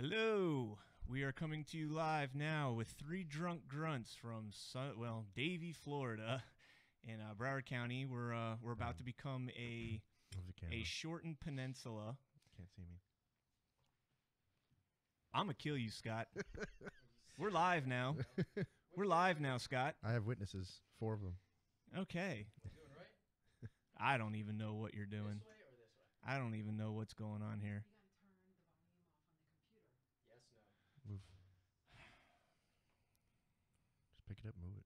Hello. We are coming to you live now with 3 drunk grunts from Davie, Florida, in Broward County. We're about to become a shortened peninsula. Can't see me. I'm gonna kill you, Scott. We're live now. We're live now, Scott. I have witnesses, 4 of them. Okay. Doing right? I don't even know what you're doing. This way or this way? I don't even know what's going on here. You gotta turn the volume off on the computer. Yes, no. Move. Just pick it up, move it.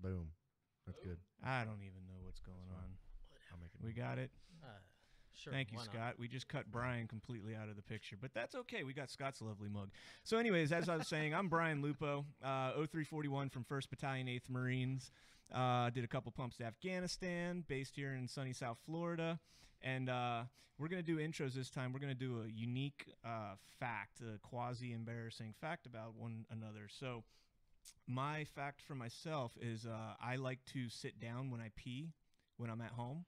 Boom. That's good. I don't even know what's going on. I'll make it. We got it. Sure. Thank you, why not? Scott. We just cut Brian completely out of the picture, but that's okay. We got Scott's lovely mug. So anyways, as I was saying, I'm Brian Lupo, 0341 from 1st Battalion, 8th Marines. Did a couple pumps to Afghanistan, based here in sunny South Florida. And we're going to do intros this time. We're going to do a unique fact, a quasi-embarrassing fact about one another. So my fact for myself is I like to sit down when I pee when I'm at home.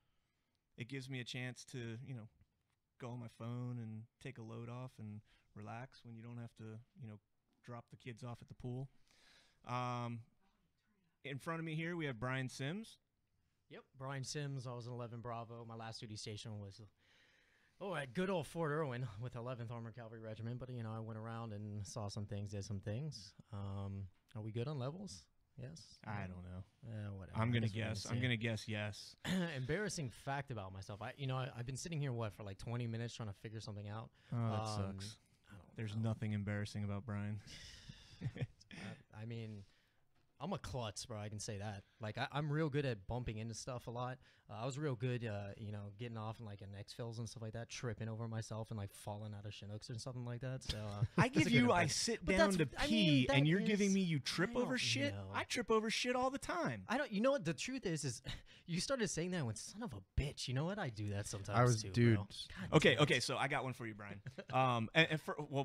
It gives me a chance to, go on my phone and take a load off and relax when you don't have to, drop the kids off at the pool. In front of me here, we have Brian Sims. Yep, Brian Sims. I was in 11 Bravo. My last duty station was, at good old Fort Irwin with 11th Armored Cavalry Regiment. But, I went around and saw some things, did some things. Are we good on levels? Yes. I don't know. Whatever. I'm gonna guess. I'm gonna guess yes. Embarrassing fact about myself. I've been sitting here for like 20 minutes trying to figure something out. Oh, that sucks. There's nothing embarrassing about Brian. I mean, I'm a klutz, bro. I can say that. Like, I'm real good at bumping into stuff a lot. I was real good, getting off in like an X-Fills and stuff like that, tripping over myself and like falling out of Chinooks or something like that. So I give you, I sit down to pee, and you're giving me you trip over shit. know. I trip over shit all the time. I don't. You know what the truth is you started saying that when son of a bitch. You know what? I do that sometimes. I was, too, dude. bro. God Okay, damn it. okay. So I got one for you, Brian.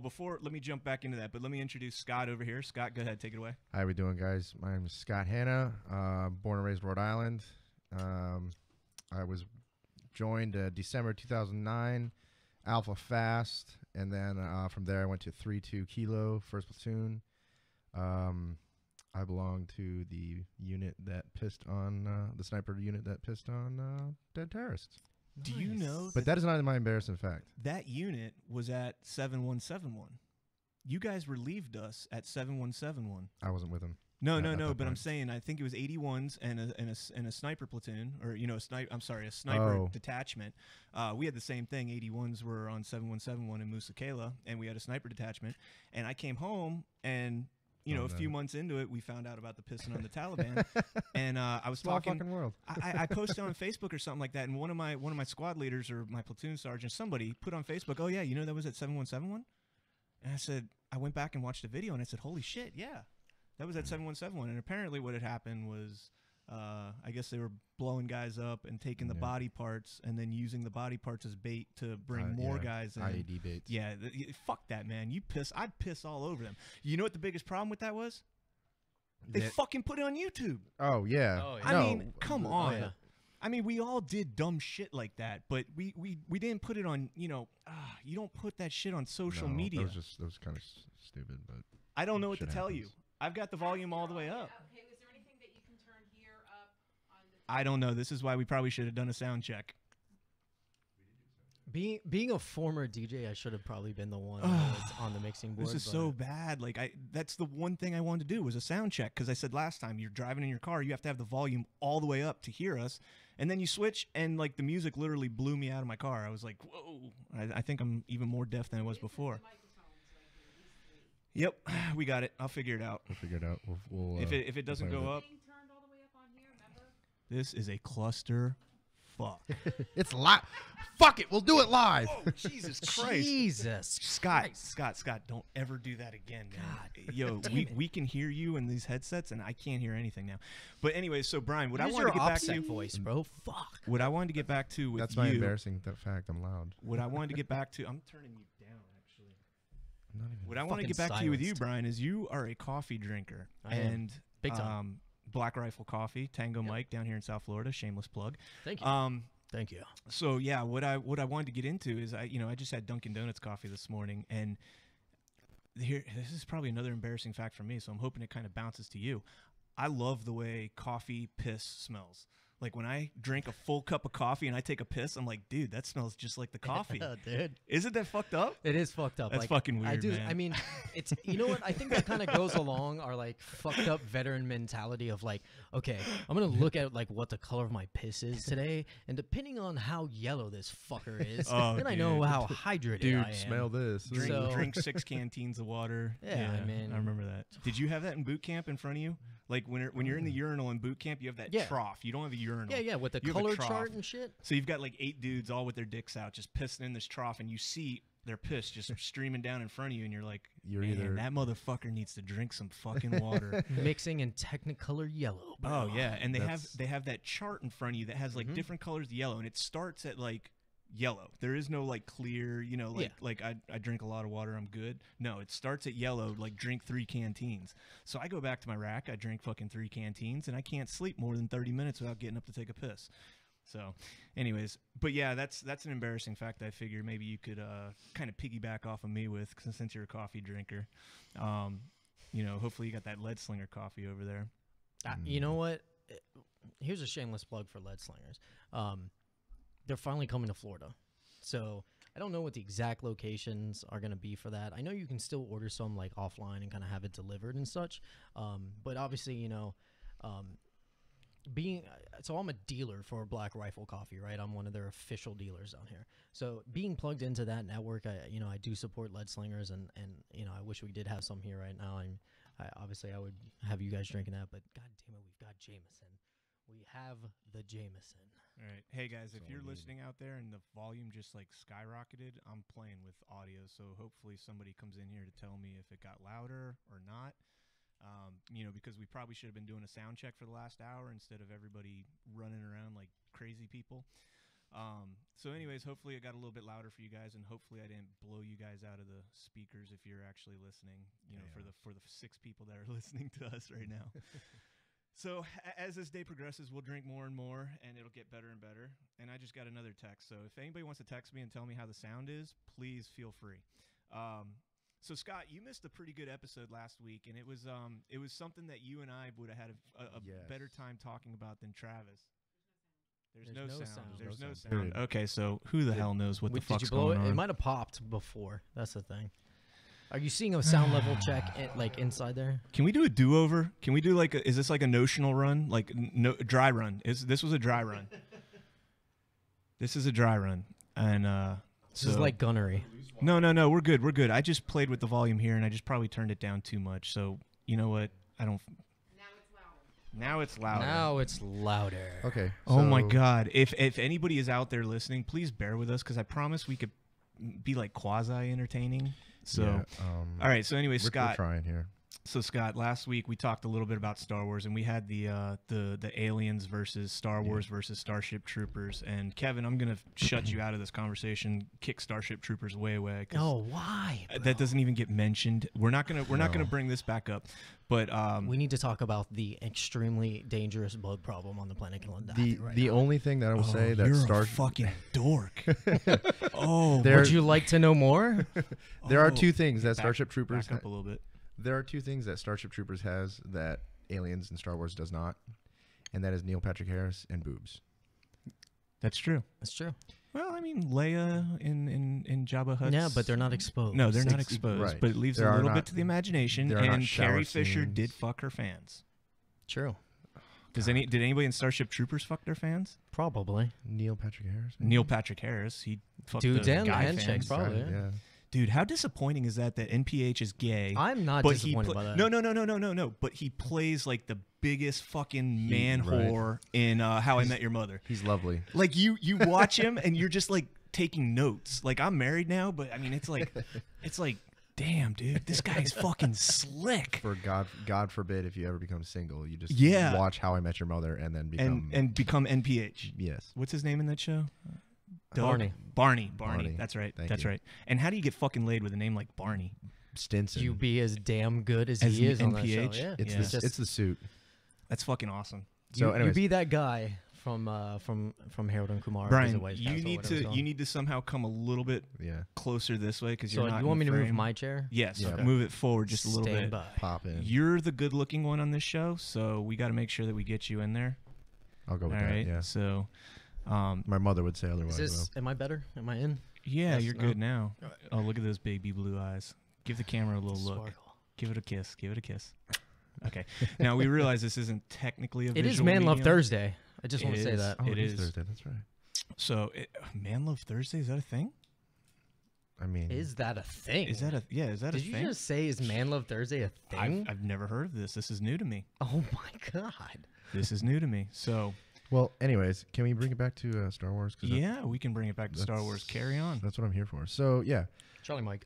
Before let me jump back into that, but let me introduce Scott over here. Scott, go ahead, take it away. How we doing, guys? My name is Scott Hanna, born and raised Rhode Island. I was joined December 2009, Alpha Fast, and then from there I went to 3-2 Kilo, 1st Platoon. I belong to the unit that pissed on, the sniper unit that pissed on dead terrorists. Do you know But that is not my embarrassing fact. that unit was at 7171? You guys relieved us at 7171. I wasn't with him. No, at no, that no. But I'm point. saying I think it was 81s and a sniper platoon, or a sniper detachment. We had the same thing. 81s were on 7171 in Musa Kela, and we had a sniper detachment. And I came home, and a few months into it, we found out about the pissing on the Taliban. And I was Small talking. fucking world. I posted on Facebook or something like that, and one of my squad leaders or my platoon sergeant, somebody put on Facebook, "Oh yeah, that was at 7171." And I said, I went back and watched the video, and I said, "Holy shit, yeah." That was at 7171, and apparently what had happened was, I guess they were blowing guys up and taking the body parts and then using the body parts as bait to bring more guys in. IED baits. Yeah, fuck that, man. I'd piss all over them. You know what the biggest problem with that was? They fucking put it on YouTube. Oh, yeah. Oh, yeah. I No. mean, come on. yeah. I mean, we all did dumb shit like that, but we didn't put it on, you don't put that shit on social No, media. That was kind of stupid, but I don't know what to shit tell happens. you. I've got the volume all the way up. Okay, was there anything that you can turn here up on the I don't know. This is why we probably should have done a sound check. Being a former DJ, I should have probably been the one that was on the mixing board. This is so bad. Like that's the one thing I wanted to do was a sound check, because I said last time, you're driving in your car, you have to have the volume all the way up to hear us, and then you switch, and like the music literally blew me out of my car. I was like, whoa! I think I'm even more deaf than I was before. Yep, we got it. I'll figure it out. we'll figure it out. We'll If it doesn't play go with up, thing turned all the way up on here, remember? this is a cluster. Fuck. It's live. Fuck it. We'll do it live. Oh, Jesus Christ. Jesus, Scott, don't ever do that again, man. God, Yo, we can hear you in these headsets, and I can't hear anything now. But anyway, so Brian, what I Use wanted to your get back to, opposite voice, bro. Fuck. what I wanted to get back to with That's you, my embarrassing fact. I'm loud. what I wanted to get back to, I'm turning you down actually. I'm not even. What I want to Fucking get back to you with you, silenced. Brian, is you are a coffee drinker, I am. and Big time. Black Rifle Coffee, Tango Mike down here in South Florida. Shameless plug. Thank you. Thank you. So yeah, what I wanted to get into is I just had Dunkin' Donuts coffee this morning, and here this is probably another embarrassing fact for me. So I'm hoping it kind of bounces to you. I love the way coffee piss smells. Like when I drink a full cup of coffee and I take a piss, I'm like, dude, that smells just like the coffee. Dude. Isn't that fucked up? It is fucked up. That's like, fucking weird, I do. man. I mean, it's what I think that kind of goes along our like fucked up veteran mentality of like, okay, I'm gonna look at like what the color of my piss is today, and depending on how yellow this fucker is, then I know how hydrated Dude, I am. smell this. Drink 6 canteens of water. Yeah, I mean, I remember that. Did you have that in boot camp in front of you? Like when you're in the urinal in boot camp, you have that trough. You don't have a urinal. Yeah, with the You have a color trough. chart and shit. So you've got like 8 dudes all with their dicks out, just pissing in this trough, and you see their piss just streaming down in front of you, and you're like, man, that motherfucker needs to drink some fucking water. Mixing in Technicolor yellow. Bro. Oh yeah, and they have that chart in front of you that has like different colors of yellow, and it starts at like yellow. There is no like clear, like I drink a lot of water, I'm good. No, it starts at yellow, like drink 3 canteens. So I go back to my rack, I drink fucking 3 canteens, and I can't sleep more than 30 minutes without getting up to take a piss. So anyways, but yeah, that's an embarrassing fact I figure maybe you could kind of piggyback off of me with, since you're a coffee drinker. Hopefully you got that Lead Slinger coffee over there. You know what? Here's a shameless plug for Lead Slingers. They're finally coming to Florida. So I don't know what the exact locations are going to be for that. I know you can still order some like offline and kind of have it delivered and such. But obviously, so I'm a dealer for Black Rifle Coffee, right? I'm one of their official dealers down here. So being plugged into that network, I do support Lead Slingers, and I wish we did have some here right now. Obviously I would have you guys drinking that, but god damn it, we've got Jameson. We have the Jameson. All right. Hey guys, if you're listening out there and the volume just like skyrocketed, I'm playing with audio, so hopefully somebody comes in here to tell me if it got louder or not. Because we probably should have been doing a sound check for the last hour instead of everybody running around like crazy people. So anyways, hopefully it got a little bit louder for you guys, and hopefully I didn't blow you guys out of the speakers if you're actually listening, for the 6 people that are listening to us right now. So as this day progresses, we'll drink more and more, and it'll get better and better. And I just got another text. So if anybody wants to text me and tell me how the sound is, please feel free. So Scott, you missed a pretty good episode last week, and it was something that you and I would have had a better time talking about than Travis. There's no sound. There's no sound. Okay, so who the hell knows what the fuck's going on? It might have popped before. That's the thing. Are you seeing a sound level check like inside there? Can we do a do-over? Can we do is this like a notional run? Like dry run? This was a dry run. This is a dry run. And this is like gunnery. No, we're good. I just played with the volume here, and I just probably turned it down too much. So you know what? I don't. Now it's louder. Now it's louder. Okay. Oh my God! If anybody is out there listening, please bear with us, because I promise we could be like quasi entertaining. So, all right. So anyway, Scott, we're trying here. So Scott, last week we talked a little bit about Star Wars, and we had the aliens versus Star Wars versus Starship Troopers. And Kevin, I'm gonna shut you out of this conversation. Kick Starship Troopers way away. Oh, why? Bro? That doesn't even get mentioned. We're not gonna bring this back up. But we need to talk about the extremely dangerous bug problem on the planet The only thing that I will say that you're a fucking dork. Would you like to know more? There are 2 things that Starship Troopers back up a little bit. There are 2 things that Starship Troopers has that Aliens and Star Wars does not, and that is Neil Patrick Harris and boobs. That's true. That's true. Well, I mean, Leia in Jabba Hutt's... Yeah, but they're not exposed. No, they're not exposed, right. But it leaves a little bit to the imagination, and Carrie Fisher scenes. did fuck her fans. True. Did anybody in Starship Troopers fuck their fans? Probably. Neil Patrick Harris? Neil Patrick Harris. He fucked Dudes the and guy handshakes, fans. probably. Yeah. Dude, how disappointing is that NPH is gay? I'm not disappointed by that. No. But he plays like the biggest fucking man whore in How I Met Your Mother. He's lovely. Like you watch him and you're just like taking notes. Like I'm married now, but I mean it's like damn, dude, this guy's fucking slick. For God forbid if you ever become single, you just watch How I Met Your Mother and then become become NPH. Yes. What's his name in that show? Barney. Barney. That's right. Thank That's you. right. And how do you get fucking laid with a name like Barney? Stinson. You be as damn good as As he an is on that show. NPH? Yeah. It's the suit. That's fucking awesome. So you anyways, be that guy from Harold and Kumar. Brian, Visit White you Castle, need whatever it's to called. somehow come a little bit Yeah. closer this way because So you're not. you want me in to move frame. my chair? Yes, Yeah. move it forward just a little Stand bit. by. Pop in. You're the good-looking one on this show, so we got to make sure that we get you in there. I'll go All with right. that. Yeah. So, My mother would say Is otherwise. this? Am I better? Am I in? yeah, Yes, you're no? good now. Oh, look at those baby blue eyes. Give the camera a little look. Sparkle. Give it a kiss. Give it a kiss. Okay. Now we realize this isn't technically a It is visual Man Love medium. Thursday. I just want to It say is. that. Oh, It it is is. Thursday. That's right. So, Man Love Thursday, is that a thing? I mean, Is that a thing? Is that a Is that Did a you thing? just say is Man Love Thursday a thing? I've never heard of this. This is new to me. Oh my god. This is new to me. So, well, anyways, can we bring it back to Star Wars? 'Cause yeah, we can bring it back to Star that's- Wars. Carry on. That's what I'm here for. So yeah, Charlie Mike.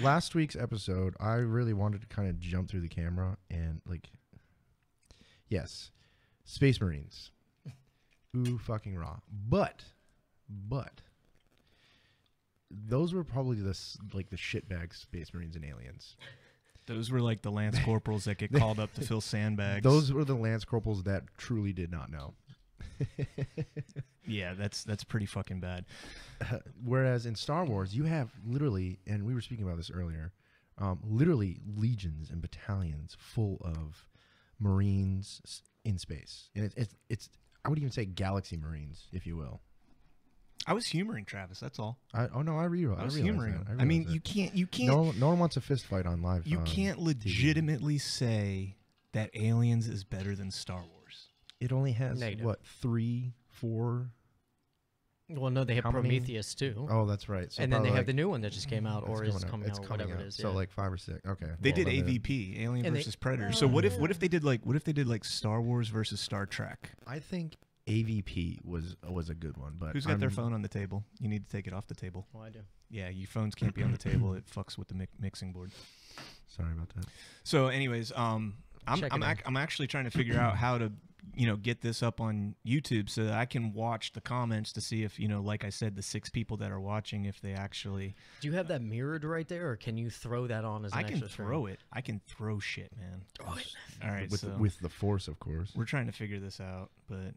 last week's episode, I really wanted to kind of jump through the camera and yes, Space Marines. Ooh, fucking raw. But those were probably the shitbag Space Marines and aliens. Those were like the Lance Corporals that get called up to fill sandbags. Those were the Lance Corporals that truly did not know. Yeah, that's pretty fucking bad. Whereas in Star Wars, you have literally, and we were speaking about this earlier, literally legions and battalions full of Marines in space, and it's I would even say galaxy Marines, if you will. I was humoring Travis. That's all. I was humoring him. I mean, you can't. No one wants a fist fight on live. You can't legitimately say that Aliens is better than Star Wars. It only has Negative. what 3, 4. Well, no, they have How many? Prometheus too. Oh, that's right. So and then they probably have the new one that just came out, it's or is coming It's out, coming whatever out. it is. So yeah. like 5 or 6. Okay. They Well, did then AVP, Alien And they- versus Predator. So what if they did like Star Wars versus Star Trek? I think AVP was a good one, but Who's got their phone on the table? You need to take it off the table. Well, I do. Yeah, your phones can't be on the table. It fucks with the mixing board. Sorry about that. So, anyways, Check it out. I'm actually trying to figure out how to get this up on YouTube so that I can watch the comments to see if like I said, the 6 people that are watching, if they actually. Do you have that mirrored right there, or can you throw that on as an I can extra throw it. I can throw shit, man. Throw it. All right, with so with the Force, of course. we're trying to figure this out, but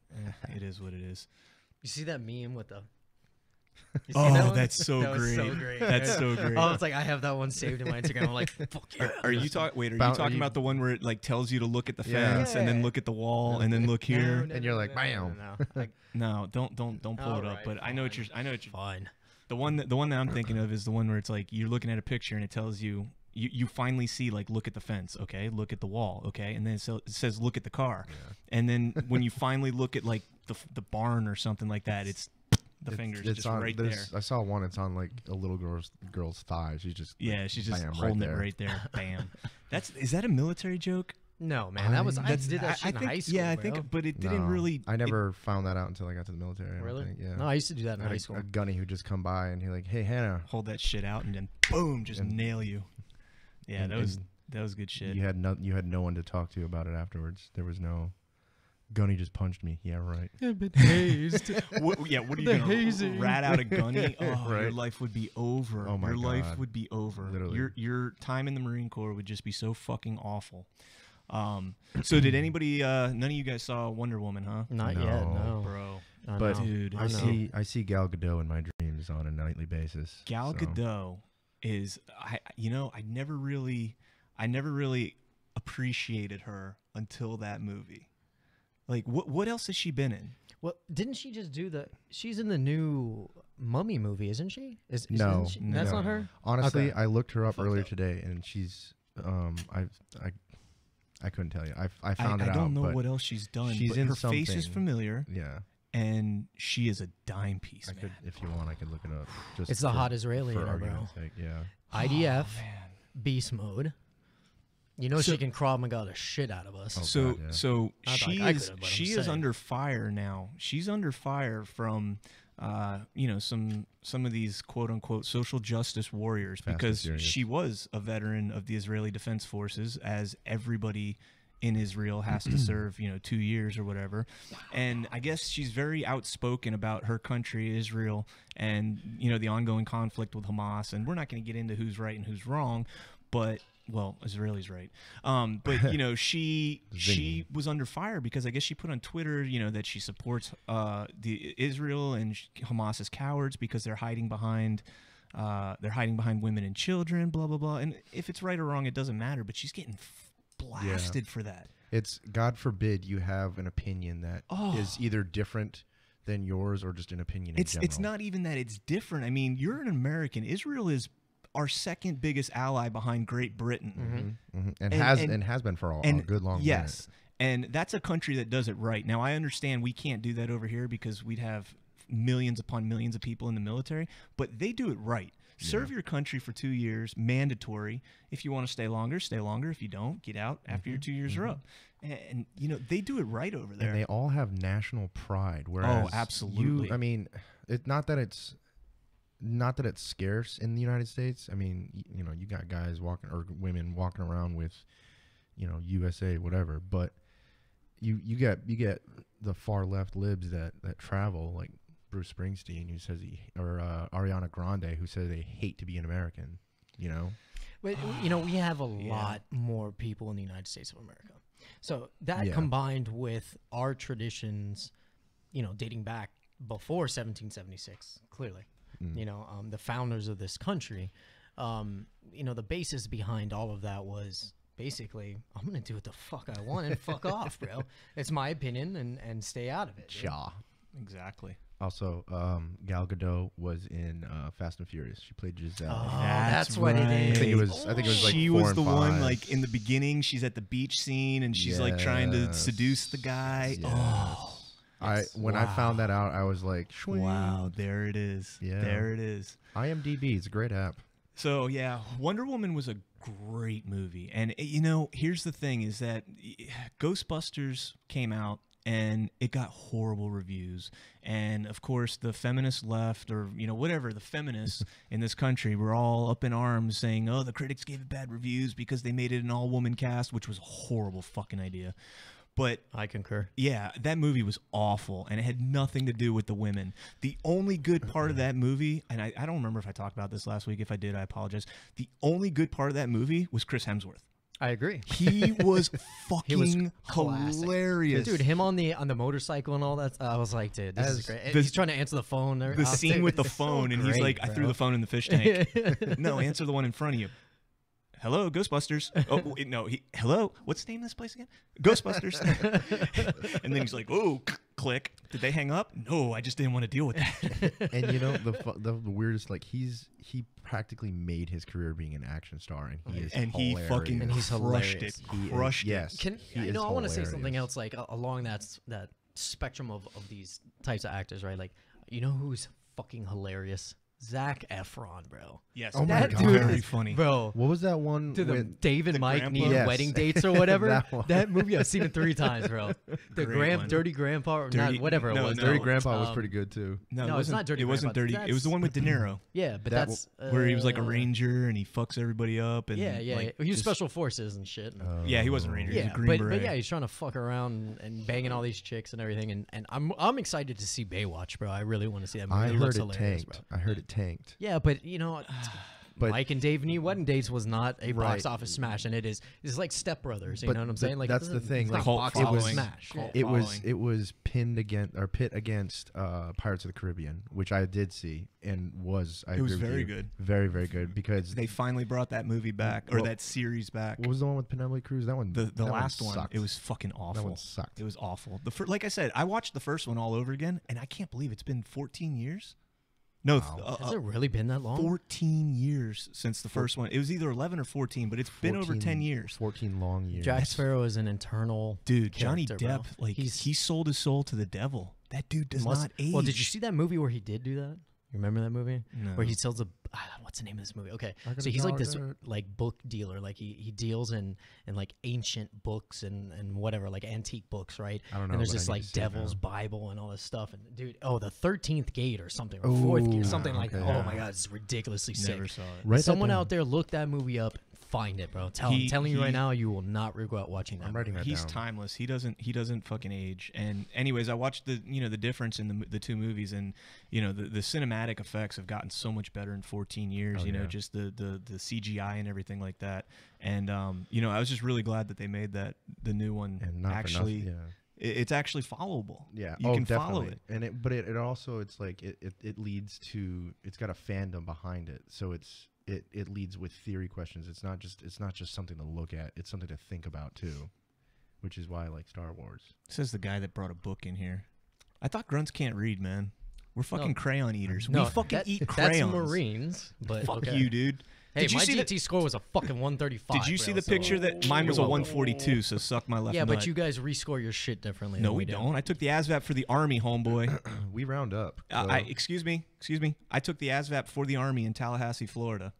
it is what it is. You see that meme with the? You see Oh, that one? that's so That was great. so great. That's so great. Oh, it's like I have that one saved in my Instagram. I'm like, fuck yeah. Are you talking? Wait, are you Are talking you- about the one where it like tells you to look at the Yeah. fence and then Yeah. look at the wall and then look here? And you're like, bam. No. No, don't pull it up. Alright, But I know what you're. Fine. The one that I'm thinking of is the one where it's like you're looking at a picture and it tells you. You finally see like look at the fence, okay, look at the wall, okay, and then it says look at the car, and then when you finally look at like the barn or something like that, it's the fingers just on, right there. I saw one. It's on like a little girl's thigh. She's just She's just bam, holding right it there. right there. Bam. Is that a military joke? No, man, that was I That's- did that shit in think, high school. Yeah, I bro. think, but it didn't No, really. I never found that out until I got to the military. I don't Really? think, yeah. No, I used to do that in I had high school. a gunny who just come by and he like, hey Hannah, Hold that shit out and then boom, just And- nail you. Yeah, and- that was good shit. you had no one to talk to about it afterwards. There was no gunny just punched me. Yeah, right. hazed. What are you The gonna hazing. rat out a gunny? Oh, your Right. life would be over. Oh my your life God. would be over. Literally. Your time in the Marine Corps would just be so fucking awful. So did anybody? None of you guys saw Wonder Woman, huh? Not No. yet, no. Bro, I But know. dude, I I know. see Gal Gadot in my dreams on a nightly basis. Gal so- Gadot is I never really appreciated her until that movie. Like what else has she been in? Well, didn't she just do the? She's in the new Mummy movie, isn't she? No, isn't she? That's no. not her. Honestly, Okay. I looked her up Fucked earlier up. today, and she's I couldn't tell you. I found it I out. don't know but what else she's done. she's but in her face is something. familiar, Yeah, and she is a dime piece. I man. could if you want. I could look it up. Just It's the for- hot Israeli for in her, bro. argument's sake, yeah. IDF, Oh, man. beast mode. You know So- she can Krav Maga the shit out of us. Oh, So God, yeah. so I thought she I is could've, but I'm she is saying. under fire now. She's under fire from some of these quote unquote social justice warriors Fast and because Furious. she was a veteran of the Israeli Defense Forces, as everybody in Israel has to serve 2 years or whatever. And I guess she's very outspoken about her country, Israel, and the ongoing conflict with Hamas. And we're not going to get into who's right and who's wrong, but well, Israeli's right. But you know, she was under fire because I guess she put on Twitter, you know, that she supports the Israel and Hamas as cowards because they're hiding behind women and children, blah blah blah. And if it's right or wrong, it doesn't matter. But she's getting blasted for that. It's God forbid you have an opinion that is either different than yours or just an opinion in general. It's not even that it's different. I mean, you're an American. Israel is our second biggest ally behind Great Britain. And has been for a good long yes. Minute. And that's a country that does it right. Now, I understand we can't do that over here because we'd have millions upon millions of people in the military, but they do it right. Serve your country for 2 years, mandatory. If you want to stay longer, stay longer. If you don't, get out after your 2 years are up. And you know, they do it right over there. And they all have national pride. Whereas absolutely. I mean, it's not that it's scarce in the United States. I mean, you know, you got guys walking or women walking around with, you know, USA, whatever. But you get the far left libs that travel, like Bruce Springsteen, who says or Ariana Grande, who says they hate to be an American. You know, but you know, we have a lot more people in the United States of America. So that combined with our traditions, you know, dating back before 1776, clearly. You know, the founders of this country, you know, the basis behind all of that was basically, I'm going to do what the fuck I want and fuck off, bro. It's my opinion and stay out of it. Ja. Exactly. Also, Gal Gadot was in Fast and Furious. She played Giselle. Oh, that's what it is. I think it was like she 4 was and the 5. one like in the beginning. She's at the beach scene and she's like trying to seduce the guy. Yes. Oh, when I found that out, I was like, Shwing. wow, there it is. Yeah. There it is. IMDb, it's a great app. So yeah, Wonder Woman was a great movie, and you know, here's the thing: is that Ghostbusters came out and it got horrible reviews, and of course, the feminist left, or you know, whatever, the feminists in this country were all up in arms, saying, "Oh, the critics gave it bad reviews because they made it an all-woman cast," which was a horrible fucking idea. But I concur. Yeah, that movie was awful, and it had nothing to do with the women. The only good part of that movie, and I don't remember if I talked about this last week. If I did, I apologize. The only good part of that movie was Chris Hemsworth. I agree. He was fucking classic. hilarious. Dude, him on the motorcycle and all that. I was like, dude, this is great. He's trying to answer the phone. The scene with the phone, and he's like, I threw the phone in the fish tank. No, answer the one in front of you. Hello, Ghostbusters. Oh, wait, no. Hello? What's the name of this place again? Ghostbusters. And then he's like, oh, click. Did they hang up? No, I just didn't want to deal with that. And you know, the weirdest, like, he practically made his career being an action star, and he is hilarious. He fucking and he's crushed hilarious. it. Crushed it. Yes. I want to say something else, like, along that spectrum of these types of actors, right? Like, you know who's fucking hilarious? Zac Efron, bro. Yes. Oh my that God. dude Very is, funny. Bro. What was that one? To the with Dave and the Mike grandpa? need Yes. wedding dates or whatever. That one. That movie, I've seen it 3 times, bro. The Great one. Dirty Grandpa, or Dirty- not, whatever no, it was. no. Dirty Grandpa was pretty good too. No, it's not Dirty It wasn't Grandpa. dirty. It was the one with De Niro. Yeah, but That that's Where he was like a ranger and he fucks everybody up. And Yeah. like, He was just- special forces and shit. Yeah, he wasn't a ranger. He was Yeah, a Green but Beret. yeah, he's trying to fuck around and banging all these chicks and everything, and I'm excited to see Baywatch, bro. I really want to see that movie. I It heard looks it hilarious, tanked. bro. I heard it tanked. Yeah, but you know, But- Mike and Dave Need Wedding Dates was not a box Right. office smash, and it's like Step Brothers. You But know what I'm th- saying? Like that's it the doesn't- thing, it's like, not cult box office following. smash. Cult It was following. pinned against or pit against Pirates of the Caribbean, which I did see and It was agree with very you, good. very very good because They finally brought that movie back, or Well, that series back. what was the one with Penelope Cruz? That one, The that last one, sucked. it was fucking awful. That one sucked. It was awful. Like I said, I watched the first one all over again, and I can't believe it's been 14 years. No, Wow. Has it really been that long? 14 years since the first one. It was either 11 or 14, but it's been over 10 years. 14 long years. Jack Sparrow is an internal Dude, Johnny character, Depp, bro. like he sold his soul to the devil. That dude does not age. Well, did you see that movie where he did do that? You remember that movie? No. Where he sells what's the name of this movie? Okay, I got so a he's like this daughter. like book dealer. Like he deals in like ancient books and whatever, like antique books, right? I don't know, And there's but I this need like to see it Devil's now. Bible and all this stuff. And dude, the 13th Gate or something, or 4th Gate, Ooh, something like that. okay. Oh my God, it's ridiculously sick. Never saw it. Write that Someone down. out there look that movie up. find it, bro. I'm telling you right now, you will not regret watching that. I'm writing that He's down. timeless. He doesn't fucking age. And anyways, I watched the difference in the two movies, and the cinematic effects have gotten so much better in 14 years. Just the CGI and everything like that. And I was just really glad that they made the new one And not actually. for nothing, It's actually followable. Yeah, you can definitely. follow it. And it also, it's like it leads to, it's got a fandom behind it, so it leads with theory questions. It's not just something to look at. It's something to think about too, which is why I like Star Wars. Says the guy that brought a book in here. I thought grunts can't read, man. We're fucking No. crayon eaters. No, we fucking that- eat crayons. That's Marines, but Fuck okay. you, dude. Hey, Did you my see DT score was a fucking 135. Did you see bro, the so- picture that mine was a You're welcome. 142? So suck my left Yeah, nut. but you guys rescore your shit differently. No, than we do. don't. I took the ASVAB for the Army, homeboy. We round up. Excuse me. I took the ASVAB for the Army in Tallahassee, Florida.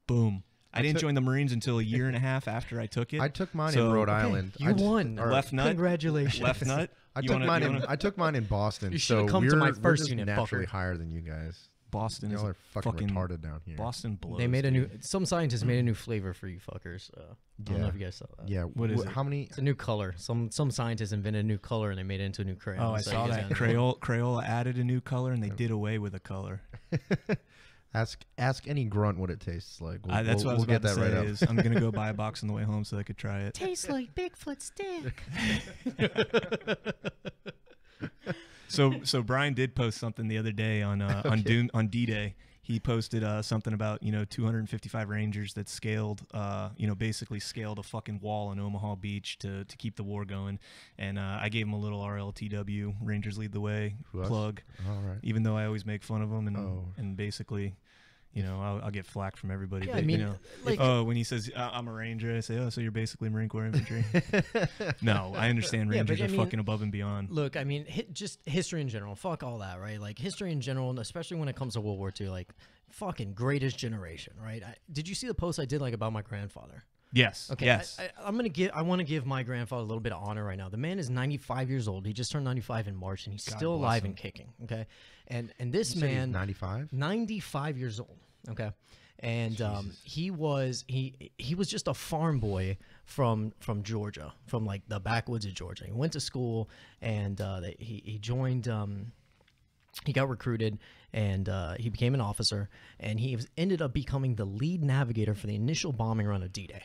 Boom. I didn't join the Marines until a year and a half after I took it. I took mine So- in Rhode Okay, Island. you won. Left nut. Congratulations. Left nut. I You took wanna- mine you in wanna- I took mine in Boston. You so should've come to my we're first just unit, naturally fucker. higher than you guys. Boston is Y'all are fucking fucking retarded down here. Boston blows. They made a new. dude. Some scientists made a new flavor for you fuckers. I don't know if you guys saw that. Yeah. What is it? How many? It's a new color. Some scientists invented a new color and they made it into a new crayon. Oh, I So saw you guys that. gotta know. Crayola added a new color, and they did away with a color. Ask any grunt what it tastes like. That's what I was we'll about get to that right say. up. Is I'm gonna go buy a box on the way home so I could try it. Tastes like Bigfoot's dick. So Brian did post something the other day on on D-Day. He posted something about 255 Rangers that scaled basically scaled a fucking wall in Omaha Beach to keep the war going, and I gave him a little RLTW Rangers Lead the Way Who, us? plug, All right. even though I always make fun of him Oh. and basically. I'll get flack from everybody. Yeah, but, I mean, like- when he says I'm a Ranger, I say, oh, so you're basically Marine Corps infantry. No, I understand Yeah, but Rangers I are mean, fucking above and beyond. Look, I mean, just history in general. Fuck all that, right? Like history in general, and especially when it comes to World War II, like fucking greatest generation, right? Did you see the post I did like about my grandfather? Yes. Okay. Yes. I want to give my grandfather a little bit of honor right now. The man is 95 years old. He just turned 95 in March, and he's God still bless alive him. and kicking. Okay. And this You said he's man, 95. 95 years old. Okay. And he was just a farm boy from Georgia, from like the backwoods of Georgia. He went to school and he joined. He got recruited and he became an officer, and he ended up becoming the lead navigator for the initial bombing run of D-Day.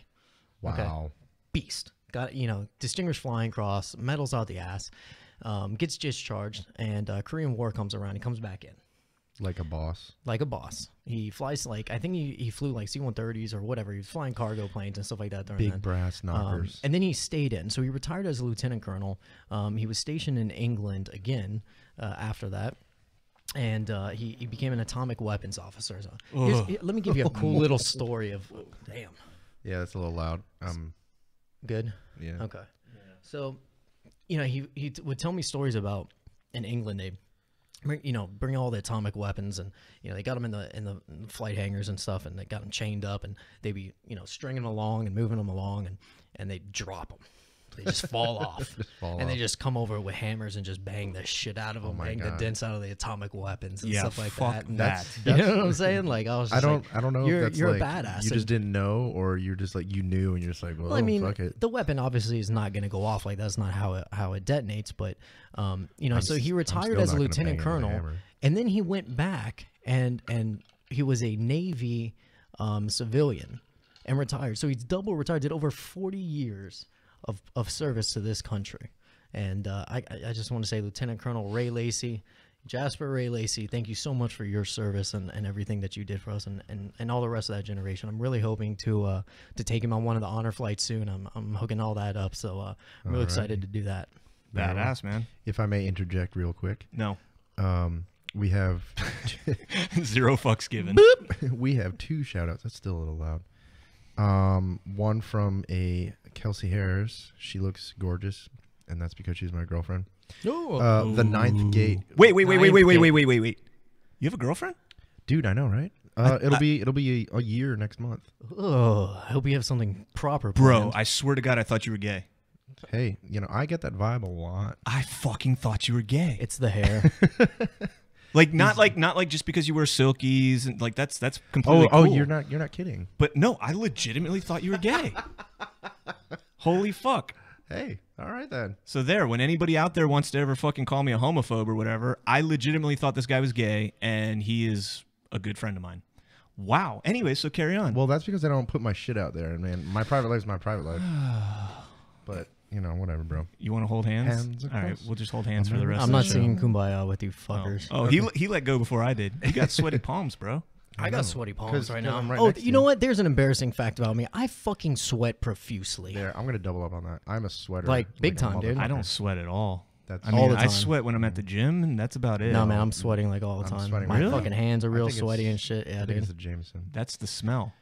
Wow. Beast. Got distinguished flying cross, medals out the ass, gets discharged, and Korean War comes around. He comes back in. Like a boss. Like a boss. He flies I think he flew like C-130s or whatever. He was flying cargo planes and stuff like that during Big that. brass knockers. And then he stayed in. So he retired as a lieutenant colonel. He was stationed in England again after that. And he became an atomic weapons officer. So let me give you a cool little story of, damn. Yeah, that's a little loud. Good? Yeah. Okay. So, he would tell me stories about in England, they bring all the atomic weapons, and they got them in the flight hangars and stuff, and they got them chained up, and they'd be stringing them along and moving them along, and they drop them. They just fall off, and they just come over with hammers and just bang the shit out of them, my bang the God. dents out of the atomic weapons and Yeah, stuff like fuck that. And that. You know what I'm saying? Like I was. Just I don't know You're, if that's you're like a badass. you and- just didn't know, or you're just like you knew and you're just like, well, Well, I mean, fuck it. the weapon obviously is not going to go off. Like that's not how it detates. But so he retired still as a not gonna lieutenant bang it with a colonel, hammer. and then he went back and he was a Navy civilian and retired. So he's double retired. Did over 40 years of service to this country. And I just want to say, Lieutenant Colonel Ray Lacey, Jasper Ray Lacey, thank you so much for your service and everything that you did for us and all the rest of that generation. I'm really hoping to take him on one of the honor flights soon. I'm hooking all that up, so I'm really excited to do that. Badass, man. If I may interject real quick, No. we have Zero fucks given. we have two shout outs. That's still a little loud. One from a Kelsey Harris. She looks gorgeous, and that's because she's my girlfriend. The ninth gate. Wait. You have a girlfriend? Dude, I know, right? It'll be a year next month. Oh, I hope you have something proper, Bro, planned. I swear to God, I thought you were gay. Hey, I get that vibe a lot. I fucking thought you were gay. It's the hair. Like not like just because you wear silkies and like that's completely Oh, cool. you're not kidding. But no, I legitimately thought you were gay. Holy fuck. Hey, all right then. So there, when anybody out there wants to ever fucking call me a homophobe or whatever, I legitimately thought this guy was gay, and he is a good friend of mine. Wow. Anyway, so carry on. Well, that's because I don't put my shit out there, and man, my private life is my private life. But you know, whatever, bro. You want to hold hands? Hands All right, across. we'll just hold hands for the rest I'm of not the show. singing Kumbaya with you Oh, fuckers. oh he let go before I did. You got sweaty palms, bro. I know. got sweaty palms 'Cause- right 'cause now. I'm right Oh, next to you know you. what? There's an embarrassing fact about me. I fucking sweat profusely. There, I'm gonna double up on that. I'm a sweater, Like, big a time, dude. I motherfucker. don't sweat at all. That's I All mean, the I time. sweat when I'm at the gym, and that's about it. No, man, I'm sweating like all the I'm time. sweating My right now. fucking hands are I real think sweaty it's- and shit. Yeah, I think it's dude. the Jameson. That's the smell.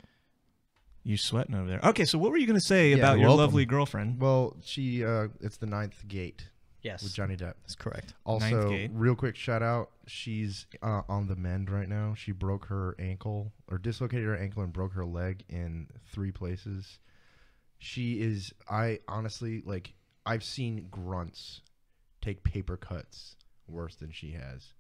You sweating over there. Okay, so what were you going to say Yeah, about your welcome. lovely girlfriend? Well, she it's the Ninth Gate Yes, with Johnny Depp. that's correct. Also, Gate. real quick shout out. She's on the mend right now. She broke her ankle or dislocated her ankle and broke her leg in 3 places. She is. I honestly like. I've seen grunts take paper cuts worse than she has.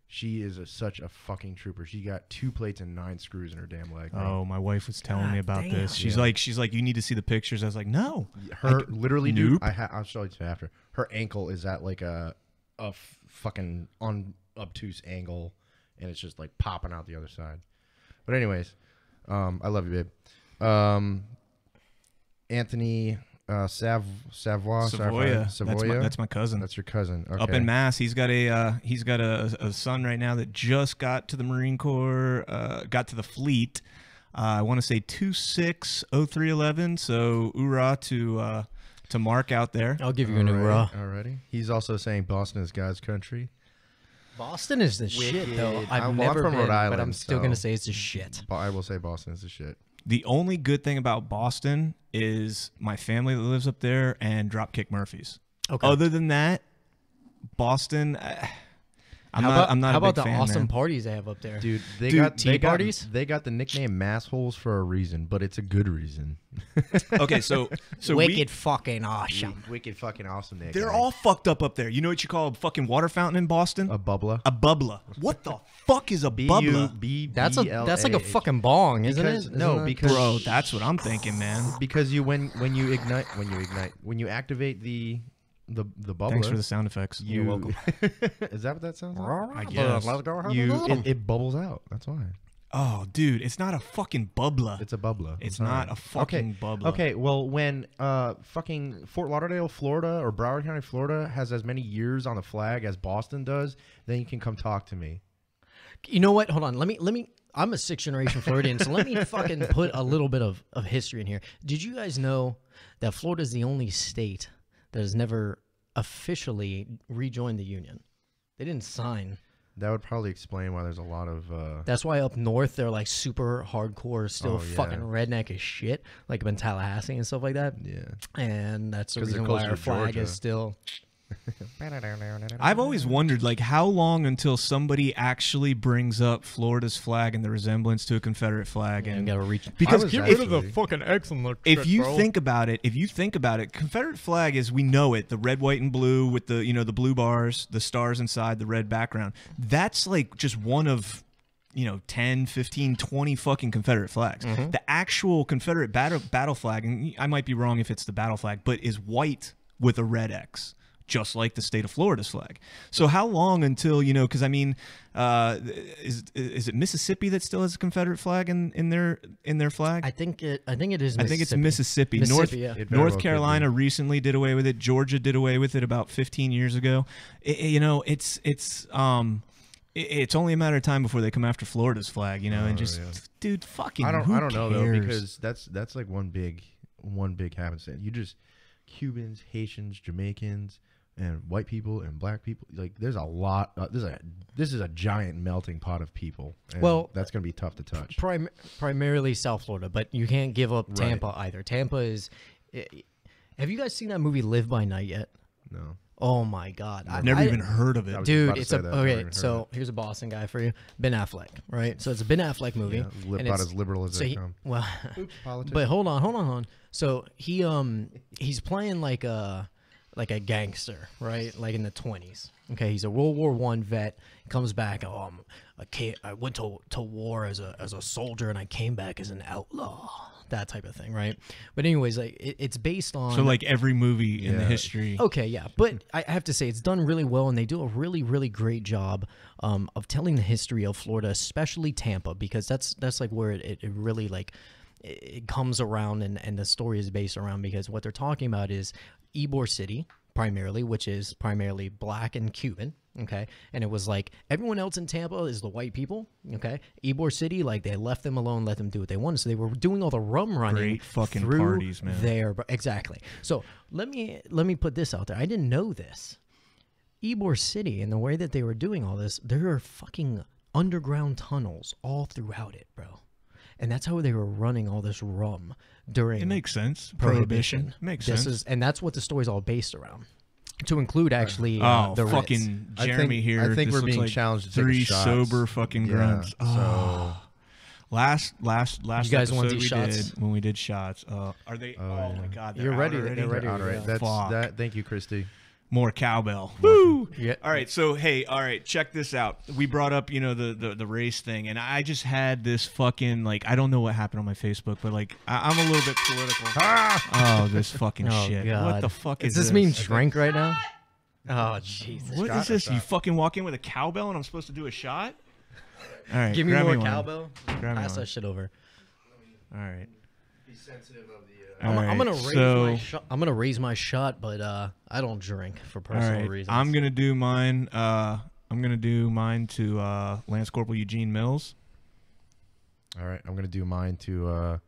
She is such a fucking trooper. She got 2 plates and 9 screws in her damn leg. bro. Oh, my wife was telling me God about damn. this. She's Yeah. like, you need to see the pictures. I was like, no. Her literally, dude. Nope. I'll show you after. Her ankle is at like a fucking obtuse angle, and it's just like popping out the other side. But anyways, I love you, babe. Anthony Savoia. Savoia. That's my cousin. That's your cousin. Okay. Up in Mass, he's got a son right now that just got to the Marine Corps, got to the fleet. I want to say 260311. So hoorah to Mark out there. I'll give you a new raw. Alrighty. He's also saying Boston is God's country. Boston is the shit, though. Wicked. I've I'm never from been, Rhode but Island, I'm still gonna so- say it's the shit. But I will say Boston is the shit. The only good thing about Boston is my family that lives up there and Dropkick Murphys. Okay. Other than that, Boston, I'm not how a about big the fan, awesome man. parties they have up there? Dude, Dude, tea parties? They got the nickname Massholes for a reason, but it's a good reason. Okay, so Wicked fucking awesome. Wicked fucking awesome. That they're guy. all fucked up there. You know what you call a fucking water fountain in Boston? a bubbler. A bubbler. What the fuck is a bubbler? That's like a fucking bong, isn't Because- it? no, Isn't that- because- Bro, that's what I'm thinking, man. because when you activate the bubbler. Thanks for the sound effects. You're welcome. Is that what that sounds like? I guess. It bubbles out. That's why. Oh, dude, it's not a fucking bubbler. It's a bubbler. It's I'm not sorry. a fucking bubbler. Okay, well, when fucking Fort Lauderdale, Florida, or Broward County, Florida, has as many years on the flag as Boston does, then you can come talk to me. You know what? Hold on. Let me. I'm a 6th generation Floridian, so let me fucking put a little bit of history in here. Did you guys know that Florida is the only state that has never officially rejoined the Union? They didn't sign. That would probably explain why there's a lot of. That's why up north they're like super hardcore, still Oh, yeah. fucking redneck as shit, like up in Tallahassee and stuff like that. Yeah. And that's the 'Cause they're reason why closer our to flag Georgia. is still. I've always wondered, like, how long until somebody actually brings up Florida's flag and the resemblance to a Confederate flag? You And gotta reach. because was if, actually- fucking X on the. if you think about it, Confederate flag is, we know it, the red, white, and blue with the, the blue bars, the stars inside, the red background. That's like just one of 10, 15, 20 fucking Confederate flags. Mm-hmm. The actual Confederate battle flag, and I might be wrong if it's the battle flag, but is white with a red X, just like the state of Florida's flag. So how long until, because I mean, is it Mississippi that still has a Confederate flag in their flag? I think it is. I think it's Mississippi. Mississippi, yeah. It very well North could Carolina be. recently did away with it. Georgia did away with it about 15 years ago. It's only a matter of time before they come after Florida's flag, and just, yeah. dude, fucking. I don't know though, cares? because that's like one big happenstance. You just Cubans, Haitians, Jamaicans, and white people and black people. Like there's a lot. This is a giant melting pot of people. And Well, that's gonna be tough to touch. Primarily South Florida, but you can't give up Right. Tampa either. Tampa is. Have you guys seen that movie Live by Night yet? No, Oh my God! I've never even heard of I it. was just Dude, about to it's say a that. I've never okay. even heard So of here's a Boston guy for you, Ben Affleck, right? So it's a Ben Affleck movie. it. Yeah, and about it's- as liberal as So they he, come. well, Oops, politics. but hold on. So he's playing like a gangster, right? Like in the 20s, Okay, he's a World War I vet. He comes back. Oh, I went to war as a soldier, and I came back as an outlaw. That type of thing, right? But anyways, like it's based on. So like every movie in the history. Okay, yeah, but I have to say it's done really well, and they do a really, really great job of telling the history of Florida, especially Tampa, because that's like where it really like it comes around, and the story is based around, because what they're talking about is Ybor City primarily, which is primarily black and Cuban. Okay, and it was like everyone else in Tampa is the white people. Okay, Ybor City, like they left them alone, let them do what they wanted. So they were doing all the rum running, Great fucking through parties, man. there, exactly. So let me put this out there. I didn't know this. Ybor City, and the way that they were doing all this, there are fucking underground tunnels all throughout it, bro. And that's how they were running all this rum during. It makes sense. Prohibition. Makes sense. And that's what the story's all based around. To include actually the fucking Ritz. Jeremy here. I think this we're looks being like challenged to take three shots. sober fucking grunts. So Last You guys want episode these we shots? did when we did shots. Are they? Oh, yeah. my god, they're You're out ready. already? They're ready. all right, Yeah. Fuck. that. Thank you, Christy. More cowbell. Woo! Yeah. All right, so hey, all right, check this out. We brought up, the race thing, and I just had this fucking like I don't know what happened on my Facebook, but like I'm a little bit political. Oh, this fucking Oh, shit! God. What the fuck is Does this mean drink right now? Oh Jesus! What Shot is this? or You shot? fucking walk in with a cowbell, and I'm supposed to do a shot? All right, Give me grab more one. cowbell. Grab me Pass one. that shit over. All right. Be sensitive of the. I'm gonna Alright, raise so- my shot. I'm gonna raise my shot, but I don't drink for All personal right, reasons. I'm gonna do mine. I'm gonna do mine to Lance Corporal Eugene Mills. All right, I'm gonna do mine to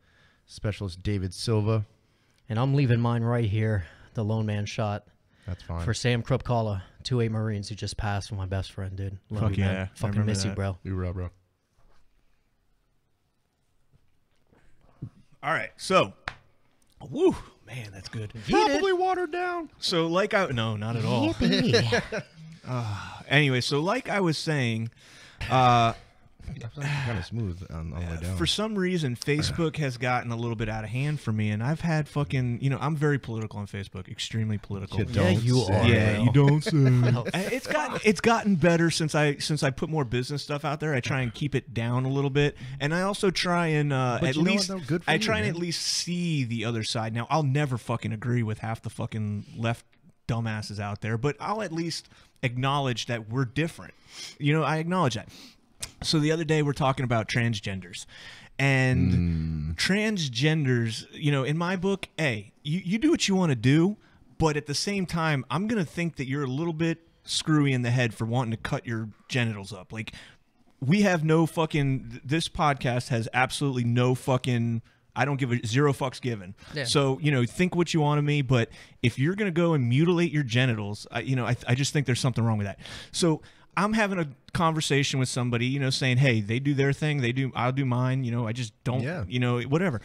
Specialist David Silva. And I'm leaving mine right here. The lone man shot That's fine. for Sam Krupkala, 2A Marines, who just passed, for my best friend, dude. Love Fuck you, yeah, I man. Fucking remember miss you, that. bro. You real, bro. All right, so, woo, man, that's good. Probably watered down. So, like no, not at all. Anyway, so like I was saying, Kind of smooth on the way down. for some reason, Facebook has gotten a little bit out of hand for me, and I've had fucking, I'm very political on Facebook, extremely political. You Yeah, don't you say. are. Yeah, bro. you don't say. It's gotten better since I put more business stuff out there. I try and keep it down a little bit, and I also try and at you know what, least though? Good for I you, try and man. at least see the other side. Now I'll never fucking agree with half the fucking left dumbasses out there, but I'll at least acknowledge that we're different. I acknowledge that. So the other day we're talking about transgenders. And transgenders, in my book, you do what you want to do, but at the same time, I'm going to think that you're a little bit screwy in the head for wanting to cut your genitals up. Like, we have no fucking, this podcast has absolutely no fucking, I don't give a zero fucks given. Yeah. So, think what you want of me, but if you're going to go and mutilate your genitals, I just think there's something wrong with that. So I'm having a conversation with somebody, saying, hey, they do their thing, I'll do mine, I just don't, Yeah. whatever.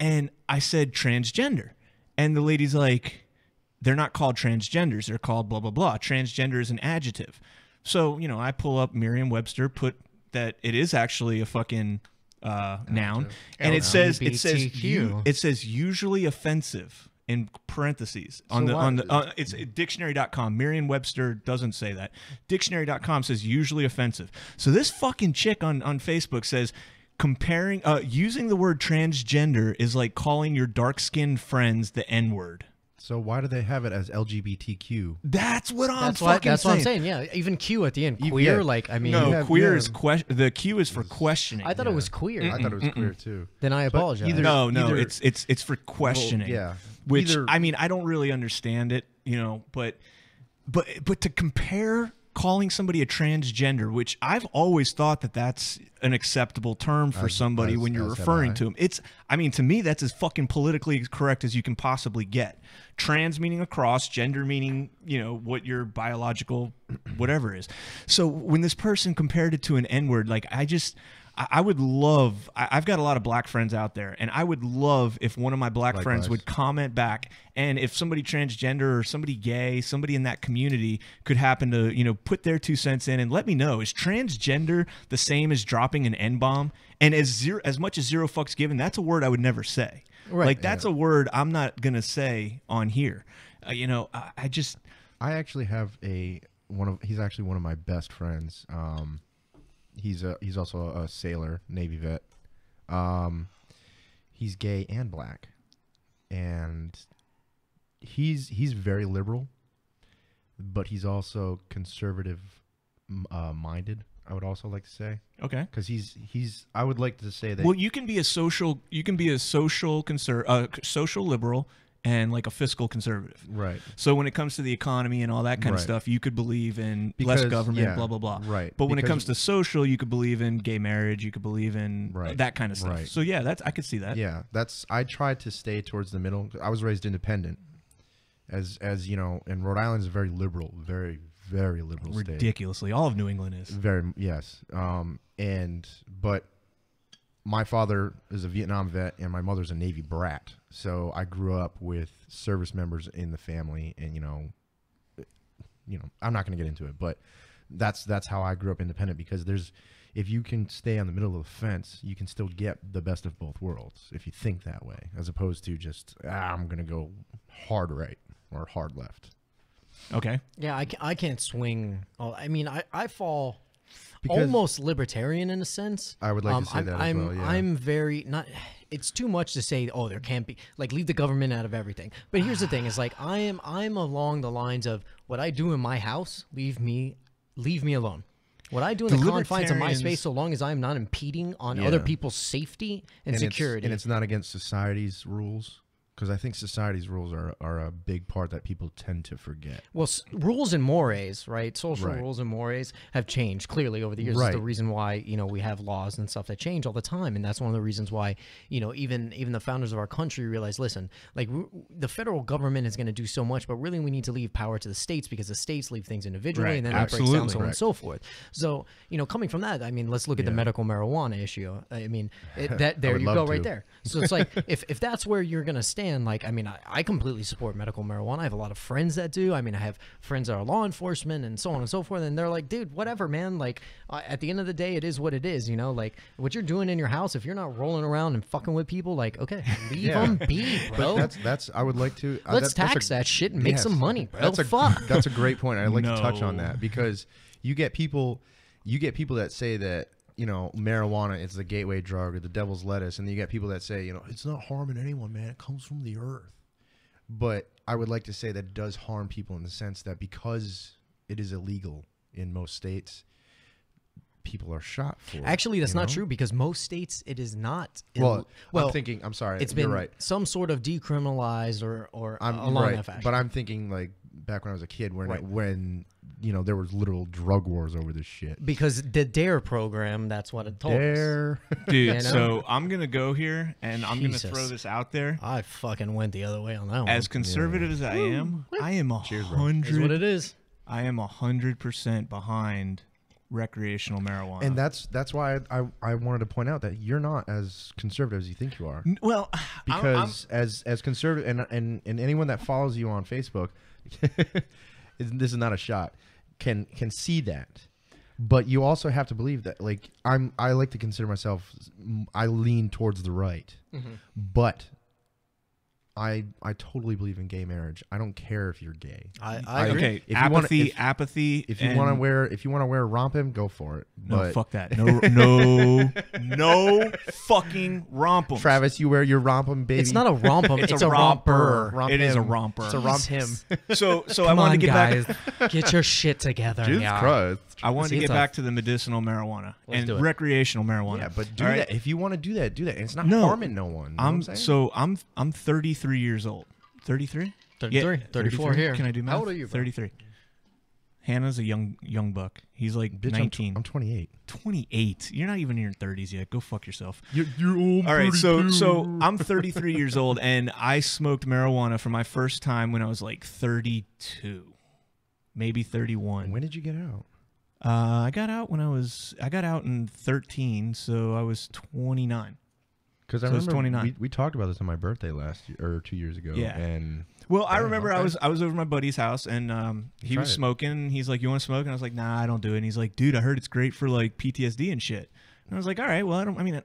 And I said transgender. And the lady's like, they're not called transgenders, they're called blah, blah, blah. Transgender is an adjective. So, I pull up Merriam-Webster, put that it is actually a fucking noun. And it says LGBTQ. usually offensive in parentheses on So it's dictionary.com. Merriam-Webster doesn't say that. Dictionary.com says usually offensive. So this fucking chick on Facebook says using the word transgender is like calling your dark-skinned friends the N-word. So why do they have it as LGBTQ? That's what I'm That's fucking what saying. I'm saying. Yeah, even Q at the end. You- Queer, yeah. like I mean, No, have- queer yeah. is the Q is for questioning. I thought it was queer. I thought it was queer too. Then I apologize. either- No, either- it's for questioning. yeah. Which Either- I mean, I don't really understand it, but to compare calling somebody a transgender, which I've always thought that that's an acceptable term for somebody when you're as have referring I. to them. To me, that's as fucking politically correct as you can possibly get. Trans meaning across, gender meaning, what your biological whatever is. So when this person compared it to an N-word, like I would love, I've got a lot of black friends out there, and I would love if one of my black friends Likewise. would comment back, and if somebody transgender or somebody gay, somebody in that community could happen to, put their 2 cents in and let me know, is transgender the same as dropping an N-bomb? And as much as zero fucks given, that's a word I would never say. Right. Like, that's a word I'm not going to say on here. I I actually have he's actually one of my best friends. He's also a sailor, Navy vet. He's gay and black, and he's very liberal, but he's also conservative minded. I would also like to say, Okay. because he's. I would like to say that. Well, you can be a social social liberal and like a fiscal conservative. Right. So when it comes to the economy and all that kind of Right. stuff, you could believe in less Because, government, yeah, blah blah blah. right, But when it because- comes to social, you could believe in gay marriage, you could believe in Right. that kind of stuff. Right. So yeah, I could see that. Yeah, I tried to stay towards the middle. I was raised independent, as you know, and Rhode Island is a very liberal, very liberal state. Ridiculously, all of New England is. Very yes. But my father is a Vietnam vet and my mother's a Navy brat. So I grew up with service members in the family, and you know, I'm not going to get into it, but that's how I grew up independent, because if you can stay on the middle of the fence, you can still get the best of both worlds if you think that way, as opposed to just I'm going to go hard right or hard left. Okay. Yeah, I can't swing. I mean, I fall Because almost libertarian in a sense. I would like to say that as well. Yeah. I'm very not. It's too much to say. Oh, there can't be like leave the government out of everything. But here's the thing: is like I'm along the lines of what I do in my house. Leave me alone. What I do in the confines of my space, so long as I'm not impeding on other people's safety and security. and it's not against society's rules. Because I think society's rules are a big part that people tend to forget. Well, rules and mores, right? Social Right. rules and mores have changed clearly over the years. Right. It's the reason why we have laws and stuff that change all the time, and that's one of the reasons why even the founders of our country realized, listen, like the federal government is going to do so much, but really we need to leave power to the states, because the states leave things individually, Right. and then it breaks down, Absolutely. so on and so forth. So coming from that, I mean, let's look at the Yeah. medical marijuana issue. I mean, there would you love go to. right there. So it's like if that's where you're going to stand, like I mean, I completely support medical marijuana. I have a lot of friends that do. I mean, I have friends that are law enforcement and so on and so forth. And they're like, dude, whatever, man. Like, at the end of the day, it is what it is. Like what you're doing in your house, if you're not rolling around and fucking with people, like, okay, leave them be, bro. But that's I would like to. Let's that's tax that shit and make yes, some money, bro. That's Fuck. that's a great point. I'd like to touch on No. that, because you get people that say that marijuana is the gateway drug or the devil's lettuce, and you get people that say it's not harming anyone, man. It comes from the earth. But I would like to say that it does harm people in the sense that because it is illegal in most states, people are shot for it. Actually, that's you not know? true, because most states it is not. Well, well, I'm sorry. it's you're been right. some sort of decriminalized or I'm along right, that fashion. but I'm thinking like back when I was a kid, when Right. when there was literal drug wars over this shit. because the DARE program, that's what it told us. There, Dude, You know? so I'm going to go here and I'm going to Jesus. throw this out there. I fucking went the other way on that one. As conservative as I am, I am Cheers, bro. Is what 100. it is. I am 100% behind recreational marijuana. and that's why I wanted to point out that you're not as conservative as you think you are. Well, Because as conservative and anyone that follows you on Facebook, this is not a shot, can see that. But you also have to believe that, like, I like to consider myself, I lean towards the right, but I totally believe in gay marriage. I don't care if you're gay. I agree. okay, If you wanna- apathy. If you and- want to wear rompim, go for it. no, But fuck that. No fucking rompum. Travis, you wear your rompim, baby. It's not a rompum. it's a romper. It is a Romp him. romper. It's a romp him. So I Come wanted on, to get guys. back. Get your shit together. Jesus yeah. Christ. I wanted See, to it's get a- back to the medicinal marijuana Let's and do it. recreational marijuana. Yeah, but do All right? that. If you want to do that, do that. And it's not No. harming no one. You know what I'm saying? I'm 33 years old. 33? 33, 34 here. Can I do math? How old are you, bro? 33. Hannah's a young buck. He's like Bitch, 19. I'm 28. 28. You're not even in your 30s yet. Go fuck yourself. You're old. All right, so I'm 33 years old, and I smoked marijuana for my first time when I was like 32, maybe 31. When did you get out? I got out in 13, so I was 29. Because I So it's remember 29. we talked about this on my birthday last year or 2 years ago. Yeah. And Well, I Damn, remember okay. I was over at my buddy's house, and he was tried it. smoking. He's like, "You want to smoke?" And I was like, "Nah, I don't do it." And he's like, "Dude, I heard it's great for like PTSD and shit." And I was like, all right, well,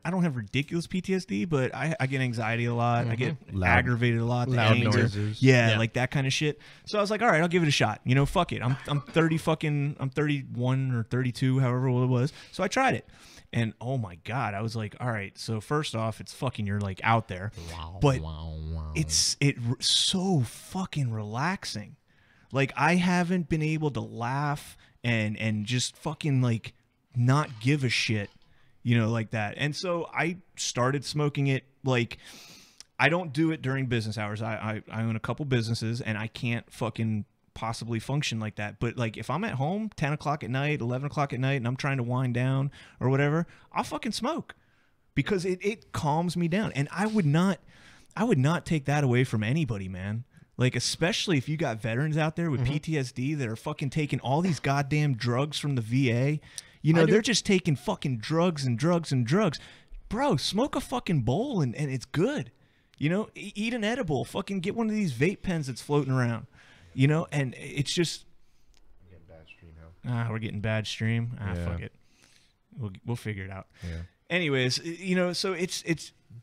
I don't have ridiculous PTSD, but I get anxiety a lot. I get aggravated a lot. Loud anger. noises. Yeah, like that kind of shit. So I was like, all right, I'll give it a shot. You know, fuck it. I'm 31 or 32, however old it was. So I tried it. And oh my God, I was like, all right, so first off, it's fucking, you're like out there. But it's so fucking relaxing. Like I haven't been able to laugh and just fucking like not give a shit, you know, like that. And so I started smoking it. Like I don't do it during business hours. I own a couple businesses and I can't fucking possibly function like that. But like if I'm at home 10 o'clock at night, 11 o'clock at night, and I'm trying to wind down or whatever, I'll fucking smoke because it calms me down. And I would not take that away from anybody, man. Like, especially if you got veterans out there with PTSD that are fucking taking all these goddamn drugs from the VA. You know, they're just taking fucking drugs and drugs and drugs. Bro, smoke a fucking bowl and it's good. You know, eat an edible. Fucking get one of these vape pens that's floating around. You know, and it's just. We're getting bad stream now. We're getting bad stream. Yeah. Fuck it. We'll figure it out. Yeah. Anyways, you know, so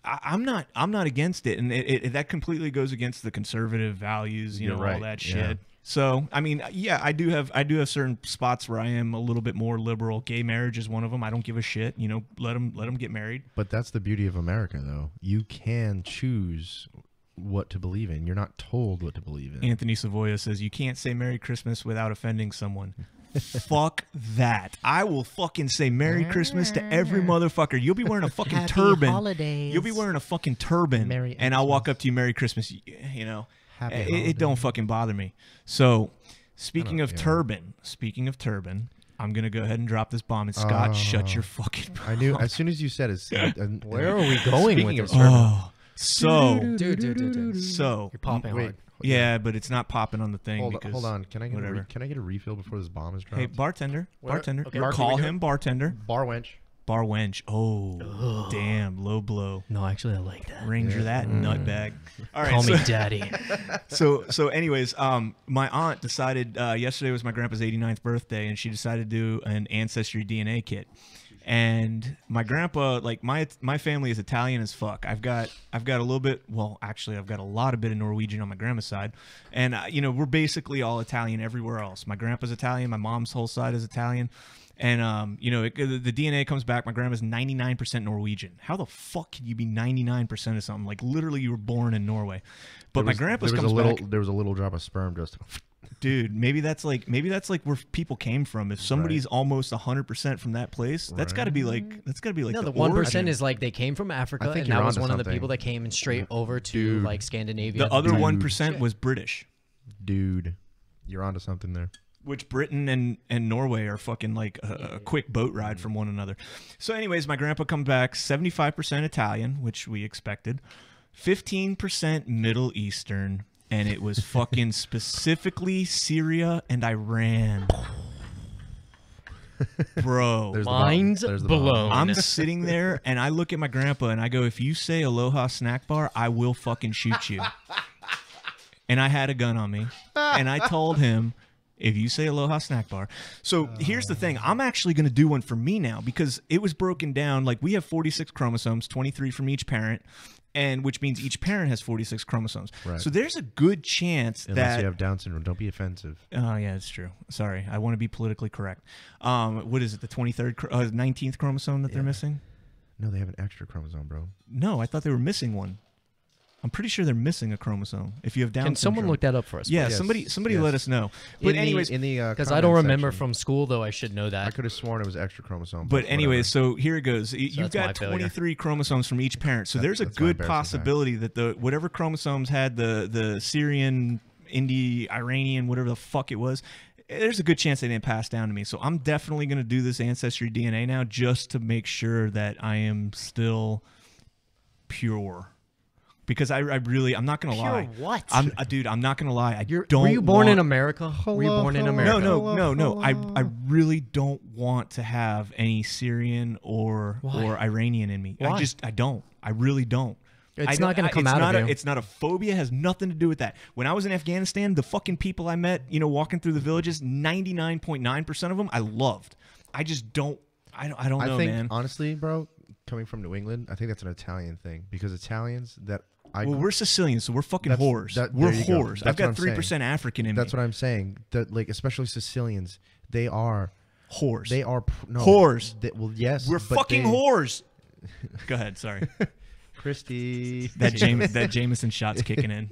I'm not against it, and that completely goes against the conservative values, you know, all that shit. Yeah. So I mean, yeah, I do have certain spots where I am a little bit more liberal. Gay marriage is one of them. I don't give a shit. You know, let them get married. But that's the beauty of America, though. You can choose what to believe in. You're not told what to believe in. Anthony Savoya says you can't say Merry Christmas without offending someone. Fuck that. I will fucking say Merry Christmas to every motherfucker. You'll be wearing a fucking Happy turban. holidays. You'll be wearing a fucking turban. Merry and I'll walk Xmas. up to you, Merry Christmas. You know, Happy it don't fucking bother me. So, speaking of yeah. turban, I'm gonna go ahead and drop this bomb. And Scott, shut your fucking mouth. I knew as soon as you said it. Where are we going Speaking with of this? Oh, so Dude. so You're popping wait, hard. yeah, but it's not popping on the thing. Hold because on. Can I get whatever. can I get a refill before this bomb is dropped? Hey, bartender. Okay. Mark, Call can we do him bartender. Bar wench. Bar wench. Oh, damn, low blow. No, actually, I like that. Ranger that nutbag. All right, Call so, me daddy. so anyways, my aunt decided yesterday was my grandpa's 89th birthday, and she decided to do an ancestry DNA kit. And my grandpa, like my family is Italian as fuck. I've got a little bit. Well, actually, I've got a lot of bit of Norwegian on my grandma's side, and you know, we're basically all Italian everywhere else. My grandpa's Italian. My mom's whole side is Italian. And, you know, the DNA comes back. My grandma's 99% Norwegian. How the fuck can you be 99% of something? Like, literally, you were born in Norway. But my grandpa's comes back. There was a little drop of sperm just. Dude, maybe that's like where people came from. If somebody's almost 100% from that place, that's got to be like No, the origin. 1% is like they came from Africa, think and you're that was onto one of the something. people that came straight over to Dude. like Scandinavia. The other Dude. 1% was British. Dude, you're onto something there. Which Britain and Norway are fucking like a quick boat ride from one another. So anyways, my grandpa comes back 75% Italian, which we expected, 15% Middle Eastern, and it was fucking specifically Syria and Iran. Bro. There's the bomb. Minds There's the bomb. blown. I'm sitting there and I look at my grandpa and I go, if you say Aloha Snack Bar, I will fucking shoot you. And I had a gun on me. And I told him, if you say Aloha Snack Bar. So here's the thing. I'm actually going to do one for me now because it was broken down. Like, we have 46 chromosomes, 23 from each parent, and which means each parent has 46 chromosomes. Right. So there's a good chance Unless that you have Down syndrome, don't be offensive. Oh, yeah, it's true. Sorry. I want to be politically correct. What is it, the 23rd, 19th chromosome that they're missing? No, they have an extra chromosome, bro. No, I thought they were missing one. I'm pretty sure they're missing a chromosome if you have Down Can someone syndrome. look that up for us? Yeah, Yes, somebody yes. let us know. But anyways, because I don't remember from school, though. I should know I that. could have sworn it was extra chromosome. But anyways, whatever. so here it goes. You've that's my got failure. 23 chromosomes from each parent. So there's a that's my good embarrassing fact. possibility that the whatever chromosomes had the Syrian, Iranian, whatever the fuck it was, there's a good chance they didn't pass down to me. So I'm definitely going to do this ancestry DNA now just to make sure that I am still pure. Because I'm not gonna lie. What? Dude, I'm not gonna lie. I Were don't. you born in want- America? Were you born in America? No. I really don't want to have any Syrian or Iranian in me. Why? I don't. I really don't. It's not going to come out of you. It's not a phobia. It has nothing to do with that. When I was in Afghanistan, the fucking people I met, walking through the villages, 99.9% of them I loved. I just don't. I don't know, think man. honestly, bro, coming from New England, I think that's an Italian thing because Italians that Well, we're Sicilians, so we're fucking That's- whores. that- We're there you go. whores. That's I've got what I'm 3% African in that's me. what I'm saying. That like especially Sicilians, they are Whores. they are no, Whores. well, yes, We're but fucking they- whores. Go ahead. Sorry. Christy. that Jameson shot's kicking in.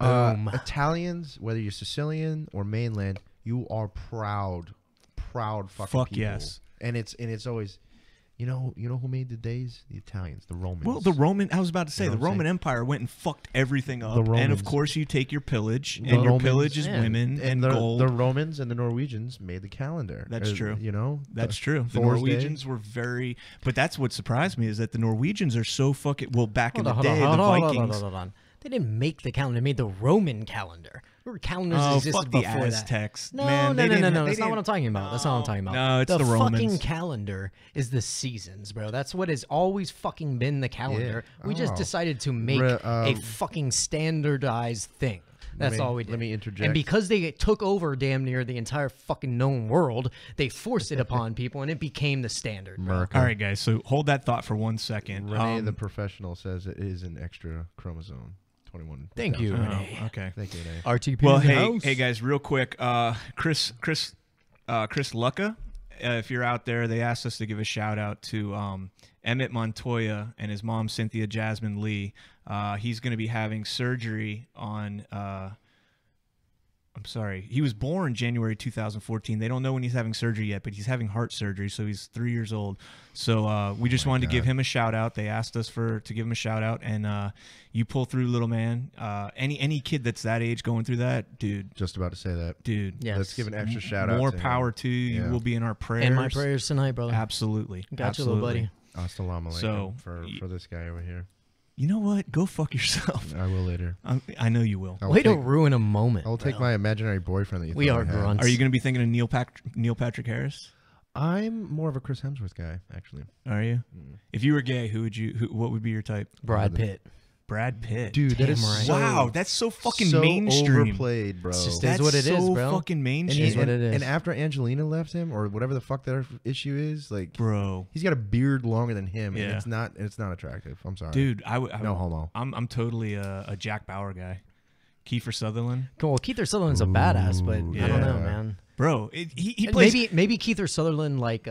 Boom. Italians, whether you're Sicilian or mainland, you are proud fucking Fuck people. yes. And it's always, you know who made the days? The Italians, the Romans. Well, I was about to say, You know the what I'm Roman saying? Empire went and fucked everything up. The And of Romans. course, you take your pillage, The and your Romans, pillage is yeah. women and the gold. Romans and the Norwegians made the calendar. That's true. You know, That's true. The Thor's Day. Norwegians were very, but that's what surprised me is that the Norwegians are so fucking. Well, back in the Hold on, day, hold the on, Vikings. hold on. They didn't make the calendar. They made the Roman calendar. There were calendars Oh, existed fuck the before that. Aztecs. No, Man, they no, didn't- no. they That's not what I'm didn't- talking about. That's not what I'm talking about. No, it's the fucking Romans. calendar is the seasons, bro. That's what has always fucking been the calendar. We just Oh. decided to make a fucking standardized thing. That's all we did. Let me interject. And because they took over damn near the entire fucking known world, they forced it upon people, and it became the standard. bro. America. All right, guys. So hold that thought for 1 second. Renee, the professional, says it is an extra chromosome. 21. Thank you, Oh, Renee. okay. Thank you, Renee. RTP. Well, in the hey, house. hey guys, real quick, Chris Lucca, if you're out there, they asked us to give a shout out to Emmett Montoya and his mom Cynthia Jasmine Lee. He's going to be having surgery on. I'm sorry. He was born January 2014. They don't know when he's having surgery yet, but he's having heart surgery, so he's 3 years old. So we just wanted to give him a shout out. They asked us to give him a shout out, and you pull through, little man. Any kid that's that age going through that, dude, Just about to say that. dude. Yes. Let's give an extra shout out. More to him. power to you. You Yeah. will be in our prayers. And my prayers tonight, brother. Absolutely. Got you, little buddy. Assalamu alaikum So, for this guy over here. You know what? Go fuck yourself. I will later. I know you will. I will Way to take, ruin a moment. I'll take bro. my imaginary boyfriend that you We thought are I had. grunts. Are you going to be thinking of Neil Patrick Harris? I'm more of a Chris Hemsworth guy, actually. Are you? If you were gay, what would be your type? Brad Pitt. Brad Pitt. Dude, that is Damn right. so, Wow, that's so fucking so mainstream. overplayed, bro. It's just That's what it is, so bro. fucking And, mainstream. is what it is. and after Angelina left him, or whatever the fuck their issue is, like Bro, he's got a beard longer than him, Yeah. and it's not attractive. I'm sorry, dude, No homo. I'm totally a Jack Bauer guy. Kiefer Sutherland. Well, Keith Sutherland's a badass, but I don't know, Yeah. man. Bro, he plays Maybe Keith Sutherland like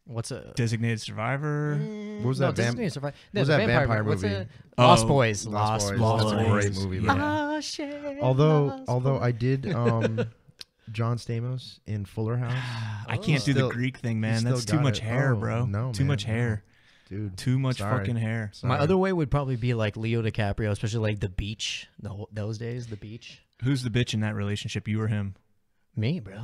what's a Designated Survivor. What was no, that vamp- Designated Survivor. what was that vampire What's movie? it? Lost Oh, Boys. Lost Boys. Lost That's a great Boys. movie. Yeah. though. Shit, Although Lost I did John Stamos in Fuller House, I can't do Still- the Greek thing, he man. still That's too got much it. hair, Oh, bro. no, Too man, much no. hair. dude. Too much Sorry. fucking hair. My Sorry. other way would probably be like Leo DiCaprio, especially like The Beach. Those days, The Beach. Who's the bitch in that relationship? You or him? Me, bro.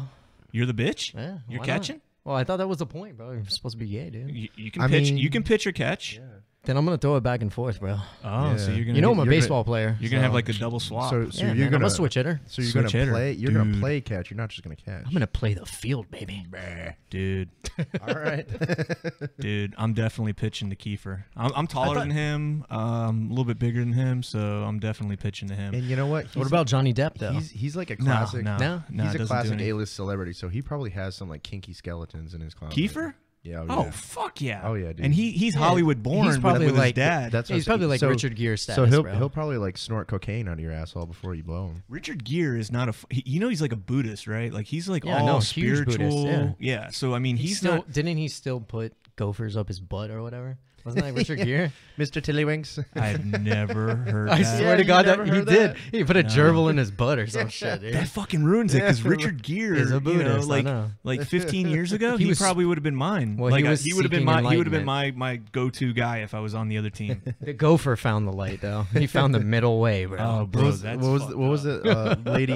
You're the bitch. Yeah, You're why not? catching. Well, I thought that was the point, bro. You're supposed to be gay, dude. You can I pitch. mean- You can pitch or catch. Then I'm gonna throw it back and forth, bro. Oh, so Yeah. you're gonna. You know do- I'm a you're gonna- baseball player. You're gonna have so- like a double swap. So Yeah, you're man, I'm gonna a switch hitter. So you're Switch gonna hitter. play. You're gonna Dude. play catch. You're not just gonna catch. I'm gonna play the field, baby. dude, All right. dude, I'm definitely pitching to Kiefer. I'm taller than him. A little bit bigger than him, so I'm definitely pitching to him. And you know what? What about Johnny Depp though? He's like a No, classic. no, No? no, He's it a doesn't do classic anything. A-list celebrity, so he probably has some like kinky skeletons in his closet. Kiefer? Yeah. Oh fuck yeah. Oh, yeah, dude. And he's Yeah, Hollywood born, he's but probably with like- his dad. That's Yeah, he's what I'm probably like saying. Richard Gere status, So he'll bro. he'll probably like snort cocaine out of your asshole before you blow him. Richard Gere is not you know he's like a Buddhist, right? Like he's like Yeah, all no, huge spiritual. Buddhist, yeah. So I mean, he's still, not. Didn't he still put gophers up his butt or whatever? Wasn't that Richard Gere? Mr. Tiddlywinks. I've never heard I that. swear to you God never that he heard did. that? He put a No. gerbil in his butt or some shit, dude. That fucking ruins it because Yeah. Richard Gere, He's a you Buddhist, know, I know. like 15 years ago, He he was- probably would have been mine. Well, like he was he would have been seeking my go-to guy if I was on the other team. The gopher found the light though. He found the middle way, bro. Oh, bro, What was, that's what was, fucked what was up. it? Lady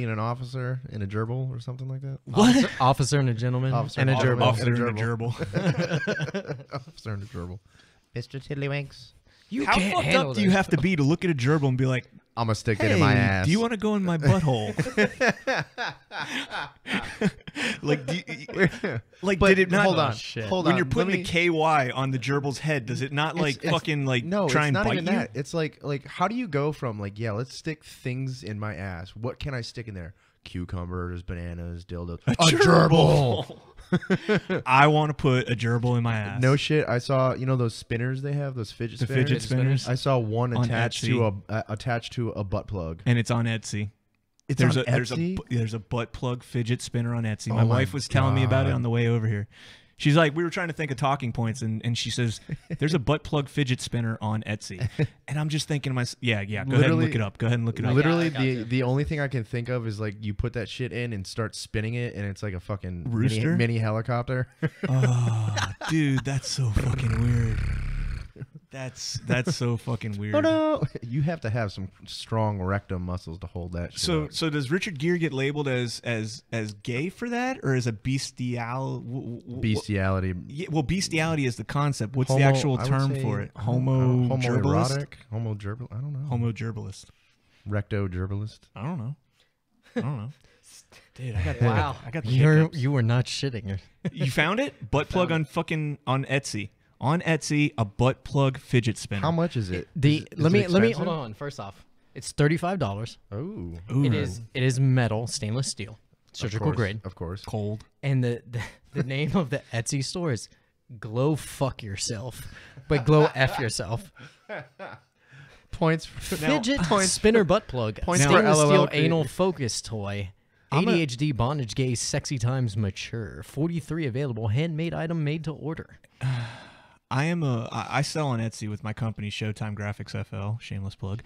and an officer in a gerbil or something like that. Officer, officer and a gentleman Officer and a and gerbil. Officer And a and a gerbil. Officer in a gerbil. Mr. Tiddlywinks. You How can't fucked handle up do you that. have to be to look at a gerbil and be like, I'm gonna stick "Hey, it in my ass. do you want to go in my butthole?" like, like, But did it not? hold on, shit. hold when on. you're let putting me- the KY on the gerbil's head, does it not like it's- fucking like no, try it's and not bite even you? that. It's like how do you go from like let's stick things in my ass. What can I stick in there? cucumbers, bananas, dildos. A gerbil. I want to put a gerbil in my ass. No shit. I saw those spinners they have, those fidget The spinners. fidget spinners. I saw one On attached Etsy. to a butt plug. And it's on Etsy. It's There's on a Etsy? there's a butt plug fidget spinner on Etsy. Oh My my wife was telling me about it God. on the way over here. She's like, we were trying to think of talking points, and she says, "There's a butt plug fidget spinner on Etsy," and I'm just thinking to myself, yeah. Go ahead and Literally- look it up. Go ahead and look it up. Literally, I got the you. the only thing I can think of is like you put that shit in and start spinning it, and it's like a fucking Rooster? mini helicopter. Oh, dude, that's so fucking weird. That's so fucking weird. Oh no! You have to have some strong rectum muscles to hold that shit up. So does Richard Gere get labeled as gay for that, or as a bestiality? Well, bestiality is the concept. What's the actual I would term say for it? homoerotic, Homo-gerbilist? homo-gerbil. I don't know. Homo-gerbilist. Recto-gerbilist. I don't know. Dude, I got Wow. I got the You hiccups. were not shitting. You found it? Butt plug on Etsy. On Etsy, a butt plug fidget spinner. How much is it? Let me hold expensive? on. First off, it's $35. Oh, Ooh. It is metal, stainless steel, surgical grade, of course. Cold. and the name of the Etsy store is Glow Fuck Yourself, but Glow F Yourself. Points for Fidget spinner butt plug, Points for stainless steel LOL. anal focus toy. ADHD bondage gay sexy times mature. 43 available handmade item made to order. I sell on Etsy with my company Showtime Graphics FL, shameless plug.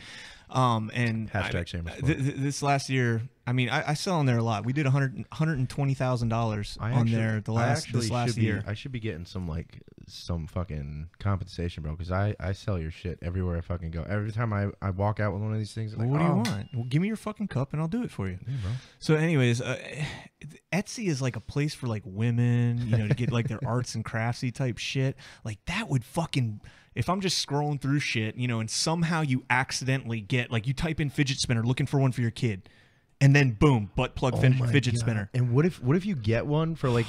And Hashtag shameless plug. This last year, I mean, I sell on there a lot. We did $120,000 on there this last year. I should be getting some fucking compensation, bro, because I sell your shit everywhere I fucking go. Every time I walk out with one of these things, Well, like, what do you "Oh, want? Well, give me your fucking cup and I'll do it for you. yeah, bro." So, anyways, Etsy is like a place for like women, to get like their arts and craftsy type shit. Like that would fucking. If I'm just scrolling through shit, and somehow you accidentally get like you type in fidget spinner looking for one for your kid, and then boom, butt plug Oh my fidget God. spinner. And what if you get one for like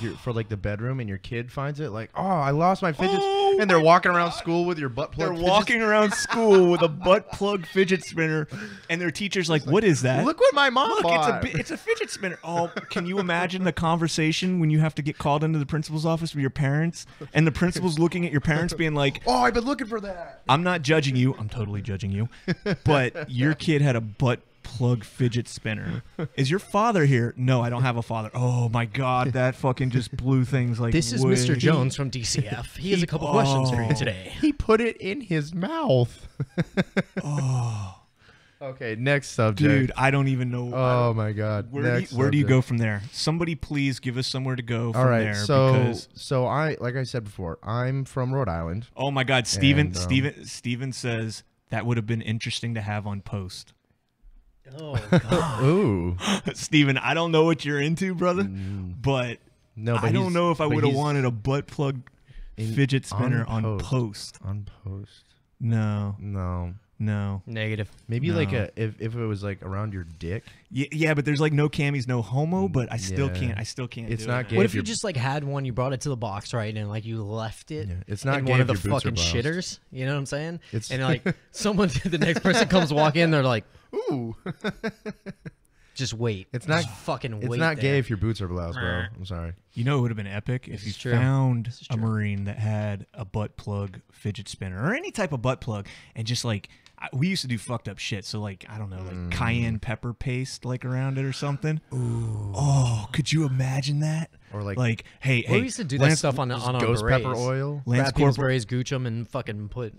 the bedroom and your kid finds it like, oh, I lost my fidget, Oh and they're my walking around school with your butt plug. They're fidget walking around school with a butt plug fidget spinner, and their teacher's like, "What is that?" Look what my mom Look, bought. it's a fidget spinner. Oh, can you imagine the conversation when you have to get called into the principal's office with your parents, and the principal's looking at your parents being like, Oh, I've been looking for that. "I'm not judging you. I'm totally judging you, but your kid had a butt plug fidget spinner. Is your father here? No, I don't have a father. Oh my God, that fucking just blew things like This is way- Mr. Jones from DCF. He has a couple questions for you Oh. today. He put it in his mouth. Oh, Okay, next subject. dude, I don't even know. Oh my God. Where do you go from there? Somebody please give us somewhere to go from All right, there. so because like I said before, I'm from Rhode Island. oh my God, Steven And, Steven says that would have been interesting to have on post. Oh God. Ooh. Steven, I don't know what you're into, brother, but No, but I don't he's- know if I but would have he's wanted a butt plug in- fidget spinner on post. post. on post. No, No. no. Negative. Maybe like No. if it was like around your dick. Yeah, but there's like no camis, no homo, but I still Yeah. can't. I still can't. It's do not it, gay man. What if if you you're- just like had one, you brought it to the box, right, and like you left it Yeah, it's not in gay one if of the your boots are fucking bloused. shitters? You know what I'm saying? It's And like someone, the next person comes walk in, they're like, ooh. just wait. It's not- Just fucking wait. It's not there. gay if your boots are bloused, bro. I'm sorry. You know, it would have been epic if This you is true. found This is a true. Marine that had a butt plug fidget spinner or any type of butt plug, and just like we used to do fucked up shit. So like I don't know, like cayenne pepper paste like around it or something. Ooh. Oh, could you imagine that? Or like, Hey, Well, hey, we used to do that Lance, stuff on our ghost berets. pepper oil. Lance Wrap people's Corporal. berets, gooch them, and fucking put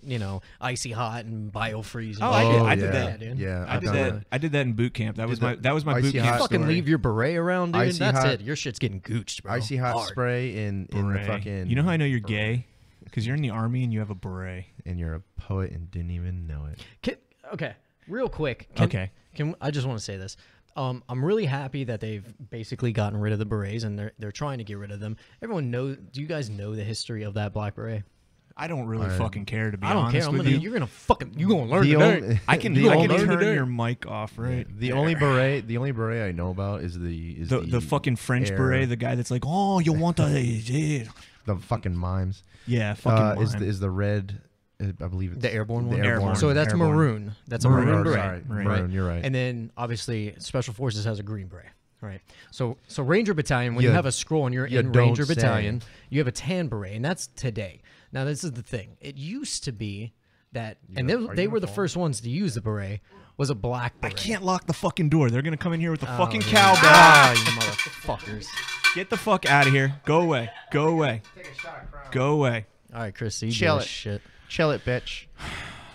icy hot and biofreeze. Oh, and I shit. did yeah. that. dude. Yeah, I I've did done that. I did that in boot camp. That was my boot icy camp. hot Fucking story. leave your beret around, dude. Icy That's hot- it. Your shit's getting gooched, bro. Icy hot Hard. spray in the Beret. fucking. You know how I know you're gay? Because you're in the army and you have a beret. And you're a poet and didn't even know it. Okay, real quick. Okay. I just want to say this. I'm really happy that they've basically gotten rid of the berets and they're trying to get rid of them. Everyone knows. Do you guys know the history of that black beret? I don't really I- fucking care, to be I don't honest care. with you. You're gonna learn The today. only- I can the only- turn today. your mic off, right? The only beret I know about is The fucking French air- beret, the guy that's like, oh, you want a the fucking mimes. yeah, fucking Is mime. the red? I believe it's The airborne the one. Airborne. So that's Airborne. maroon. That's a Maroon. maroon Or, beret. sorry, Right. maroon. You're right. And then obviously Special Forces has a green beret, Right. So Ranger Battalion, when you You- have a scroll and you're you in don't Ranger say. Battalion, you have a tan beret, and that's today. Now, this is the thing. It used to be that, and gonna- are they you were gonna the fall? first ones to use the beret, was a black I beret. can't lock the fucking door. They're gonna come in here with the fucking yeah. cowbell. Ah, you motherfuckers. Get the fuck out of here. Go away. Go away. Go away. All right, Chris, you Chill do it. this shit. Chill it, bitch.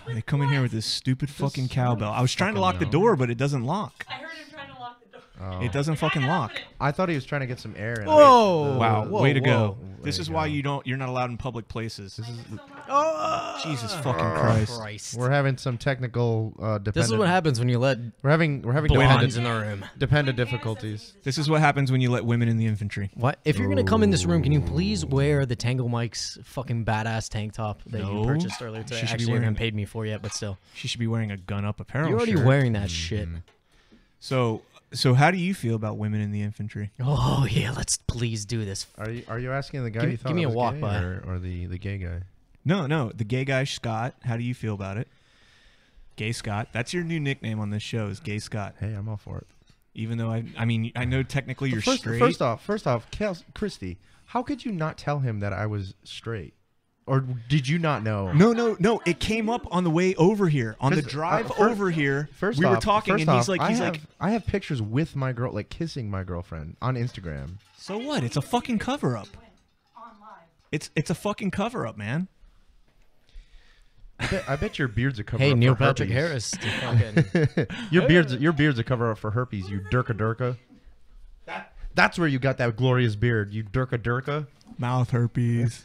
They come in here with this stupid fucking cowbell. I was trying to fucking lock the know. door, but it doesn't lock. I heard him trying to lock the door. Oh. It doesn't fucking lock. I thought he was trying to get some air in. Whoa. Wow, Whoa, way to go. whoa. This Way is to why go. you're not allowed in public places. Thank you so much. Oh, Jesus fucking Christ. We're having some technical dependent. This is what happens when you let We're having blondes in the room. dependent difficulties. This is what happens when you let women in the infantry. What? If you're gonna come in this room, can you please wear the Tango Mike's fucking badass tank top that No. you purchased earlier today? She should be Actually, you wearing- haven't paid me for yet, but still. She should be wearing a gun up apparel You're already shirt. wearing that shit. So how do you feel about women in the infantry? Oh yeah, let's please do this. Are you asking the guy Give- you thought give me a was walk gay by. or the gay guy? No, the gay guy Scott. How do you feel about it? Gay Scott. That's your new nickname on this show is Gay Scott. Hey, I'm all for it. Even though I mean I know technically you're straight. First off, Christy, how could you not tell him that I was straight? Or did you not know? No. It came up on the way over here. On the 'Cause, drive fir- over here, First we off, were talking, first and he's off, like, I have pictures with my girl, like kissing my girlfriend on Instagram. so what? It's a fucking cover up. It's a fucking cover up, man. I bet your beard's a cover Hey, up Neil for Patrick herpes. Harris. Fucking, your beard's a cover up for herpes. You durka durka. That's where you got that glorious beard. You durka durka. Mouth herpes.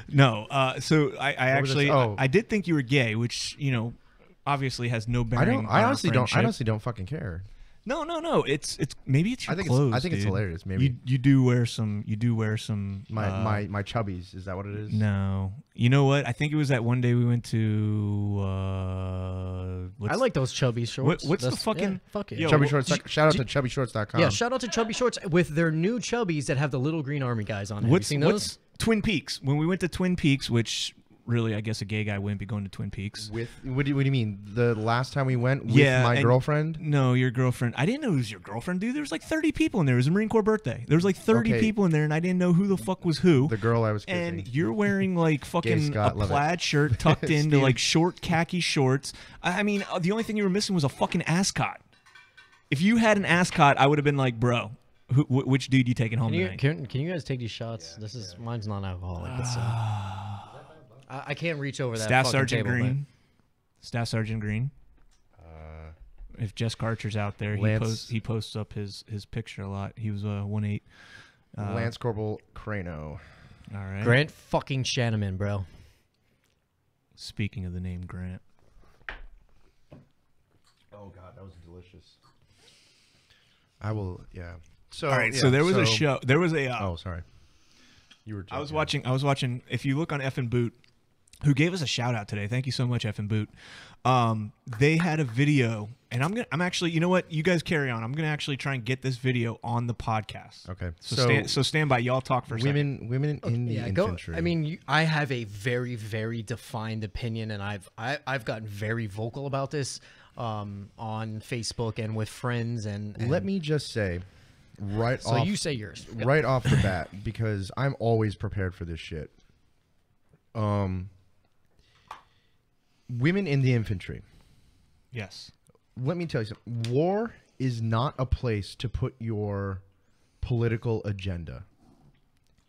No, so I was actually this? Oh. I did think you were gay, which obviously has no bearing. I on our honestly don't. I friendship. honestly don't fucking care. No. It's maybe it's your I think clothes. I think it's dude. hilarious. Maybe You do wear some. my chubbies. Is that what it is? No, you know what? I think it was that one day we went to. I like those chubby shorts. what's the That's- fucking- yeah, fuck it. Yo, Chubby wh- shorts. Shout out to chubbyshorts.com. Yeah, shout out to Chubby Shorts with their new chubbies that have the little green army guys on it. Have you seen those? What's Twin Peaks? When we went to Twin Peaks, which really I guess a gay guy wouldn't be going to Twin Peaks. With what do you mean? The last time we went with Yeah, my and- girlfriend. No, your girlfriend. I didn't know it was your girlfriend, dude. There was like 30 people in there. It was a Marine Corps birthday. There was like 30 Okay. people in there, and I didn't know who the fuck was who. The girl I was kissing. And you're wearing like fucking Scott, a love it. plaid shirt tucked into Steve. like short khaki shorts. I mean, the only thing you were missing was a fucking ascot. If you had an ascot, I would have been like, bro, which dude you taking home Can you, tonight? can you guys take these shots? This is mine's non-alcoholic. But still. I can't reach over that. Staff fucking Sergeant table, Green. Staff Sergeant Green. If Jess Karcher's out there, Lance- he posts up his picture a lot. He was 1-8. Lance Corporal Crano. All right. Grant fucking Shanaman, bro. Speaking of the name Grant. Oh God, that was delicious. I will. Yeah. So All right. yeah, so there was a show. There was a. Oh, sorry. You were. I was joking. watching. If you look on Effin' Boot, who gave us a shout out today. Thank you so much, Effin' Boot. They had a video, and I'm actually. You know what? You guys carry on. I'm gonna actually try and get this video on the podcast. Okay. So stand by. Y'all talk for a second. women in the infantry. I mean, I have a very, very defined opinion, and I've gotten very vocal about this on Facebook and with friends. And let me just say, right So off. you say yours. right off the bat, because I'm always prepared for this shit. Women in the infantry. Yes. Let me tell you something. War is not a place to put your political agenda.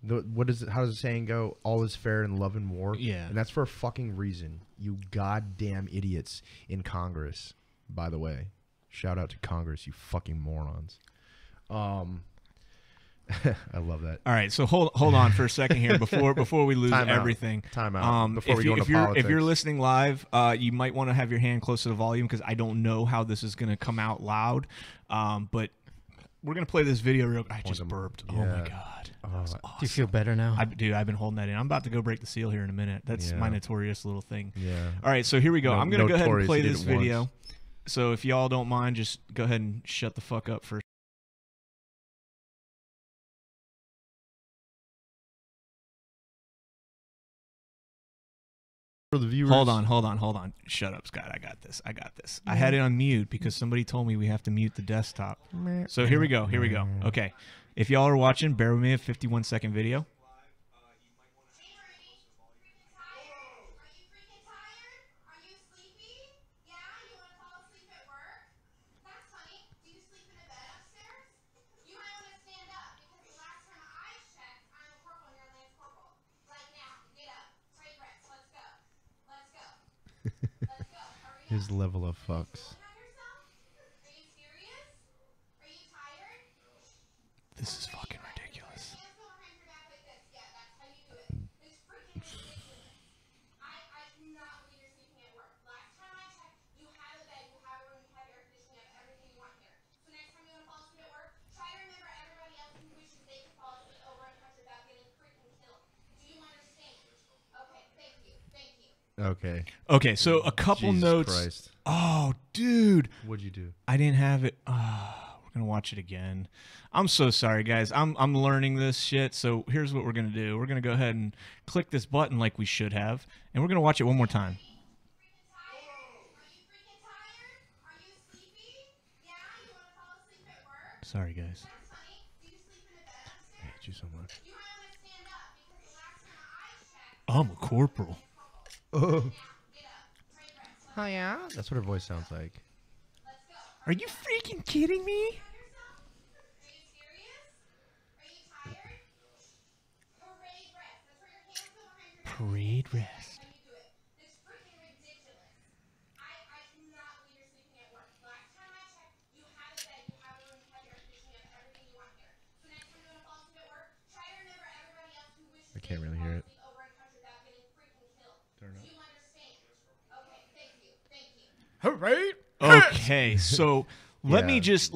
What is it? How does the saying go? All is fair in love and war. Yeah. And that's for a fucking reason. You goddamn idiots in Congress. By the way, shout out to Congress, you fucking morons. I love that. All right, so hold on for a second here before we lose Time out. everything. Time out. Before we go into if you're politics. listening live, you might want to have your hand close to the volume because I don't know how this is going to come out loud. But we're gonna play this video real. I just them- burped. Oh my yeah. god. That was Do you feel better now? Dude, I've been holding that in. I'm about to go break the seal here in a minute. That's my Yeah. notorious little thing. Yeah. All right, so here we go. No- I'm gonna go ahead and notorious, play he did this it once. video. So if y'all don't mind, just go ahead and shut the fuck up for. for the viewers. Hold on. Shut up, Scott. I got this. I had it on mute because somebody told me we have to mute the desktop. So here we go. Okay. If y'all are watching, bear with me, a 51-second video. His level of fucks. This is fucking ridiculous. Okay, so a couple Jesus notes. Christ. Oh, dude. What'd you do? I didn't have it. We're gonna watch it again. I'm so sorry, guys. I'm learning this shit. So here's what we're gonna do. We're gonna go ahead and click this button like we should have, and we're gonna watch it one more time. Sorry, guys. I hate you so much. I'm a corporal. Oh yeah, that's what her voice sounds like. Are you freaking kidding me? Parade rest. I can't really hear it. Okay, so let me just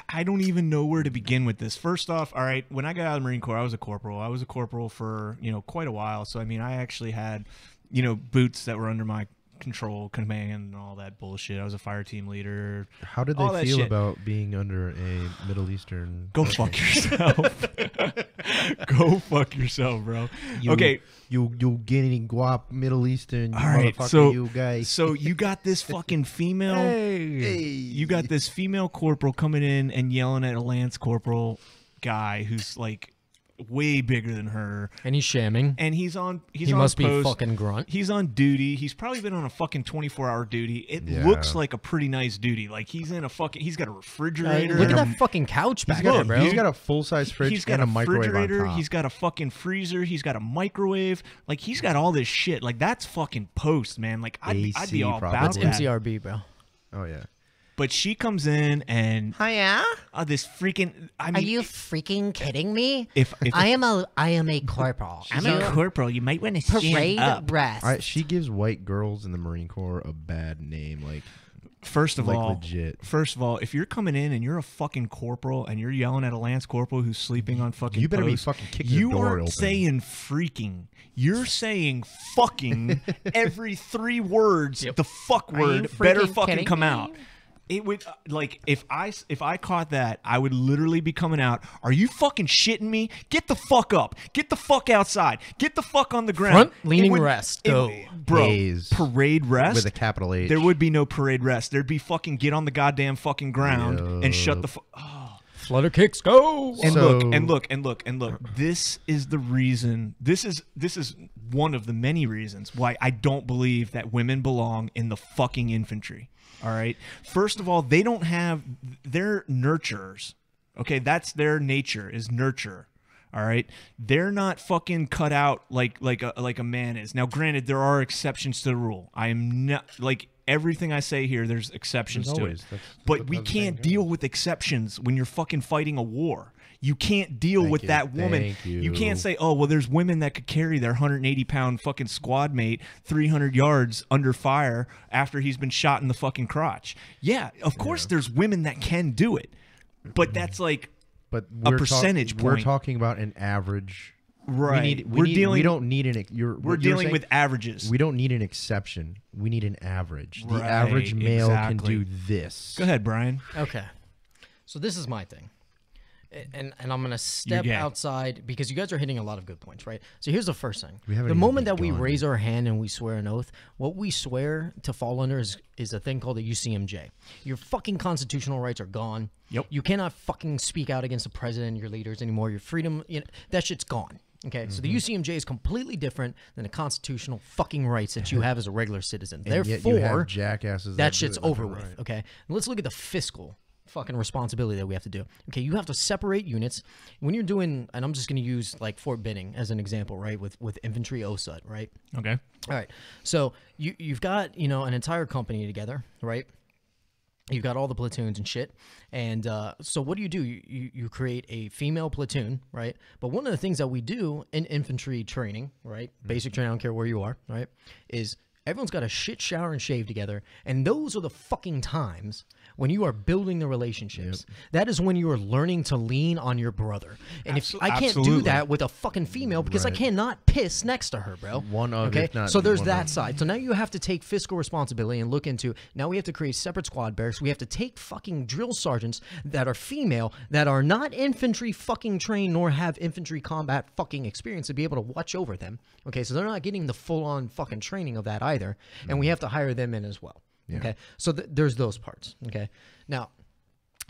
I don't even know where to begin with this. First off, all right, when I got out of the Marine Corps, I was a corporal. I was a corporal for, quite a while. So I mean, I actually had, boots that were under my control, command, and all that bullshit. I was a fire team leader. How did all they that feel shit. about being under a Middle Eastern? Go fuck yourself. Go fuck yourself, bro. Okay. You getting guap Middle Eastern, All right, motherfucker, so you guys. So you got this fucking female. You got this female corporal coming in and yelling at a lance corporal guy who's like way bigger than her, And he's shamming. and he's on. He Must be post. fucking grunt. He's on duty. He's probably been on a fucking 24-hour duty. It Yeah. looks like a pretty nice duty. Like he's in a fucking. He's got a refrigerator. Look at and that fucking couch back got- there, bro. He's got a full size fridge He's got and a a microwave on refrigerator. top. He's got a fucking freezer. He's got a microwave. Like he's got all this shit. Like that's fucking post, man. Like I'd be AC all probably. about That's that. MCRB, bro. Oh yeah. But she comes in and Hiya? this freaking. I mean, Are you freaking kidding me? if I am a corporal. I'm You a corporal, you might want to stand parade up. rest. She gives white girls in the Marine Corps a bad name. Like First of like all, legit. if you're coming in and you're a fucking corporal and you're yelling at a lance corporal who's sleeping on fucking You better be post, fucking kicking you the door aren't open. saying freaking. You're saying fucking every 3 words. Yep. The fuck Are you word better freaking fucking kidding come me? out. It would like if I caught that, I would literally be coming out. Are you fucking shitting me? Get the fuck up. Get the fuck outside. Get the fuck on the ground. Front It leaning would- rest. it- Go. bro. Haze. Parade rest with a capital H. there would be no parade rest. There'd be fucking get on the goddamn fucking ground and shut the fuck. Oh. Flutter kicks, go. And So- look. This is the reason. This is one of the many reasons why I don't believe that women belong in the fucking infantry. All right. First of all, they don't have. They're nurturers. Okay, that's their nature is nurture. All right, they're not fucking cut out like a man is. Now, granted, there are exceptions to the rule. I am not like everything I say here. There's exceptions There's to always. it, That's but we what the saying can't goes. deal with exceptions when you're fucking fighting a war. You can't deal Thank with you, that woman. thank You can't you. say, "Oh, well, there's women that could carry their 180-pound fucking squad mate 300 yards under fire after he's been shot in the fucking crotch." Yeah, of course, there's women that can do it, but that's like But a we're percentage We're point. talking about an average. right. We don't need an. We're what you're dealing saying, with averages. We don't need an exception. We need an average. The Right, average male exactly. can do this. Go ahead, Brian. Okay. So this is my thing. and I'm gonna step gay. outside because you guys are hitting a lot of good points, right? So here's the first thing: We haven't the even moment that we begun. raise our hand and we swear an oath, what we swear to fall under is a thing called the UCMJ. Your fucking constitutional rights are gone. Yep. You cannot fucking speak out against the president and your leaders anymore. Your freedom, that shit's gone. Okay, so the UCMJ is completely different than the constitutional fucking rights that you have as a regular citizen. And yet Therefore, you have jackasses that do shit's it left over and with. right. Okay, and let's look at the fiscal fucking responsibility that we have to do. Okay, you have to separate units when you're doing, and I'm just going to use like Fort Benning as an example, right? With infantry OSUD, right? Okay. All right, so you've got an entire company together, right? You've got all the platoons and shit. And so what do? You create a female platoon, right? But one of the things that we do in infantry training, right? Basic training, I don't care where you are, right? Is everyone's got a shit shower and shave together. And those are the fucking times when you are building the relationships. That is when you are learning to lean on your brother. And if I can't do Absolutely. that with a fucking female because I Right. cannot piss next to her, bro. One of, Okay, if not so there's one that of. side. So now you have to take fiscal responsibility and look into. Now we have to create separate squad barracks. We have to take fucking drill sergeants that are female, that are not infantry fucking trained nor have infantry combat fucking experience to be able to watch over them. Okay, so they're not getting the full on fucking training of that either, and we have to hire them in as well. Okay, so there's those parts. Okay, now.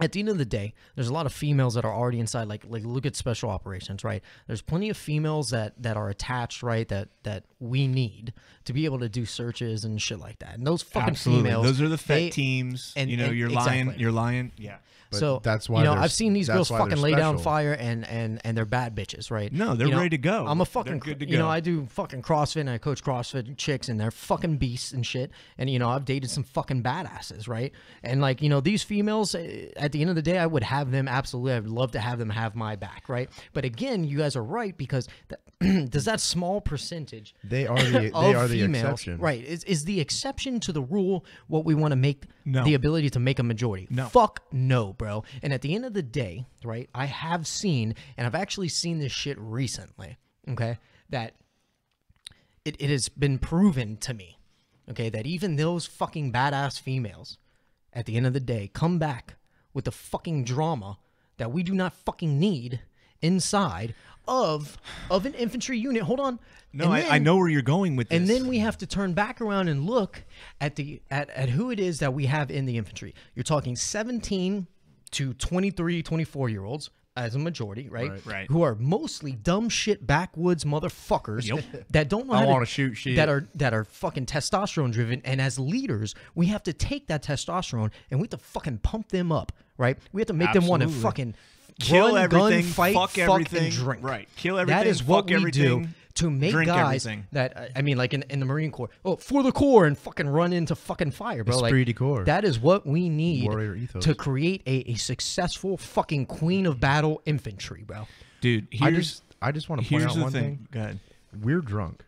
At the end of the day, there's a lot of females that are already inside. Like look at special operations, right? There's plenty of females that are attached, right? That we need to be able to do searches and shit like that. And those fucking Absolutely. females, Those are the they- FET teams. and- you're and- lying. exactly. You're lying. Yeah. But so that's why they're I've seen these that's girls why they're fucking lay down special. fire and they're bad bitches, right? No, they're ready to go. I'm a They're fucking good to you know go. I do fucking CrossFit and I coach CrossFit chicks and they're fucking beasts and shit. And I've dated some fucking badasses, right? And these females, at the end of the day, I would have them absolutely. I would love to have them have my back, right? But again, you guys are right because does that small percentage They are the of they are the females, exception. right? Is the exception to the rule what we want to make No. the ability to make a majority? No. Fuck no, bro. And at the end of the day, right, I have seen, and I've actually seen this shit recently, okay, that it has been proven to me, okay, that even those fucking badass females, at the end of the day, come back with the fucking drama that we do not fucking need inside of an infantry unit. Hold on. No, And I then- know where you're going with this. and then we have to turn back around and look at at who it is that we have in the infantry. You're talking 17 to 23, 24-year-olds as a majority, right? Right. Who are mostly dumb shit backwoods motherfuckers Yep. that don't know I how wanna to shoot shit. that are fucking testosterone driven. And as leaders, we have to take that testosterone and we have to fucking pump them up, right? We have to make them want to Absolutely. fucking Kill run, everything, gun, fight, fuck everything. and drink. Right. Kill everything, That is what fuck we everything, do to make drink guys everything. that I mean, like in the Marine Corps, for the Corps and fucking run into fucking fire, bro. Esprit de Like corps. that is what we need Warrior ethos. to create a successful fucking queen of battle infantry, bro. Dude, I just want to point here's out the one thing. thing. Go ahead. We're drunk.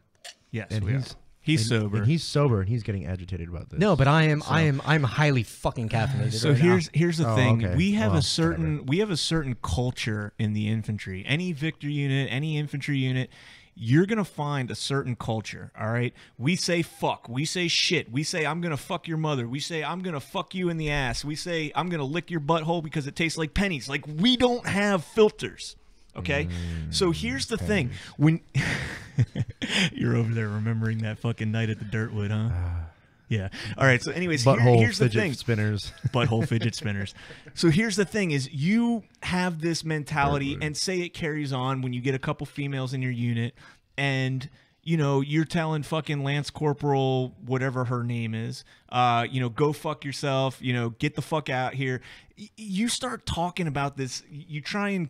Yes, And we are. He's and- sober. And he's sober and he's getting agitated about this. No, but I'm highly fucking caffeinated. So right now. here's the Oh, thing. okay. We have Well, a certain culture in the infantry. Any Victor unit, any infantry unit, you're gonna find a certain culture. All right. We say fuck. We say shit. We say I'm gonna fuck your mother. We say I'm gonna fuck you in the ass. We say I'm gonna lick your butthole because it tastes like pennies. Like we don't have filters. Okay. So here's the thing. When you're over there remembering that fucking night at the Dirtwood, huh? Yeah. All right. So, anyways, Butthole here's the fidget thing. spinners. Butthole fidget spinners. So here's the thing: is you have this mentality, and say it carries on when you get a couple females in your unit, and you're telling fucking Lance Corporal whatever her name is, go fuck yourself. Get the fuck out here. You start talking about this. You try and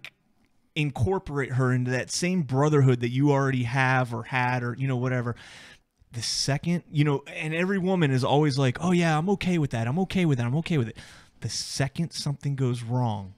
incorporate her into that same brotherhood that you already have or had or whatever. The second and every woman is always like, oh yeah, I'm okay with that, I'm okay with it. The second something goes wrong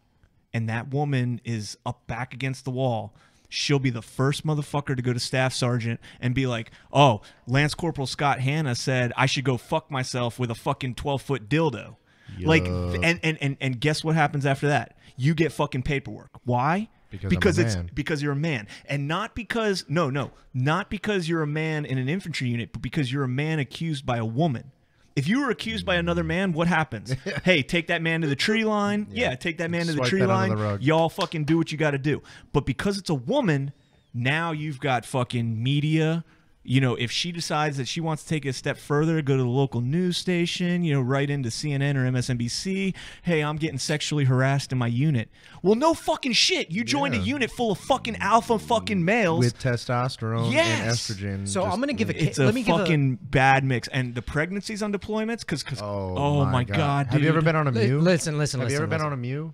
and that woman is up back against the wall, she'll be the first motherfucker to go to staff sergeant and be like, oh, Lance Corporal Scott Hanna said I should go fuck myself with a fucking 12-foot dildo. Like and guess what happens after that? You get fucking paperwork. Why? Because I'm a man. Because you're a man, and not because not because you're a man in an infantry unit, but because you're a man accused by a woman. If you were accused by another man, what happens? Hey, take that man to the tree line. Yeah, take that man to the Swipe tree that under line. the rug. Y'all fucking do what you got to do. But because it's a woman, now you've got fucking media. You know, if she decides that she wants to take it a step further, go to the local news station, you know, write into CNN or MSNBC, hey, I'm getting sexually harassed in my unit. Well, no fucking shit. You joined a unit full of fucking alpha fucking males. With testosterone and estrogen. So I'm gonna give a It's let a me give fucking bad mix. And the pregnancies on deployments, because oh my God, Have you ever dude. been on a Mew? Listen. Have you ever been on a Mew?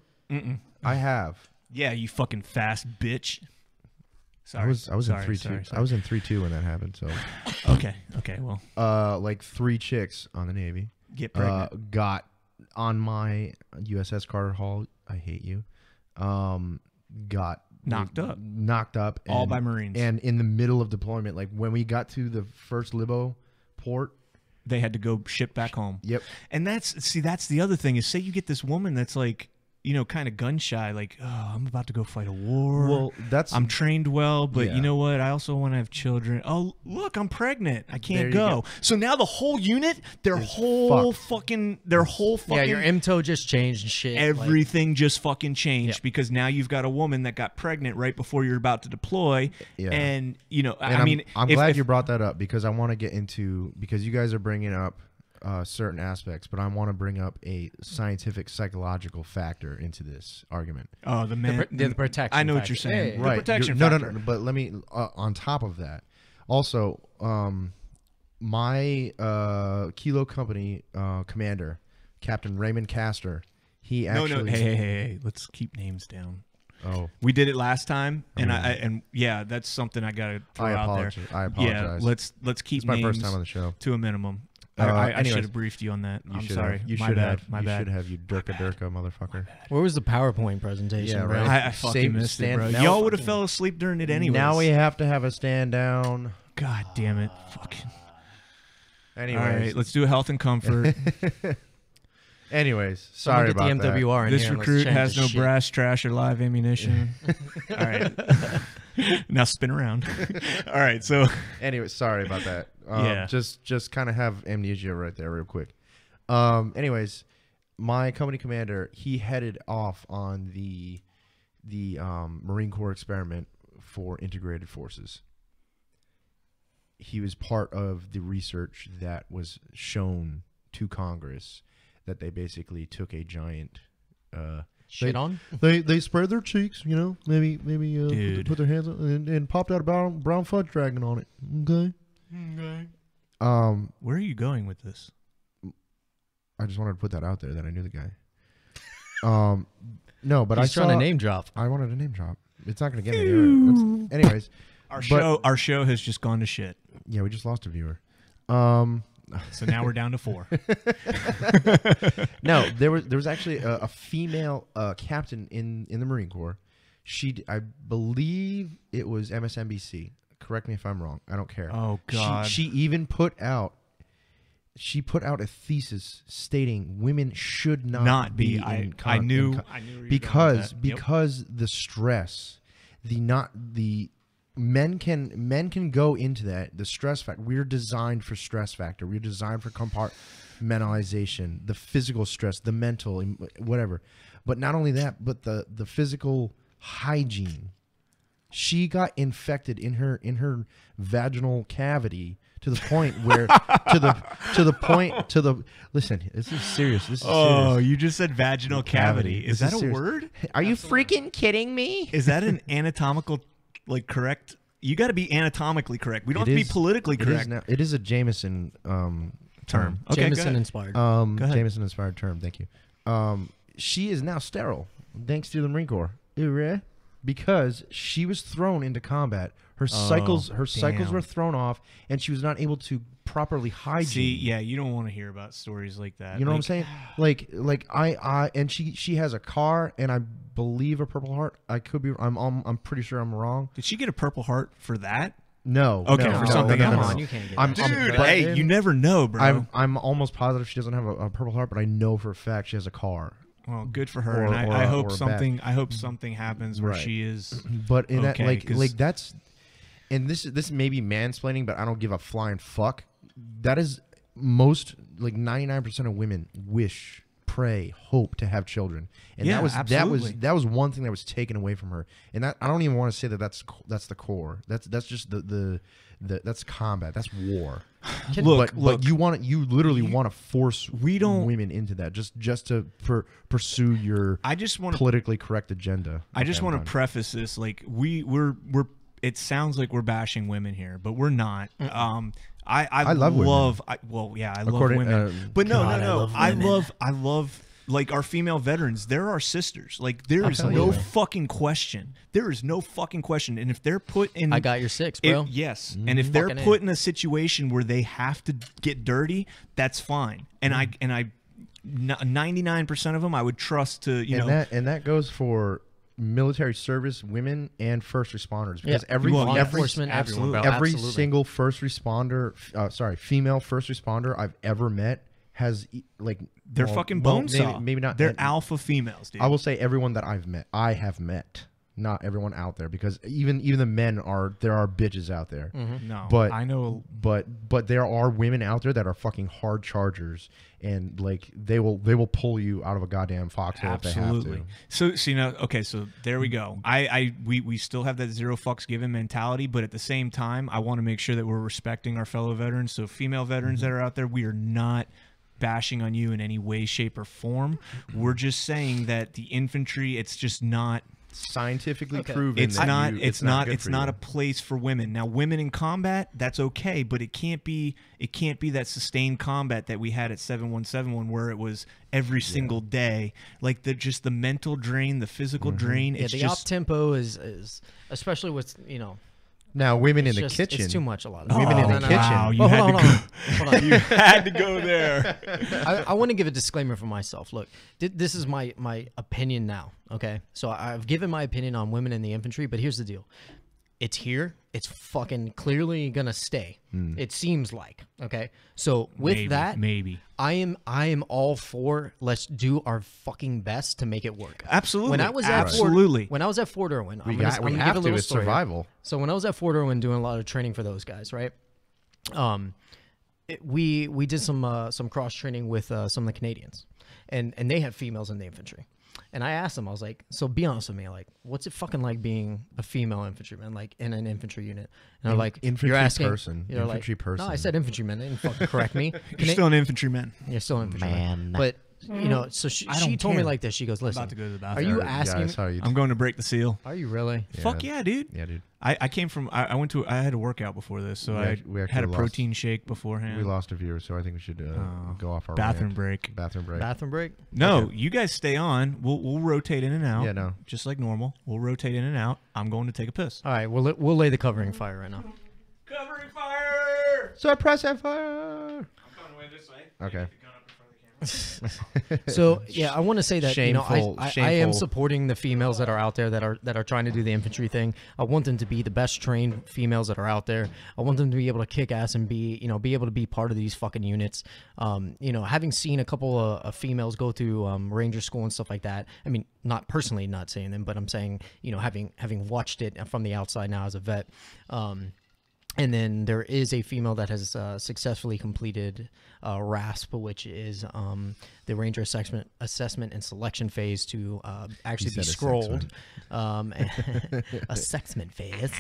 I have. Yeah, you fucking fast bitch. Sorry. I was sorry, in 3-2. sorry. I was in 3-2 when that happened. So Okay, well, like 3 chicks on the Navy get pregnant. got on my USS Carter Hall. I hate you. Got Knocked up. and, All by Marines. And in the middle of deployment, like when we got to the first Libo port. They had to go ship back home. Yep. And that's the other thing is, say you get this woman that's like, you know, kind of gun shy, like, oh, I'm about to go fight a war. Well, I'm trained well, but Yeah. you know what? I also want to have children. Oh, look, I'm pregnant. I There can't you go. go. So now the whole unit, their Is whole fucked. fucking Yeah, your IMTO just changed and shit. everything just fucking changed Yep. because now you've got a woman that got pregnant right before you're about to deploy. Yeah. And, you know, And I mean, I'm if- glad if- you brought that up because I want to get into because you guys are bringing up certain aspects, but I want to bring up a scientific psychological factor into this argument. Oh, the man. the protection I know what factor. you're saying. Yeah, The Right. protection No, factor. no. But let me on top of that. Also, my Kilo Company commander, Captain Raymond Castor, he actually. No. Hey. Let's keep names down. Oh, We did it last time, and I and yeah, that's something I gotta throw I out there. apologize. I apologize. Yeah, let's keep It's my names first time on the show. to a minimum. I anyways, should have briefed you on that. You I'm should sorry. Have. You My should bad. have. My you bad. should have. You durka motherfucker. Where was the PowerPoint presentation, Yeah, bro? right. I fucking Save- missed it, stand- bro. now Y'all would have fucking- fell asleep during it anyways. Now we have to have a stand down. God damn it. Fucking. Anyways, All right, let's do health and comfort. Anyways, Someone sorry get about the that. MWR in This here and let's recruit change has this no shit. brass, trash, or live ammunition. All right. Now spin around. All right, so Anyway, sorry about that. Yeah. Just kind of have amnesia right there, real quick. Anyways, my company commander, he headed off on the Marine Corps experiment for integrated forces. He was part of the research that was shown to Congress that they basically took a giant. Shit on? They spread their cheeks, you know, maybe Dude. put their hands on and popped out a brown fudge dragon on it. Okay. where are you going with this? I just wanted to put that out there that I knew the guy. No, but He's I trying saw. to name drop. I wanted a name drop. It's not going to get anywhere. Anyways, Our show has just gone to shit. yeah, we just lost a viewer. So now we're down to 4. No, there was actually a female captain in the Marine Corps. I believe it was MSNBC. Correct me if I'm wrong. I don't care. Oh God. She even put out a thesis stating women should not be in I con- knew. in con- I knew where you were going with because that. Yep. because the stress, the men can go into that, the stress factor. We're designed for stress factor. We're designed for compartmentalization, the physical stress, the mental, whatever. But not only that, but the physical hygiene. She got infected in her vaginal cavity to the point where listen, this is serious. This is Oh, serious. you just said vaginal cavity. Is This that is a serious. word? Are you freaking kidding me? Is that an anatomical, like, correct? You got to be anatomically correct. We don't have to be politically correct. It is a Jameson term. Okay, go Jameson ahead. inspired. Go ahead. Jameson inspired term. Thank you. She is now sterile thanks to the Marine Corps. Because she was thrown into combat. Her cycles damn. were thrown off, and she was not able to properly hygiene. See, yeah, you don't want to hear about stories like that. You know what I'm Like, saying? Like I and she has a car and I believe a Purple Heart. I could be. I'm pretty sure I'm wrong. Did she get a Purple Heart for that? No. Okay, no, for no, something no, else. no, Come no. on, you can't get I'm- that. Dude, but- hey, you never know, bro. I'm almost positive she doesn't have a Purple Heart, but I know for a fact she has a car. Well, good for her, Or- and or I a- hope or a something. I hope something happens where Right. she is. But in Okay, that 'cause- like that's, and this may be mansplaining, but I don't give a flying fuck. That is most, like 99% of women wish, pray, hope to have children, and Yeah, that was absolutely. one thing that was taken away from her. And that, I don't even want to say that's the core. That's just the that's combat. That's war. But you literally want to force women into that just to pursue your I just want to politically correct agenda. I just Okay, want I'm to done. preface this like we're it sounds like we're bashing women here, but we're not. I love women. I love According- women. But no, God, no, I no. love I love like our female veterans. They're our sisters. Like there is hell no yeah. fucking question. There is no fucking question. And if they're put in I got your six, bro. yes. And if they're Fucking A. put in a situation where they have to get dirty, that's fine. And I 99% of them I would trust to, you know. And that goes for military service women and first responders, because every Well, Law yeah, enforcement, absolutely. everyone, bro, every absolutely. single first responder, female first responder I've ever met has like They're well, fucking well, bone saw. maybe not. They're alpha females, dude. I will say everyone that I have met, not everyone out there, because even the men there are bitches out there. Mm-hmm. no, but- I know. But there are women out there that are fucking hard chargers, and like they will pull you out of a goddamn foxhole if they have Absolutely. to. So you know, okay, so there we go. We still have that zero fucks given mentality, but at the same time, I want to make sure that we're respecting our fellow veterans. So female veterans that are out there, we are not bashing on you in any way, shape, or form. We're just saying that the infantry, it's just not. Scientifically Okay. proven. It's that not. you- It's good not. for It's not you. a place for women. Now, women in combat, that's okay, but it can't be. It can't be that sustained combat that we had at 7171, where it was every single day. Like just the mental drain, the physical drain. Yeah, It's the op just tempo is especially with Now women in it's the just- kitchen. It's too much. A lot of Women in the kitchen. Wow, you Well, had hold to on, go. hold on. You had to go there. I want to give a disclaimer for myself. Look, this is my opinion now. Okay, so I've given my opinion on women in the infantry, but here's the deal: it's here. It's fucking clearly gonna stay. It seems like. Okay, so with maybe. I am all for let's do our fucking best to make it work. Absolutely. When I was at absolutely. when I was at Fort Irwin, We I'm gonna have give a to. little It's story. survival. So when I was at Fort Irwin doing a lot of training for those guys, right? We did some cross training with some of the Canadians, and they had females in the infantry. And I asked them, I was like, so be honest with me, like, what's it fucking like being a female infantryman, like in an infantry unit? And they're like, Infantry you're asking, person. You're Infantry like, person. No, I said infantryman. They didn't fucking correct me. You're still an infantryman. You're still an infantryman. Man. But you know, so she I don't told me care. like this. She goes, I'm listen, about to go to the are bathroom. you Yeah, asking? I saw you. I'm going to break the seal. Are you really? Fuck yeah, dude. Yeah, dude. I came from. I went to. I had a workout before this, so We I actually had a lost- protein shake beforehand. We lost a viewer, so I think we should Oh. go off our Bathroom rant. break. Bathroom break. Bathroom break? No, Okay. you guys stay on. We'll rotate in and out. Yeah, no. Just like normal. We'll rotate in and out. I'm going to take a piss. All right, we'll lay the covering fire right now. Covering fire. Suppress that fire. I'm going away this way. Okay. So yeah, I want to say that you know Shameful- I am shameful. supporting the females that are out there that are trying to do the infantry thing. I want them to be the best trained females that are out there. I want them to be able to kick ass and be able to be part of these fucking units. Having seen a couple of females go through Ranger school and stuff like that. I mean, not personally, not saying them, but I'm saying having watched it from the outside now as a vet. And then there is a female that has successfully completed RASP, which is the Ranger assessment and selection phase to actually be said scrolled. Assessment phase.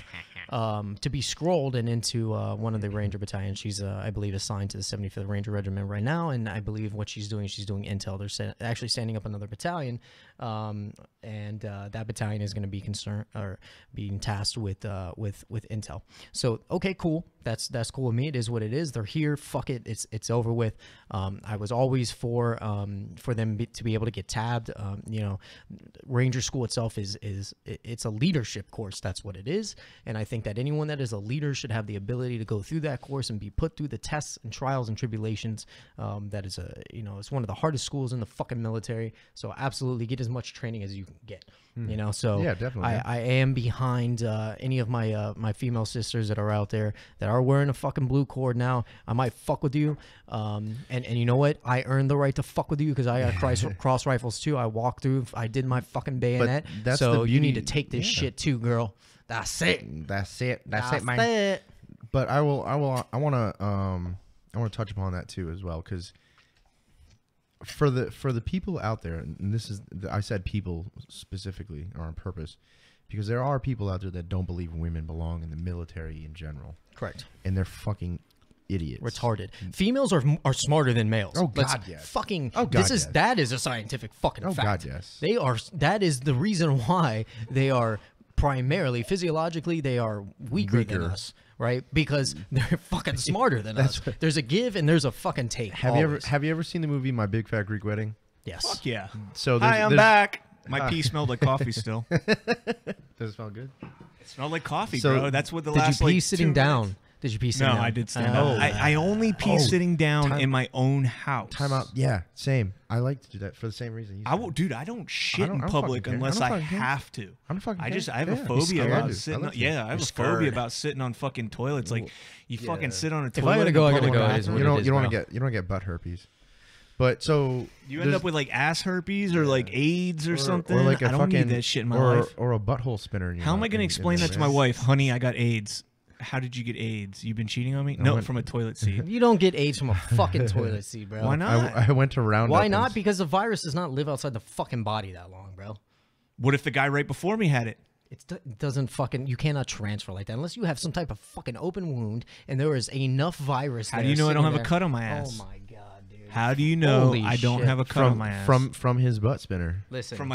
To be scrolled and into one of the Ranger battalions. She's, I believe, assigned to the 75th Ranger Regiment right now. And I believe what she's doing intel. They're actually standing up another battalion. And that battalion is going to be being tasked with intel. So okay, cool. That's cool with me. It is what it is. They're here. Fuck it. It's over with. I was always for them to be able to get tabbed. Ranger school itself it's a leadership course. That's what it is. And I think that anyone that is a leader should have the ability to go through that course and be put through the tests and trials and tribulations. That is it's one of the hardest schools in the fucking military. So absolutely get as much training as you can get. So Yeah, definitely. I am behind any of my female sisters that are out there that are wearing a fucking blue cord now. I might fuck with you. And you know what? I earned the right to fuck with you because I got cross rifles too. I walked through. I did my fucking bayonet. that's so the you need to beauty- take this yeah. shit too, girl. That's it. That's it. That's it, man. it. But I want to I want to touch upon that too as well, because for the people out there, and this is I said people specifically or on purpose, because there are people out there that don't believe women belong in the military in general, Correct. and they're fucking idiots. Retarded. Females are smarter than males. Oh, Let's God, yes. Fucking. Oh, God, yes. That is a scientific fucking Oh, fact. God, yes. They are. That is the reason why they are primarily physiologically they are weaker than Weaker. us, right? Because they're fucking smarter than us. There's a give and there's a fucking take. Have always. you ever seen the movie My Big Fat Greek Wedding? Yes. Fuck yeah. So Hi, I'm there's- back. My pee smelled like coffee still. Does it smell good? It smelled like coffee, So, bro. That's what the Did last you pee like sitting 2 down? minutes- Did you pee sitting No, down? I did stand Oh. up. I only pee sitting down time- in my own house. Time out. Yeah, same. I like to do that for the same reason. You I said. will, dude. I don't shit I don't in public fucking care. unless I I don't fucking care. have to. I don't fucking I care. have a Yeah. phobia Scared. about I sitting. like to. Yeah, I have You're a phobia scared. about sitting on fucking toilets. Like you fucking Yeah. sit on a I toilet. gotta in go, a I gotta public go. It is bathroom. what You it is, don't want to get butt herpes. But so You end up with like ass herpes or like AIDS or something. or like a I don't fucking need that shit in my or, life. or a butthole spinner. In your How am mouth I going to in explain the that to my ass. wife? Honey, I got AIDS. How did you get AIDS? You've been cheating on me? I No, went- from a toilet seat. You don't get AIDS from a fucking toilet seat, bro. Why not? I went to Roundup. Why and not? s- Because the virus does not live outside the fucking body that long, bro. What if the guy right before me had it? It doesn't fucking. You cannot transfer like that unless you have some type of fucking open wound and there is enough virus. How do there you know I don't sitting have a there. cut on my ass? Oh my god, dude. How do you know Holy I don't shit. have a cut on from my ass? from his butt spinner. Listen, from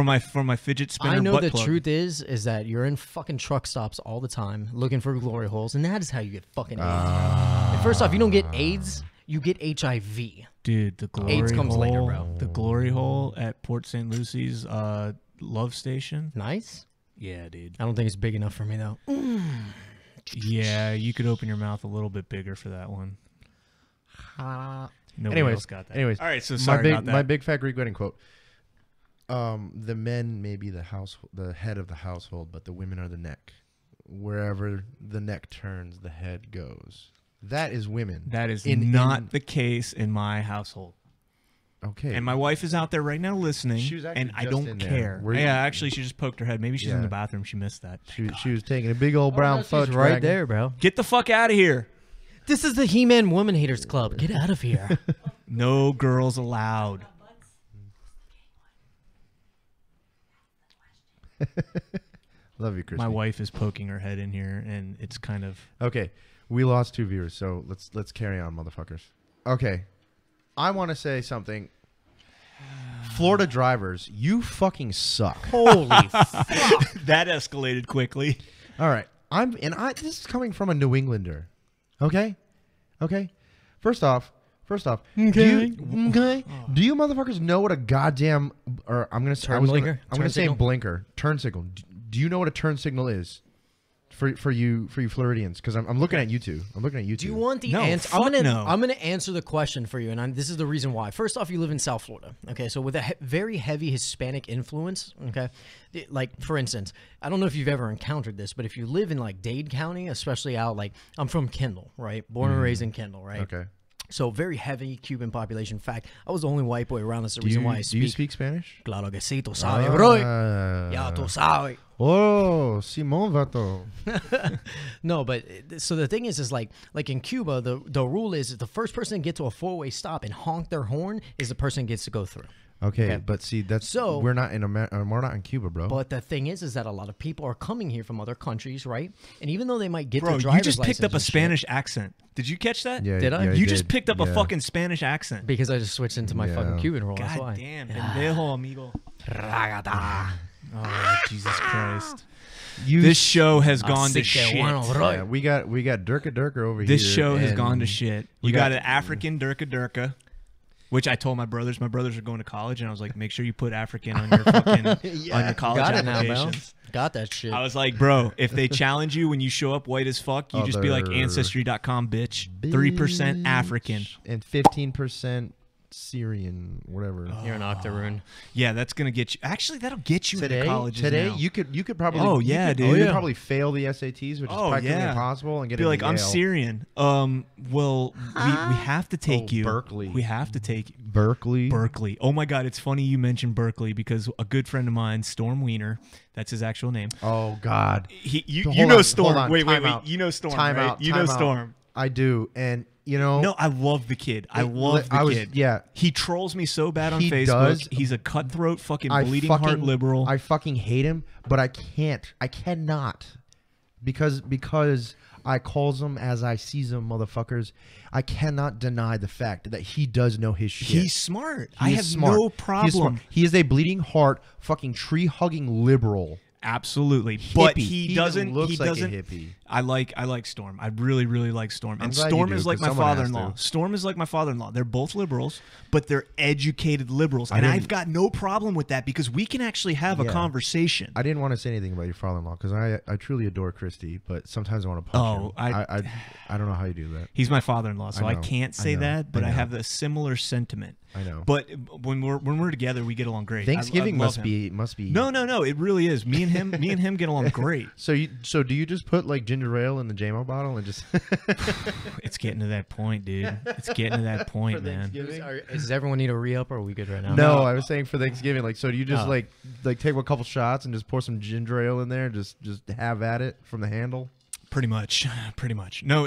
my fidget spinner. I know butt the plug. truth is that you're in fucking truck stops all the time looking for glory holes, and that is how you get fucking AIDS. And first off, you don't get AIDS, you get HIV. Dude, the glory AIDS comes hole, later, bro. The glory hole at Port St. Lucy's love station. Nice. Yeah, dude. I don't think it's big enough for me though. Yeah, you could open your mouth a little bit bigger for that one. Nobody Anyways, else got that. anyways, All right, so sorry about that. my big fat Greek wedding quote. The men may be the head of the household, but the women are the neck. Wherever the neck turns, the head goes. That is women. That is in- not the case in my household. Okay. And my wife is out there right now listening, She was actually and I just don't in there. care. Were you- Yeah, actually, she just poked her head. Maybe she's in Yeah. the bathroom. She missed that. she was taking a big old brown fudge right dragon. there, bro. Get the fuck out of here. This is the He-Man Woman Haters Club. Get out of here. No girls allowed. Love you, Christy. My wife is poking her head in here, and it's kind of. Okay, we lost 2 viewers, so let's carry on, motherfuckers. Okay, I want to say something. Florida drivers, you fucking suck. Holy fuck. That escalated quickly. All right, this is coming from a New Englander. Okay. First off, Okay. do you motherfuckers know what a goddamn or I'm gonna Turn I was blinker? I'm gonna Turn say signal? blinker, turn signal. Do you know what a turn signal is? For you Floridians, because I'm looking at you two. I'm looking at you two. Do you want the No, answer? fuck no. I'm gonna answer the question for you, and this is the reason why. First off, you live in South Florida, okay? So with a very heavy Hispanic influence, okay? Like for instance, I don't know if you've ever encountered this, but if you live in like Dade County, especially out like I'm from Kendall, right? Born and raised in Kendall, right? Okay. So very heavy Cuban population. In fact, I was the only white boy around. That's the Do reason you, why I do speak. you speak Spanish? Claro que sí, tú sabes, bro. Ah. Ya tú sabes. Oh, Simon Vato. No, but so the thing is like in Cuba, the rule is the first person to get to a 4-way stop and honk their horn is the person who gets to go through. Okay, Okay. but see, that's So- we're not in we're not in Cuba, bro. But the thing is that a lot of people are coming here from other countries, right? And even though they might get Bro, their you driver's just picked up a license and shit- Spanish accent. Did you catch that? yeah, Did I? yeah, You just did. picked up a Yeah. fucking Spanish accent. because I just switched into my fucking Yeah. Cuban role. That's God why. damn, pendejo, amigo. Ragata. Oh, Jesus Christ. You This show has gone Así to que shit. bueno, bro. Yeah, we got Durka over This here. show has and gone to shit. we You got got- an African Durka, which I told my brothers. My brothers are going to college, and I was like, make sure you put African on your fucking on your college Got it now, bro. applications. Got that shit. I was like, bro, if they challenge you when you show up white as fuck, you just be like Other- Ancestry.com, bitch. 3% African. and 15% Syrian, whatever. You're an octoroon. Yeah, that's gonna get you. Actually, that'll get you into colleges today now. you could probably Oh, you yeah, could, dude. you Oh, could yeah. probably fail the SATs, which is Oh, practically yeah. impossible, and get be into like, I'm Yale. Syrian. Well, we have to take Oh, you. Berkeley. We have to take Berkeley. Berkeley. Oh my God, it's funny you mentioned Berkeley because a good friend of mine, Storm Wiener, that's his actual name. Oh God. You Hold know on, Storm. hold on, Wait. time out. You know Storm, Time right? out, You know time out. Storm. I do, and you know. No, I love the kid. I love the kid. Yeah. He trolls me so bad on He Facebook. does. He's a cutthroat, fucking bleeding heart liberal. I fucking hate him, but I can't. I cannot. Because I calls him as I sees him, motherfuckers. I cannot deny the fact that he does know his shit. He's smart. I have smart. no problem. He is a bleeding heart, fucking tree hugging liberal. Absolutely, but Hippie. he He doesn't. looks He like a doesn't. hippie. I like Storm. I really like Storm. I'm And glad you Storm do, is like 'cause my someone has father-in-law. to. Storm is like my father-in-law. They're both liberals, but they're educated liberals, and I've got no problem with that because we can actually have a Yeah. conversation. I didn't want to say anything about your father-in-law because I truly adore Christy, but sometimes I want to punch him. I don't know how you do that. He's my father-in-law, so I know, can't say I know, that, but I I know. have a similar sentiment. I know. But when we're together, we get along great. I Thanksgiving love him. must be. No, it really is. Me and him get along great. So do you just put like ginger ale in the JMO bottle and just? It's getting to that point, dude. It's getting to that point, man. Does everyone need a re-up or are we good right now? No, I was saying for Thanksgiving. Like, so do you just Oh. like take a couple shots and just pour some ginger ale in there, and just have at it from the handle? Pretty much. No,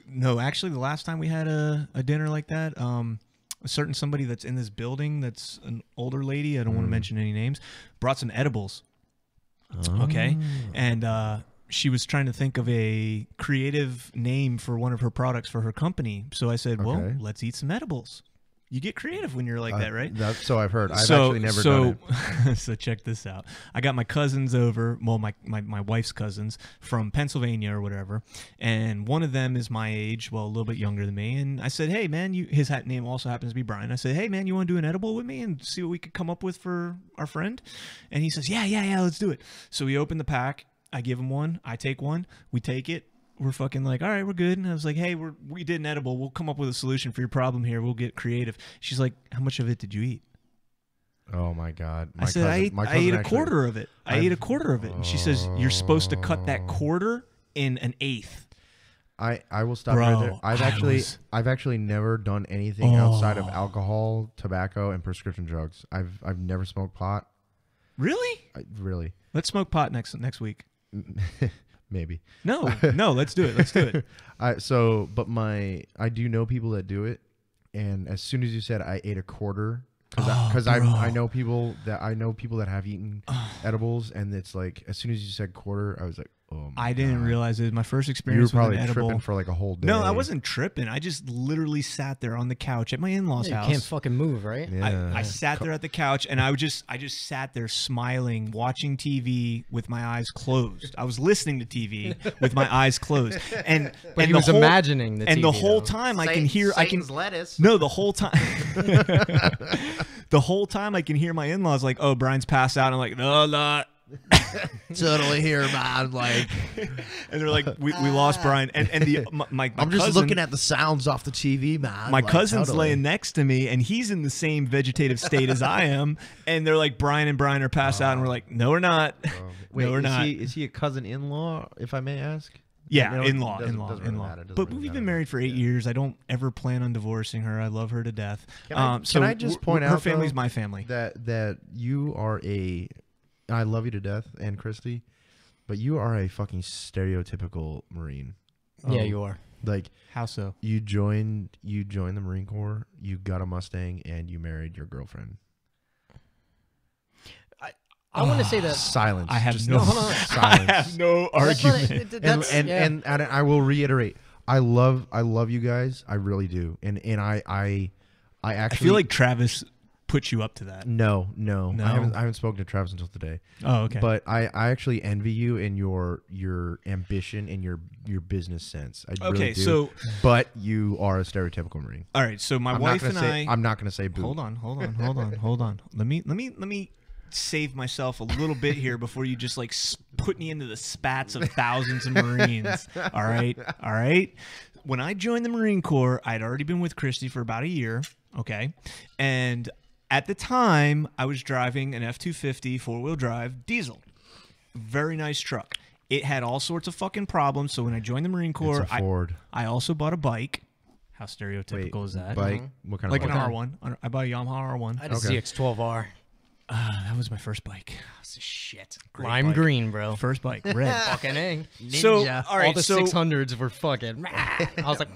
no. Actually, the last time we had a dinner like that, a certain somebody that's in this building, that's an older lady. I don't want to mention any names. Brought some edibles. Okay, and she was trying to think of a creative name for one of her products for her company. So I said, "Well, Okay. let's eat some edibles." You get creative when you're like that, right? So I've heard. I've actually never done it. So check this out. I got my cousins over, well, my wife's cousins from Pennsylvania or whatever, and one of them is my age, well, a little bit younger than me. And I said, hey, man, his name also happens to be Brian. I said, hey, man, you want to do an edible with me and see what we could come up with for our friend? And he says, yeah, let's do it. So we open the pack. I give him one. I take one. We take it. We're fucking like, all right, we're good. And I was like, hey, we did an edible. We'll come up with a solution for your problem here. We'll get creative. She's like, how much of it did you eat? Oh my God! I said, I ate a quarter of it. I ate a quarter of it. And she says, you're supposed to cut that quarter in an eighth. I will stop Bro, right there. I've actually never done anything outside of alcohol, tobacco, and prescription drugs. I've never smoked pot. Really? Really? Let's smoke pot next week. Maybe. No, let's do it. Let's do it. I do know people that do it, and as soon as you said I ate a quarter, because I know people that have eaten edibles, and it's like as soon as you said quarter, I was like, oh my I didn't God. realize it was my first You were experience with probably an edible. tripping for like a whole day. No, I wasn't tripping. I just literally sat there on the couch at my in-laws' You house. can't fucking move, right? Yeah. I sat there at the couch and I just sat there smiling, watching TV with my eyes closed. I was listening to TV with my eyes closed, and But and he the was whole, imagining the and TV, the whole though. time I can hear lettuce. No, the whole time. The whole time I can hear my in-laws like, "Oh, Brian's passed out." I'm like, "No, not." Totally here, man. Like, And they're like, "We lost Brian." And my I'm just cousin, looking at the sounds off the TV, man. my Like, cousin's totally. laying next to me, and he's in the same vegetative state as I am. And they're like, "Brian and Brian are passed out," and we're like, "No, we're not." Wait, No, we're not. Is he a cousin-in-law, if I may ask? Yeah, You know, in-law, doesn't in-law, really in-law. matter, doesn't But really we've matter. been married for 8 years. I don't ever plan on divorcing her. I love her to death. Can I just point her out, family's though, my family. that you are I love you to death, and Christy, but you are a fucking stereotypical Marine. Yeah, you are. Like, How so? you joined the Marine Corps, you got a Mustang, and you married your girlfriend. I want to say that. Silence. I have Just no, hold on. I silence. have no That's not- argument. that's- and, yeah. and I will reiterate, I love you guys. I really do. And I I actually feel like Travis put you up to that. no. No? I haven't spoken to Travis until today. Oh, okay. But I actually envy you in your ambition and your business sense. I really Okay, do. so- but you are a stereotypical Marine. all right, so my I'm wife not and gonna say, I. I'm not going to say boo. Hold on. Let me save myself a little bit here before you just like put me into the spats of thousands of Marines. All right. When I joined the Marine Corps, I'd already been with Christy for about a year. Okay, and at the time, I was driving an F-250 four-wheel drive diesel, very nice truck. It had all sorts of fucking problems. So when I joined the Marine Corps, It's a Ford. I also bought a bike. How stereotypical Wait, is that? Bike? What kind Like of an bike? R1. I bought a Yamaha R1. I had a Okay. ZX12R. That was my first bike. That's a shit. Great Lime bike. green, bro. First bike, red. Fucking A. So, Ninja. all right, all the so 600s were fucking. I was like,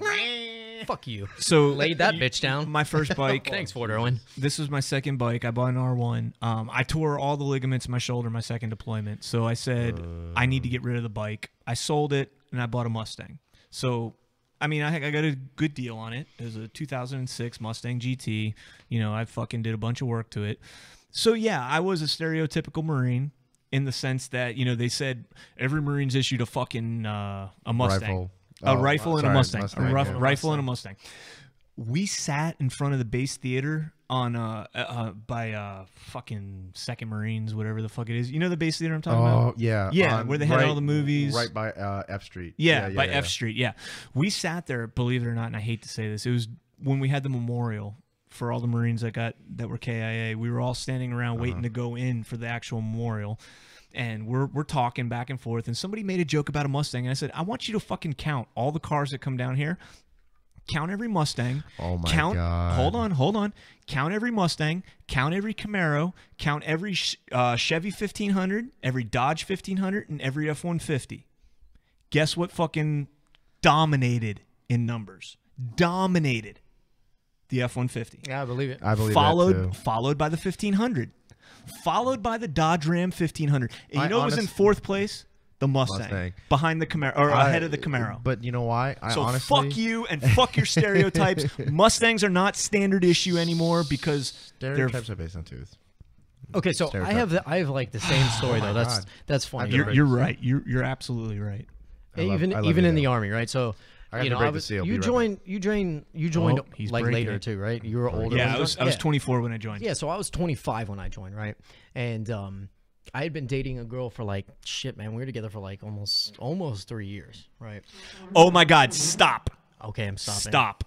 Fuck you. So Laid that bitch down. My first bike. Thanks, Fort Irwin. This was my second bike. I bought an R1. I tore all the ligaments in my shoulder my second deployment. So I said, I need to get rid of the bike. I sold it, and I bought a Mustang. So, I mean, I got a good deal on it. It was a 2006 Mustang GT. You know, I fucking did a bunch of work to it. So, yeah, I was a stereotypical Marine in the sense that, you know, they said every Marine's issued a fucking a Mustang. Rifle and a Mustang. Rifle and a Mustang. We sat in front of the base theater on by fucking Second Marines, whatever the fuck it is. You know the base theater I'm talking about? Oh yeah, yeah, where they had all the movies, right by F Street. Yeah, by F Street. Yeah, we sat there. Believe it or not, and I hate to say this, it was when we had the memorial for all the Marines that were KIA. We were all standing around waiting to go in for the actual memorial. And we're talking back and forth, and somebody made a joke about a Mustang, and I said, I want you to fucking count all the cars that come down here. Count every Mustang. Oh my God. Hold on. Count every Mustang. Count every Camaro. Count every Chevy 1500, every Dodge 1500, and every F-150. Guess what fucking dominated in numbers? Dominated. The F-150. Yeah, I believe it. I believe that too. Followed by the 1500. Followed by the Dodge Ram 1500. And you know what was in fourth place? The Mustang. Behind the Camaro, or ahead of the Camaro. But you know why? Honestly, fuck you and fuck your stereotypes. Mustangs are not standard issue anymore because stereotypes are based on tooth. Okay, so I have like the same story though. That's funny. You're right. You're absolutely right. Even in the Army, right? So you joined like later too, right? You were older. Yeah, I was 24 when I joined. Yeah, so I was 25 when I joined, right? And I had been dating a girl for like shit, man. We were together for like almost 3 years, right? Oh my God! Stop. Okay, I'm stopping. Stop.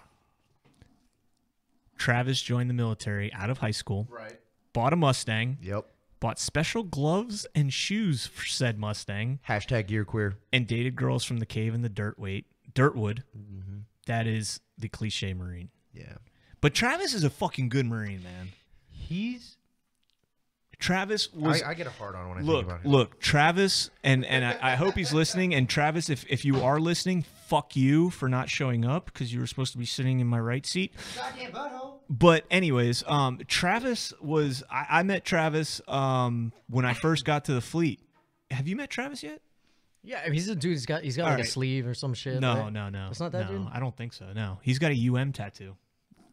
Travis joined the military out of high school. Right. Bought a Mustang. Yep. Bought special gloves and shoes for said Mustang. # gear queer. And dated girls from the cave and the Dirtwood. Mm-hmm. That is the cliche Marine. Yeah. But Travis is a fucking good Marine, man. Travis was. I get a hard on when I think about him. Look, Travis, and I hope he's listening. And Travis, if you are listening, fuck you for not showing up because you were supposed to be sitting in my right seat. Goddamn butthole. But anyways, Travis was. I met Travis when I first got to the fleet. Have you met Travis yet? Yeah, I mean, he's a dude. He's got like a sleeve or some shit. No, right? no. It's not that dude. I don't think so. No, he's got a tattoo.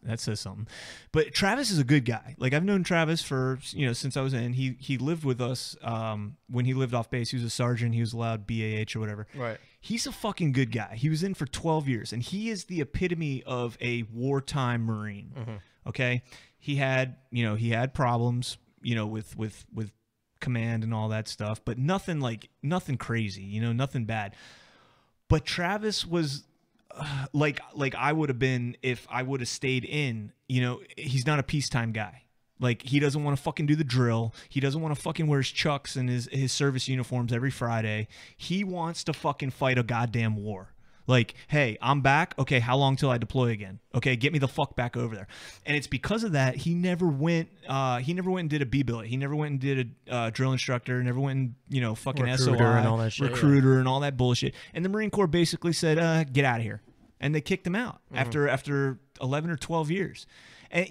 That says something. But Travis is a good guy. Like I've known Travis for since I was in. He lived with us when he lived off base. He was a sergeant. He was allowed BAH or whatever. Right. He's a fucking good guy. He was in for 12 years, and he is the epitome of a wartime Marine. Mm-hmm. Okay, he had problems with command and all that stuff, but nothing crazy. Nothing bad. But Travis was. Like I would have been if I would have stayed in. He's not a peacetime guy. Like he doesn't want to fucking do the drill. He doesn't want to fucking wear his chucks and his service uniforms every Friday. He wants to fucking fight a goddamn war. Like, hey, I'm back. Okay, how long till I deploy again? Okay, get me the fuck back over there. And it's because of that he never went and did a B-billet. He never went and did a drill instructor. Never went and fucking recruiter SOI and all that shit, and all that bullshit. And the Marine Corps basically said, get out of here. And they kicked him out after 11 or 12 years. And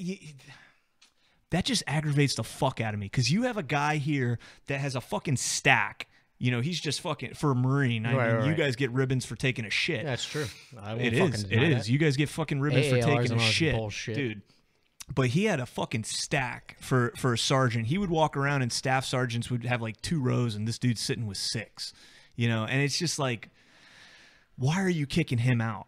that just aggravates the fuck out of me because you have a guy here that has a fucking stack. He's just fucking for a Marine. I mean, you guys get ribbons for taking a shit. That's true. It is. You guys get fucking ribbons for taking a shit, bullshit. Dude. But he had a fucking stack for a sergeant. He would walk around and staff sergeants would have like 2 rows, and this dude's sitting with 6. And it's just like, why are you kicking him out?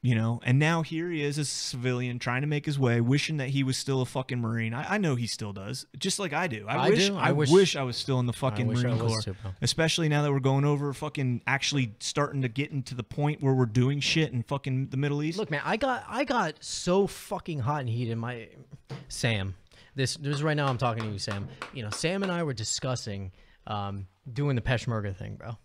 And now here he is, a civilian trying to make his way, wishing that he was still a fucking Marine. I know he still does, just like I do. I wish I was still in the fucking Marine Corps, especially now that we're going over fucking actually starting to get into the point where we're doing shit in fucking the Middle East. Look, man, I got so fucking hot and heated. Sam, this right now I'm talking to you, Sam. Sam and I were discussing doing the Peshmerga thing, bro.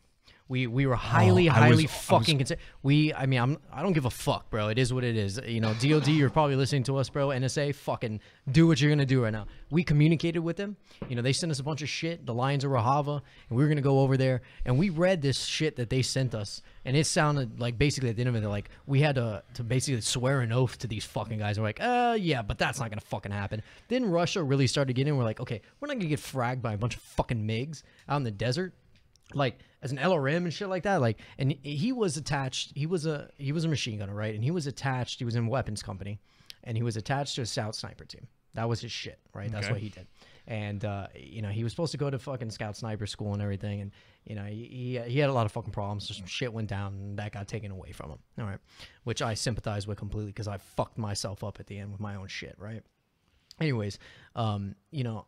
We were highly I was- fucking concerned. I mean, I don't give a fuck, bro. It is what it is. You know, DOD, you're probably listening to us, bro. NSA, fucking do what you're gonna do right now. We communicated with them. You know, they sent us a bunch of shit, the Lions of Rojava, and we were gonna go over there, and we read this shit that they sent us, and it sounded like basically at the end of it, like we had to basically swear an oath to these fucking guys. We're like, yeah, but that's not gonna fucking happen. Then Russia really started getting. We're like, okay, we're not gonna get fragged by a bunch of fucking MiGs out in the desert. Like as an LRM and shit like that, like, and he was attached. He was a machine gunner, right? And he was attached. He was in weapons company, and he was attached to a scout sniper team. That was his shit, right? That's what he did. And you know, he was supposed to go to fucking scout sniper school and everything, and you know, he had a lot of fucking problems. So some shit went down, and that got taken away from him. All right, which I sympathize with completely because I fucked myself up at the end with my own shit, right? Anyways, you know.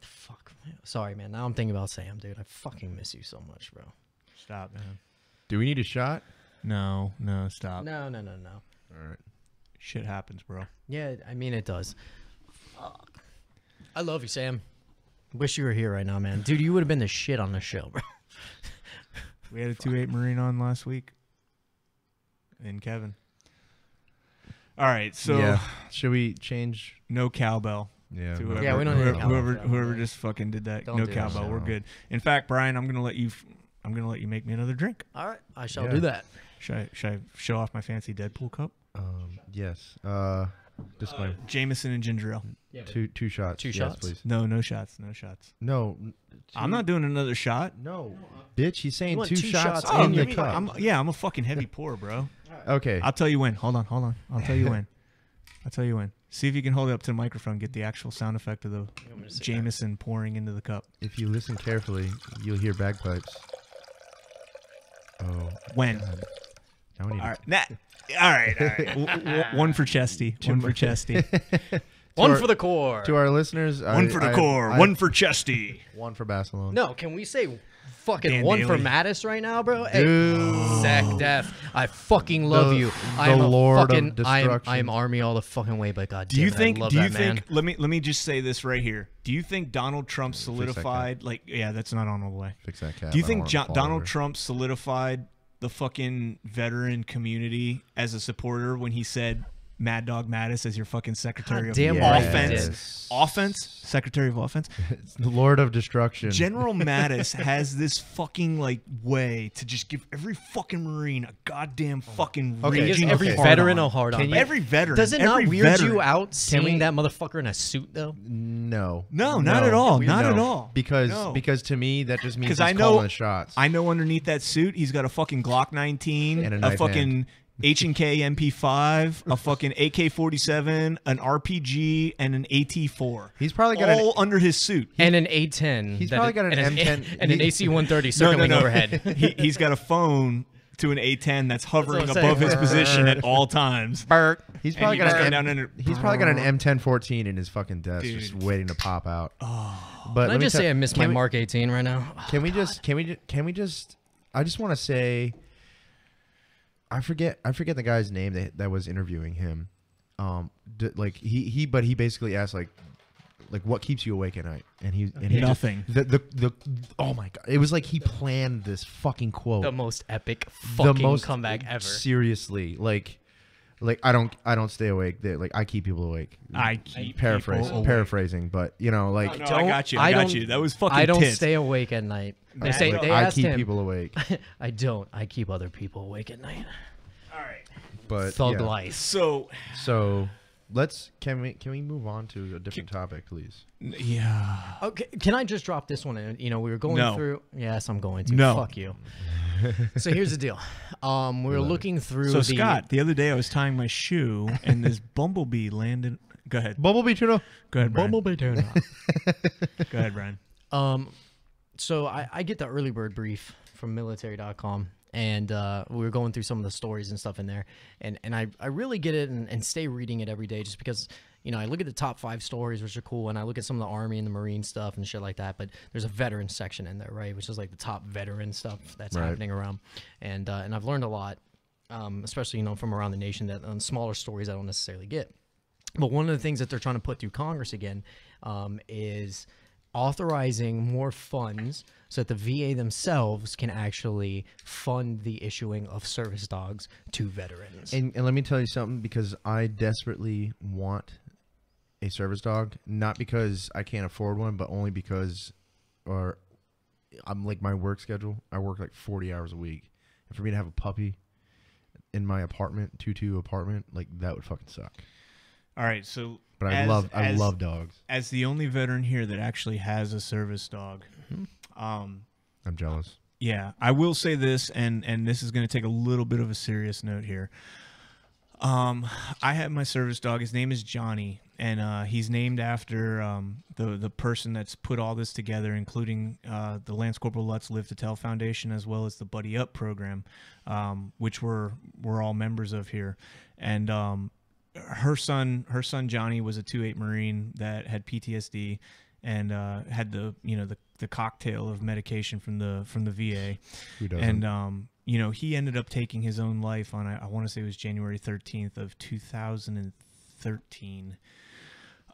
Fuck. Sorry, man. Now I'm thinking about Sam, dude. I fucking miss you so much, bro. Stop, man. Do we need a shot? No, stop. No. All right. Shit happens, bro. Yeah, I mean, it does. Fuck. I love you, Sam. Wish you were here right now, man. Dude, you would have been the shit on the show, bro. We had a 2.8 Marine on last week. And Kevin. All right, so yeah. Should we change? no cowbell. Yeah. To whatever. Yeah, we don't need a whoever, cowbell. whoever just fucking did that. Don't No do that. cowbell. We're No. good. In fact, Brian, I'm gonna let you make me another drink. All right, I shall Yeah. do that. Should I show off my fancy Deadpool cup? Yes. Disclaimer. Jameson and ginger ale. Two shots. Two Yes, shots? please. No shots. No shots. No. I'm not doing another shot. No. Bitch, he's saying want two two shots shots in in the your cup. I'm a fucking heavy pour, bro. Okay. I'll tell you when. Hold on. I'll tell you when. I'll tell you when. See if you can hold it up to the microphone. Get the actual sound effect of the Jameson pouring into the cup. If you listen carefully, you'll hear bagpipes. Oh. When? God. Now we need All right. All right. One for Chesty. One for Chesty. One our- for the core. To our listeners, One for the core. One for Chesty. one for Barcelona. No, can we say fucking Dan one for Daly. Mattis right now, bro? Hey, Dude. Zach Def, I fucking love The- you. the I'm a Lord of fucking, I am Destruction. Army all the fucking way, but God Do damn you it, think? I love Do you that, think? man. Let me just say this right here. Do you think Donald Trump that cat. solidified? Like, yeah, that's not on the way. Fix that cat. Do you I don't think want him to fall Donald over. Trump solidified the fucking veteran community as a supporter when he said Mad Dog Mattis as your fucking secretary God of damn right he offense? did. Offense, secretary of offense. It's the Lord of Destruction. General Mattis has this fucking like way to just give every fucking Marine a goddamn fucking Okay, He gives raging every hard veteran on. a hard on. Can but you- Every veteran. Does it every not weird veteran. you out seeing we- that motherfucker in a suit, though? No. No, not at all. Not No. at all. Because No. because to me that just means 'Cause he's I know- calling the shots. I know underneath that suit, he's got a fucking Glock 19, And a a knife fucking H&K MP5, a fucking AK-47, an RPG, and an AT-4. He's probably got all under his suit. And an A10. He's that probably is- got an and M10. and an He- AC-130 No, circling no. overhead. He's got a phone to an A10 that's hovering That's what I'm above his saying. position at all times. Bert. He's And probably you got just an come M- down and He's probably got an M1014 in his fucking desk, just Dude. waiting to pop out. Oh. But Can I let me just tell- say I miss my can we- Mark 18 right now? Can we just? I just want to say. I forget the guy's name that was interviewing him. But he basically asked like what keeps you awake at night, and he just- Nothing. the oh my god, it was like he planned this fucking quote. The most epic The fucking most comeback ever. Seriously, like I don't stay awake. Like I keep people awake. I keep Paraphrasing, but No, like I got you. I got you. That was fucking I don't tits. stay awake at night. They I say don't- they I asked keep him. people awake. I don't. I keep other people awake at night. All right. But Thug yeah. life. So, So can we move on to a different topic, please? yeah. Okay, can I just drop this one in? You know, we were going No. through. Yes, I'm going to. No. Fuck you. So here's the deal. We were looking through. So the, Scott, the other day I was tying my shoe and this bumblebee landed. Go ahead. Bumblebee tuna. Go ahead, Brian. Bumblebee tuna. Go ahead, Brian. So I get the early bird brief from military.com, and we were going through some of the stories and stuff in there, and I really get it and stay reading it every day just because, you know, I look at the top 5 stories, which are cool, and I look at some of the Army and the Marine stuff and shit like that, but there's a veteran section in there, right, which is like the top veteran stuff that's Right. happening around, and I've learned a lot, especially, you know, from around the nation, that on smaller stories I don't necessarily get. But one of the things that they're trying to put through Congress again is authorizing more funds so that the VA themselves can actually fund the issuing of service dogs to veterans. And let me tell you something, because I desperately want a service dog, not because I can't afford one, but only because, or I'm like my work schedule. I work like 40 hours a week, and for me to have a puppy in my apartment, 2-2 apartment, like that would fucking suck. All right, so But I love dogs. As the only veteran here that actually has a service dog, I'm jealous. yeah, I will say this, and this is going to take a little bit of a serious note here. I have my service dog. His name is Johnny, and he's named after the person that's put all this together, including the Lance Corporal Lutz Live to Tell Foundation, as well as the Buddy Up program, which we're all members of here. And her son Johnny was a 2-8 Marine that had PTSD and had the cocktail of medication from the VA. Who doesn't? And he ended up taking his own life on I want to say it was January 13th of 2013.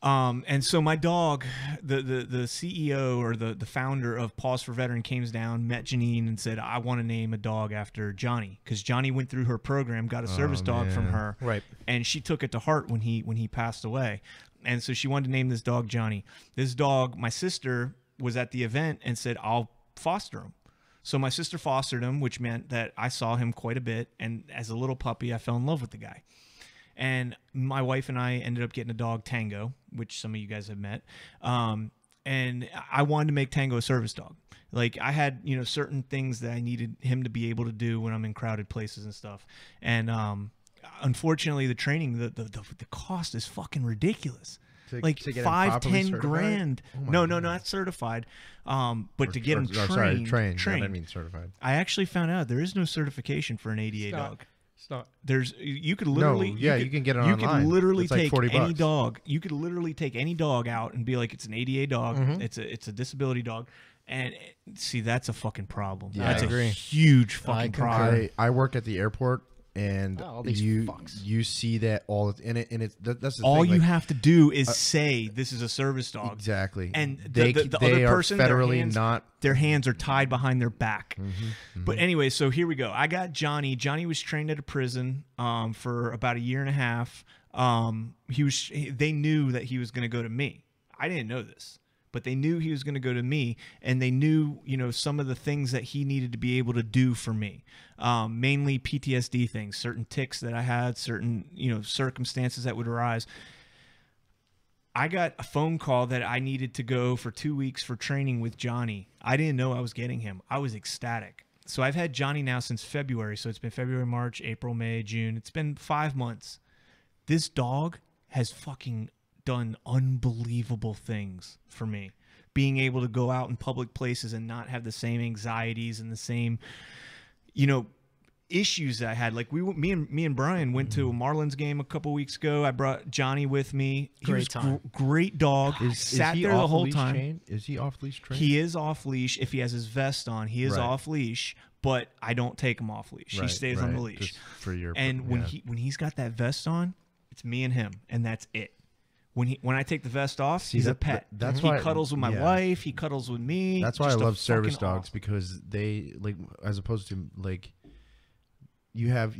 And so my dog, the CEO or the founder of Pause for Veteran came down, met Janine, and said, I want to name a dog after Johnny, because Johnny went through her program, got a service dog from her, Right. and she took it to heart when he passed away. And so she wanted to name this dog Johnny. This dog, my sister was at the event and said, I'll foster him. So my sister fostered him, which meant that I saw him quite a bit. And as a little puppy, I fell in love with the guy. And my wife and I ended up getting a dog, Tango, which some of you guys have met. And I wanted to make Tango a service dog. Like I had, certain things that I needed him to be able to do when I'm in crowded places and stuff. And unfortunately, the training, the cost is fucking ridiculous. Like to get 5-10 grand. Oh no, God. not certified. But to get him trained. I didn't mean certified. I actually found out there is no certification for an ADA dog. Stop. You could literally you can get it you online. could literally It's like take $40. any dog. You could literally take any dog out and be like, it's an ADA dog. Mhm. It's a disability dog. And see, that's a fucking problem. Yeah. That's I a agree. huge I fucking concur. problem. I work at the airport, and Oh, all these you fucks. you see that all and it's that's the All thing, you like, have to do is say this is a service dog. exactly, And they the they other are person, their federally hands- not. Their hands are tied behind their back. Mm-hmm. But anyway, so here we go. I got Johnny. Johnny was trained at a prison for about a year and a half. They knew that he was going to go to me. I didn't know this, but they knew he was going to go to me, and they knew, some of the things that he needed to be able to do for me. Mainly PTSD things, certain tics that I had, certain, circumstances that would arise. I got a phone call that I needed to go for 2 weeks for training with Johnny. I didn't know I was getting him. I was ecstatic. So I've had Johnny now since February. So it's been February, March, April, May, June. It's been 5 months. This dog has fucking done unbelievable things for me. Being able to go out in public places and not have the same anxieties and the same, issues that I had. Like me and Brian went to a Marlins game a couple weeks ago. I brought Johnny with me. He Great was time. Great dog. Sat he there the off whole leash time. trained? Is he off leash trained? He is off leash if he has his vest on. He is Right. off leash, but I don't take him off leash. He stays on the leash. Just for your And when he's got that vest on, it's me and him, and that's it. When I take the vest off, See, he's a that- pet. that's he why- cuddles with my yeah. wife. He cuddles with me. That's why I Just a love service fucking dogs, awesome- because they like, as opposed to like, you have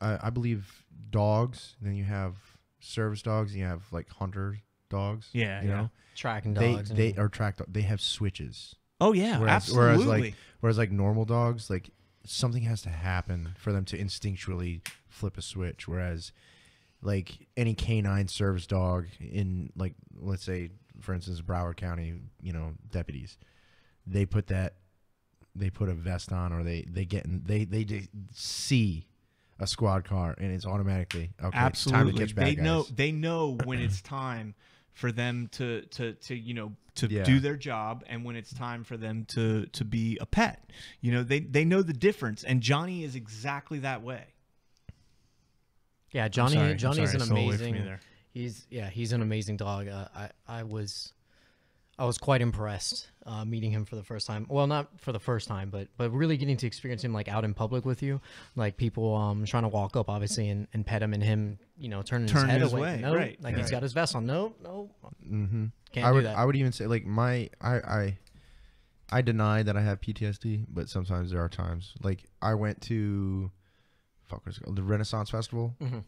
I believe dogs, then you have service dogs, and you have like hunter dogs. Yeah, you yeah. know Tracking they dogs. they are tracked. They have switches. Oh yeah, Whereas absolutely. like normal dogs, like something has to happen for them to instinctually flip a switch. Whereas like any canine service dog in, like, let's say for instance Broward County, deputies, they put a vest on, or they see a squad car and it's automatically okay. Absolutely. It's time to catch bad guys. They know when it's time for them to Yeah. do their job, and when it's time for them to be a pet. They know the difference, and Johnny is exactly that way. Yeah, I'm Johnny. sorry, Johnny's I an stole away from amazing. you there. He's an amazing dog. I was quite impressed meeting him for the first time. Well, not for the first time, but really getting to experience him like out in public with you, like people trying to walk up obviously and pet him, and him turning his head his away. way, No, right, like right. he's got his vest on. No, Mm-hmm. can't do that. I would even say like I deny that I have PTSD, but sometimes there are times like I went to what's it called, the Renaissance Festival. Mm-hmm.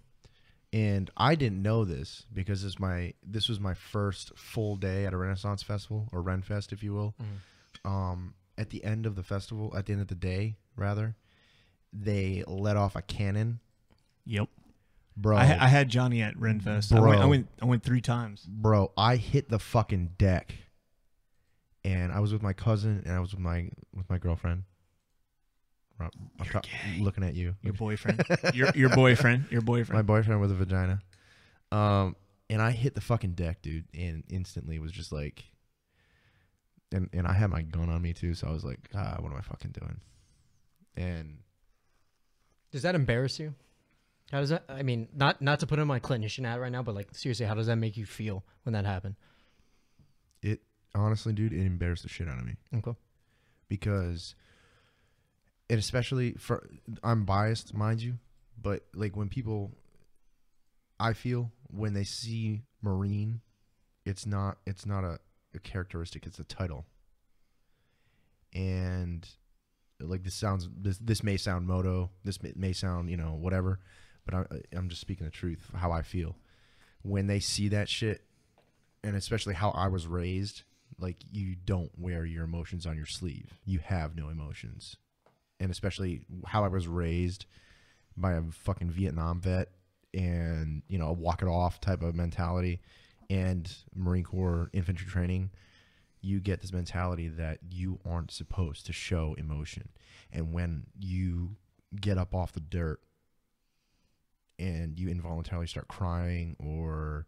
And I didn't know this because this was my first full day at a Renaissance Festival, or Renfest, if you will. Mm-hmm. At the end of the festival, at the end of the day, rather, they let off a cannon. Yep. Bro, I had Johnny at Renfest. Bro. I went 3 times. Bro, I hit the fucking deck, and I was with my cousin, and I was with my girlfriend. Looking at you, Your boyfriend. your boyfriend. Your boyfriend. my boyfriend with a vagina. And I hit the fucking deck, dude, and instantly was just like, and I had my gun on me too, so I was like, what am I fucking doing? And Does that embarrass you? How does that? I mean, not to put in my clinician hat right now, but like seriously, how does that make you feel when that happened? it honestly, dude, it embarrassed the shit out of me Okay. because it, especially for, I'm biased, mind you, but like when people, I feel when they see Marine, it's not a characteristic, it's a title. And like this may sound moto, this may sound whatever, but I'm just speaking the truth, how I feel when they see that shit. And especially how I was raised, like you don't wear your emotions on your sleeve, you have no emotions. And especially how I was raised by a fucking Vietnam vet, and a walk it off type of mentality, and Marine Corps infantry training, you get this mentality that you aren't supposed to show emotion. And when you get up off the dirt and you involuntarily start crying, or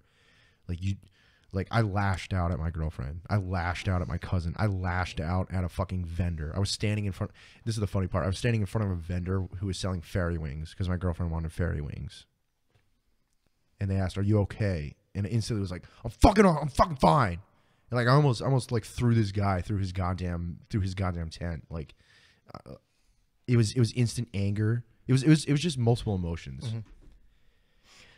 like I lashed out at my girlfriend, I lashed out at my cousin, I lashed out at a fucking vendor. I was standing in front, this is the funny part, I was standing in front of a vendor who was selling fairy wings because my girlfriend wanted fairy wings. And they asked, "Are you okay?" And instantly was like, I'm fucking fine. And like I almost like threw this guy through his goddamn tent. Like it was instant anger. It was just multiple emotions. Mm-hmm.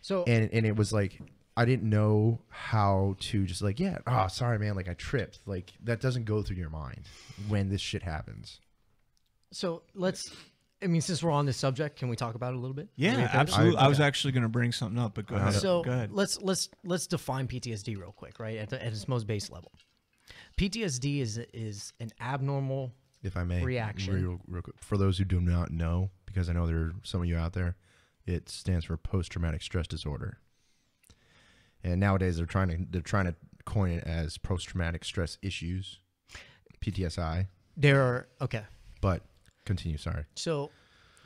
So and it was like I didn't know how to just like, sorry man, like I tripped. Like that doesn't go through your mind when this shit happens. So since we're on this subject, can we talk about it a little bit? Yeah, absolutely. I was actually going to bring something up, but go ahead. So go ahead. let's define PTSD real quick, right? At its most base level, PTSD is an abnormal, If I may, reaction. real quick, for those who do not know, because I know there are some of you out there, it stands for post-traumatic stress disorder. And nowadays they're trying to coin it as post-traumatic stress issues, PTSI. Okay. But continue. Sorry. So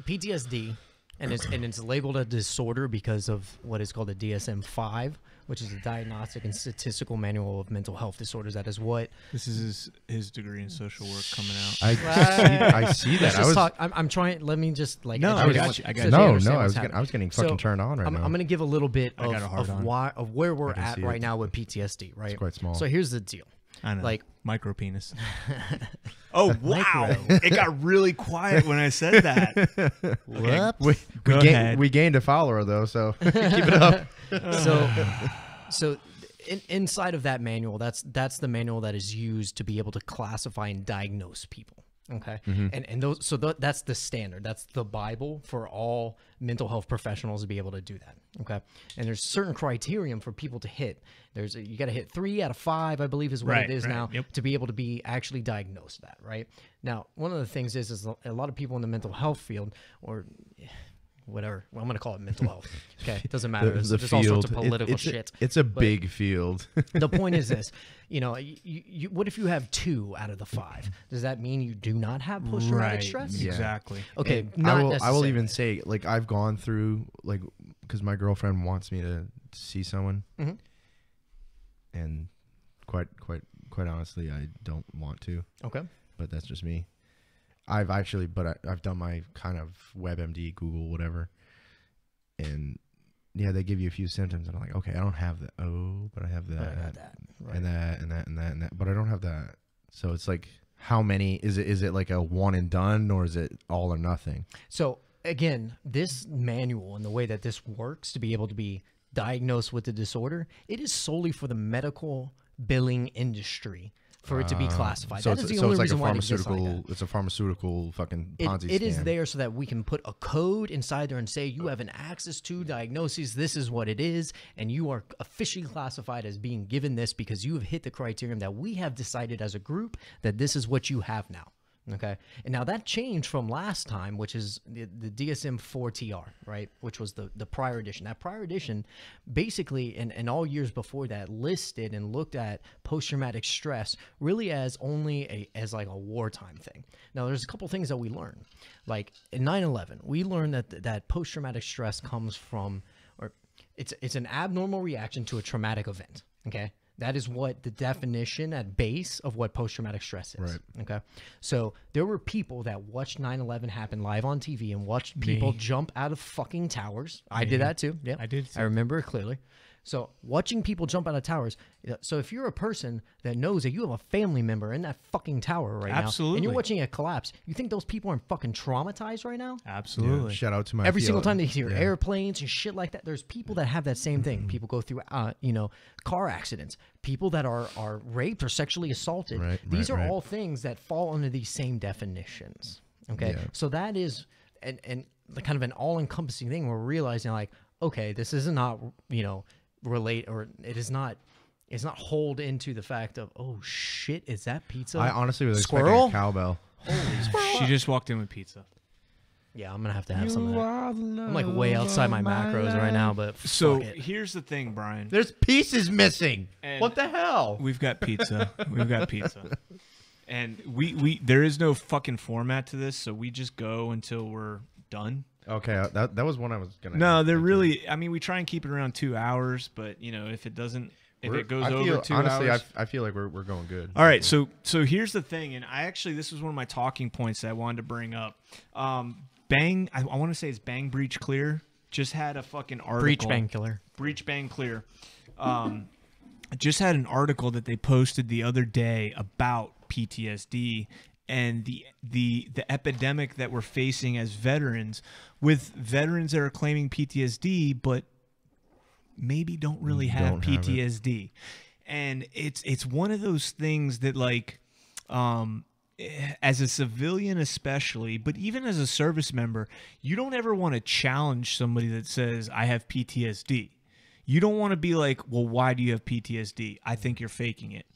PTSD, and it's labeled a disorder because of what is called a DSM-5, which is a Diagnostic and Statistical Manual of Mental Health Disorders. That is what This is his degree in social work coming out. I see that. I'm trying. Let me just like. No, educate I got what- you. I got so you. they No, understand I what's was happening. getting fucking So, turned on right I'm now. going to give a little bit I got a hard on. of where we're can at see right it. now with PTSD. Right. It's quite small. So here's the deal. I know. Like micro penis. Oh wow! It got really quiet when I said that. Whoops. Go ahead. We gained a follower though, so keep it up. So inside of that manual, that's the manual that is used to be able to classify and diagnose people. Okay, and those that's the standard. That's the Bible for all mental health professionals to be able to do that. Okay, and there's certain criterion for people to hit. You got to hit 3 out of 5, I believe, is what Right, it is right, now yep. to be able to be actually diagnosed that. Right now, one of the things is a lot of people in the mental health field or whatever. Well, I'm going to call it mental health. Okay, it doesn't matter. There's all sorts of political shit. It's a big field. The point is this, you what if you have 2 out of the 5? Does that mean you do not have post-traumatic Right. stress? Yeah. Exactly. Okay, And not I will necessarily. even say, like, I've gone through, like, because my girlfriend wants me to see someone, Mhm. and quite honestly, I don't want to. Okay. But that's just me. I've done my kind of WebMD, Google, whatever, and yeah, they give you a few symptoms, and I'm like, okay, I don't have that. Oh, but I have that, But I got that. Right. and that, and that, and that, and that. But I don't have that. So it's like, how many is it? Is it like a one and done, or is it all or nothing? So again, this manual and the way that this works to be able to be diagnosed with the disorder, it is solely for the medical billing industry for it to be classified. So That it's, is the so only it's like reason a why it exists pharmaceutical. like that. It's a pharmaceutical fucking Ponzi It scam. is there so that we can put a code inside there and say you have an access to diagnoses. This is what it is, and you are officially classified as being given this because you have hit the criterion that we have decided as a group that this is what you have now. Okay, and now that changed from last time, which is the DSM-4TR, right? Which was the prior edition. That prior edition, basically, and all years before that, listed and looked at post-traumatic stress really as only as like a wartime thing. Now, there's a couple things that we learned. Like in 9/11, we learned that post-traumatic stress comes from, or it's an abnormal reaction to a traumatic event. Okay. That is what the definition at base of what post-traumatic stress is. Right. Okay. So there were people that watched 9/11 happen live on TV and watched people jump out of fucking towers. I did that too. Yeah. I did too. I remember it clearly. So watching people jump out of towers. So if you're a person that knows that you have a family member in that fucking tower right now, and Absolutely. you're watching it collapse, you think those people aren't fucking traumatized right now? Absolutely. Yeah, shout out to my Every field. single time they hear Yeah. airplanes and shit like that, there's people that have that same thing. People go through, car accidents. People that are raped or sexually assaulted. Right, These right, are right. all things that fall under these same definitions. Okay, Yeah. so that is and the kind of an all-encompassing thing. We're realizing like, okay, this is not relate, or it is not. It's not hold into the fact of, oh shit, is that pizza? I honestly was Squirrel? expecting a cowbell. She just walked in with pizza. Yeah, I'm gonna have to have some of that. I'm like way outside my macros right now, but So fuck it. here's the thing, Brian. There's pieces missing. And What the hell? We've got pizza. We've got pizza. And we there is no fucking format to this, so we just go until we're done. Okay, that was one I was gonna. No, they're really. I mean, we try and keep it around 2 hours, but if it doesn't, if it goes over 2 hours. I feel like we're going good. All right, so here's the thing, and this was one of my talking points that I wanted to bring up. Bang, I want to say it's Bang Breach Clear. Just had a fucking article. Breach Bang Killer. Breach Bang Clear. Just had an article that they posted the other day about PTSD and the epidemic that we're facing as veterans, with veterans that are claiming PTSD but maybe don't really have PTSD. And it's one of those things that, like, as a civilian especially, but even as a service member, you don't ever want to challenge somebody that says, I have PTSD. You don't want to be like, well, why do you have PTSD? I think you're faking it.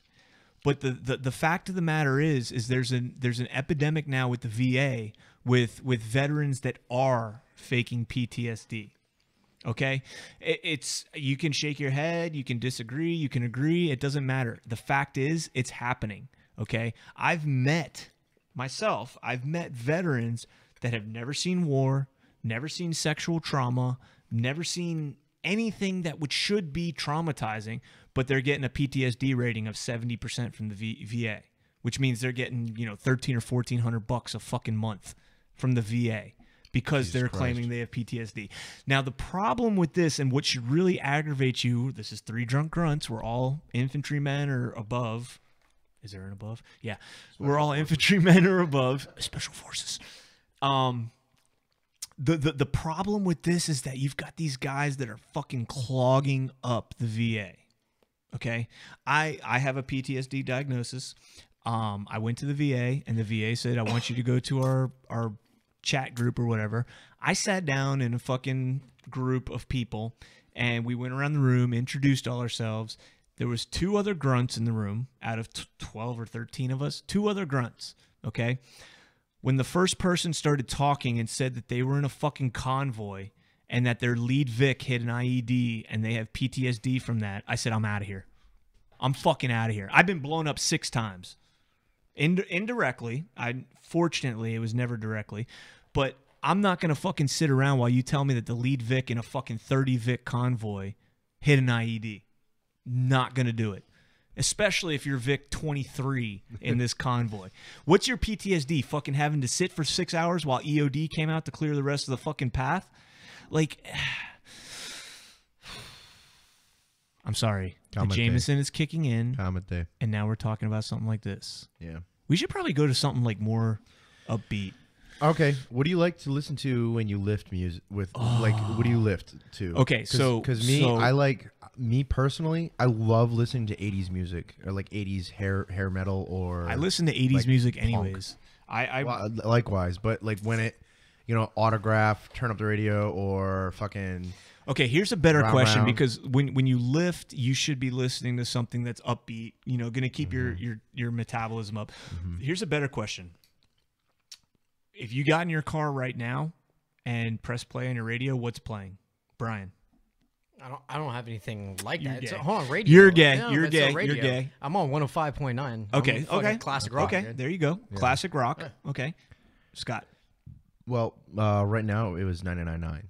But the fact of the matter is there's an epidemic now with the VA with veterans that are faking PTSD. Okay, it's you can shake your head, you can disagree, you can agree. It doesn't matter. The fact is, it's happening. Okay, I've met veterans that have never seen war, never seen sexual trauma, never seen anything that should be traumatizing, but they're getting a PTSD rating of 70% from the VA, which means they're getting $1,300 or $1,400 a fucking month from the VA. Because they're claiming they have PTSD. Now, the problem with this, and what should really aggravate you, this is 3 Drunk Grunts. We're all infantrymen or above. Is there an above? Yeah. We're all infantrymen or above. Special forces. The problem with this is that you've got these guys that are fucking clogging up the VA. Okay? I have a PTSD diagnosis. I went to the VA, and the VA said, I want you to go to our chat group or whatever. I sat down in a fucking group of people, and we went around the room, introduced all ourselves. There was 2 other grunts in the room out of 12 or 13 of us. 2 other grunts, okay? When the first person started talking and said that they were in a fucking convoy and that their lead Vic hit an IED and they have PTSD from that, I said, I'm out of here. I'm fucking out of here. I've been blown up 6 times. Indirectly. Fortunately, it was never directly. But I'm not going to fucking sit around while you tell me that the lead Vic in a fucking 30 Vic convoy hit an IED. Not going to do it. Especially if you're Vic 23 in this convoy. What's your PTSD? Fucking having to sit for 6 hours while EOD came out to clear the rest of the fucking path? Like, I'm sorry. Comment The day. Jameson is kicking in, Comment day. and now we're talking about something like this. Yeah. We should probably go to something like more upbeat. Okay. What do you like to listen to when you lift music? Like, what do you lift to? Okay, because I like me personally, I love listening to 80s music or like 80s hair metal or. I listen to 80s like music punk. anyways. Well, likewise, but like when it, Autograph, turn up the radio, or fucking. Okay, here's a better question round. because when you lift, you should be listening to something that's upbeat. Going to keep your metabolism up. Here's a better question. If you got in your car right now and press play on your radio, what's playing? Brian. I don't have anything like You're that. It's gay. Hold on, radio. You're gay. Yeah, You're it's on gay. radio. You're gay. I'm on 105.9. Okay. I'm Okay. Classic rock. Okay. dude. There you go. Yeah. Classic rock. Yeah. Okay. Scott. Well, right now it was 99.9.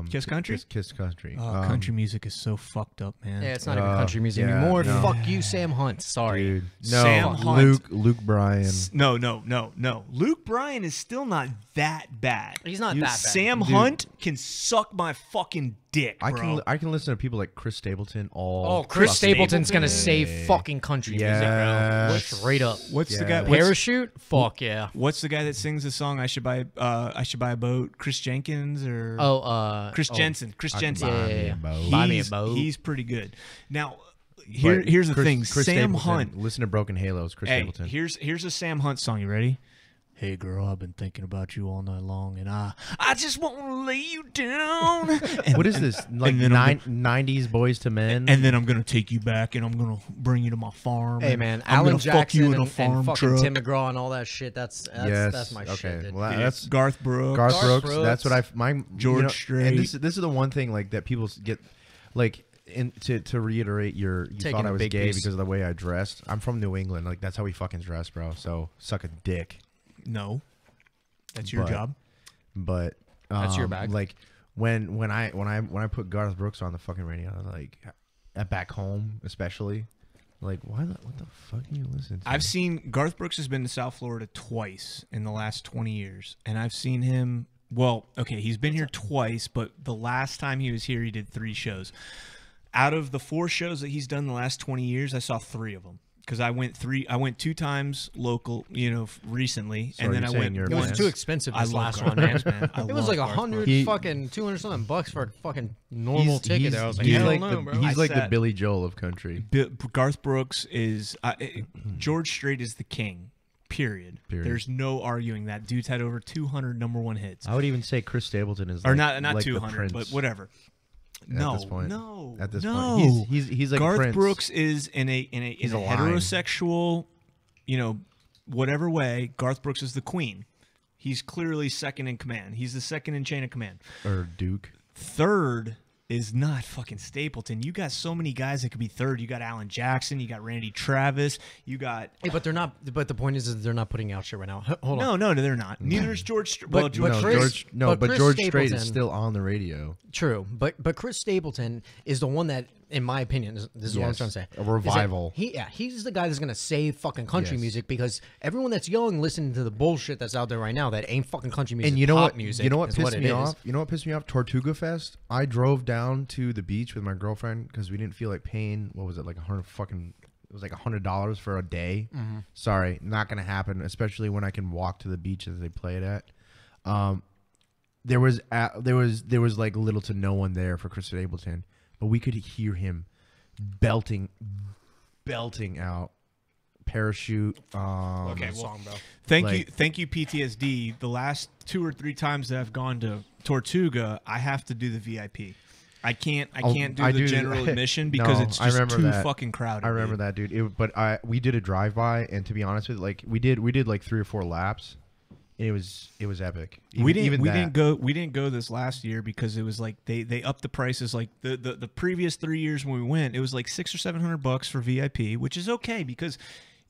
Kiss Country? Kiss Country. Oh, country music is so fucked up, man. Yeah, it's not even country music yeah, anymore. no. Fuck you, Sam Hunt. Sorry. Dude, no, Sam Hunt. Luke Bryan. No. Luke Bryan is still not that bad. He's not that bad. Sam Dude. Hunt can suck my fucking dick, bro. I can listen to people like Chris Stapleton all. Oh, Chris Stapleton. Stapleton's gonna save fucking country music, bro. Yes. Straight up. What's the Yeah. guy? Parachute? Fuck yeah. What's the guy that sings the song? I should buy a boat. Chris Jenkins or Chris Jensen. Chris Jensen. Yeah. Buy me a He's- boat. He's pretty good. Now, But here's the Chris- thing. Chris Sam Stapleton, Hunt. Listen to Broken Halos. Chris Hey, Stapleton. here's a Sam Hunt song. You ready? Hey girl, I've been thinking about you all night long, and I just want to lay you down. And, What is this? Like then I'm 90s Boys to Men? and then I'm gonna take you back, and I'm gonna bring you to my farm. Hey and man, I'm Alan gonna fuck Jackson you in a and farm fucking truck. Tim McGraw and all that shit. That's my okay. shit. Dude. Well, Yeah, that's Garth Brooks. Garth Garth Brooks. That's what George Strait. And Strait. this is the one thing like that people get like. To reiterate you Taking thought I a was big gay piece. because of the way I dressed. I'm from New England. Like that's how we fucking dress, bro. So suck a dick. No, that's your But- job. But That's your bag. Like when I put Garth Brooks on the fucking radio, like at back home especially, like what the fuck do you listen to? I've seen Garth Brooks has been to South Florida twice in the last 20 years, and I've seen him. Well, okay, he's been here twice, but the last time he was here, he did 3 shows. Out of the 4 shows that he's done the last 20 years, I saw 3 of them because I went 2 times local, recently, So and then you're I saying went. you're a It was fan? too expensive I this love last Garth one, man. Brooks, man. I It was love like Garth 100 Brooks. He- fucking 200 something bucks for a fucking normal ticket. There, I was like, he's hell like no, the, bro. he's I like the sat- Billy Joel of country. Garth Brooks is George Strait is the king. Period. Period. There's no arguing that. Dude's had over 200 #1 hits. I would even say Chris Stapleton is Or like, not like the 200, but Prince whatever. at No, this point. no, At this no. point, he's like Garth Prince. Brooks is in a He's a line. heterosexual, whatever way. Garth Brooks is the queen. He's clearly second in command. He's the second in chain of command. or Duke. Third is not fucking Stapleton. You got so many guys that could be third. You got Alan Jackson. You got Randy Travis. You got Hey, but they're not. But the point is they're not putting out shit right now. Hold on. no, they're not. Neither is George. But- Well, but George. Chris- but Chris George Strait Stapleton- is still on the radio. True, but Chris Stapleton is the one that, in my opinion, this is what I'm Yes, trying to say. a is that revival. He's the guy that's gonna save fucking country Yes. music because everyone that's young listening to the bullshit that's out there right now that ain't fucking country music. And you know pop what? Music You know what is pissed it me is. off? You know what pissed me off? Tortuga Fest. I drove down to the beach with my girlfriend because we didn't feel like paying. What was it like It was like $100 for a day. Mm-hmm. Sorry, not gonna happen. Especially when I can walk to the beach that they play it at. There was like little to no one there for Chris Stapleton, but we could hear him belting out Parachute. Okay, well, Song, bro. Thank you, PTSD. The last 2 or 3 times that I've gone to Tortuga, I have to do the VIP. I can't do I the do- general admission because No, it's I just remember too that. fucking crowded. I remember that, dude. But we did a drive by, and to be honest with you, like we did like 3 or 4 laps, and it was epic. We didn't that. we didn't go this last year because it was like they upped the prices. Like the previous 3 years when we went, it was like $600 or $700 for VIP, which is okay because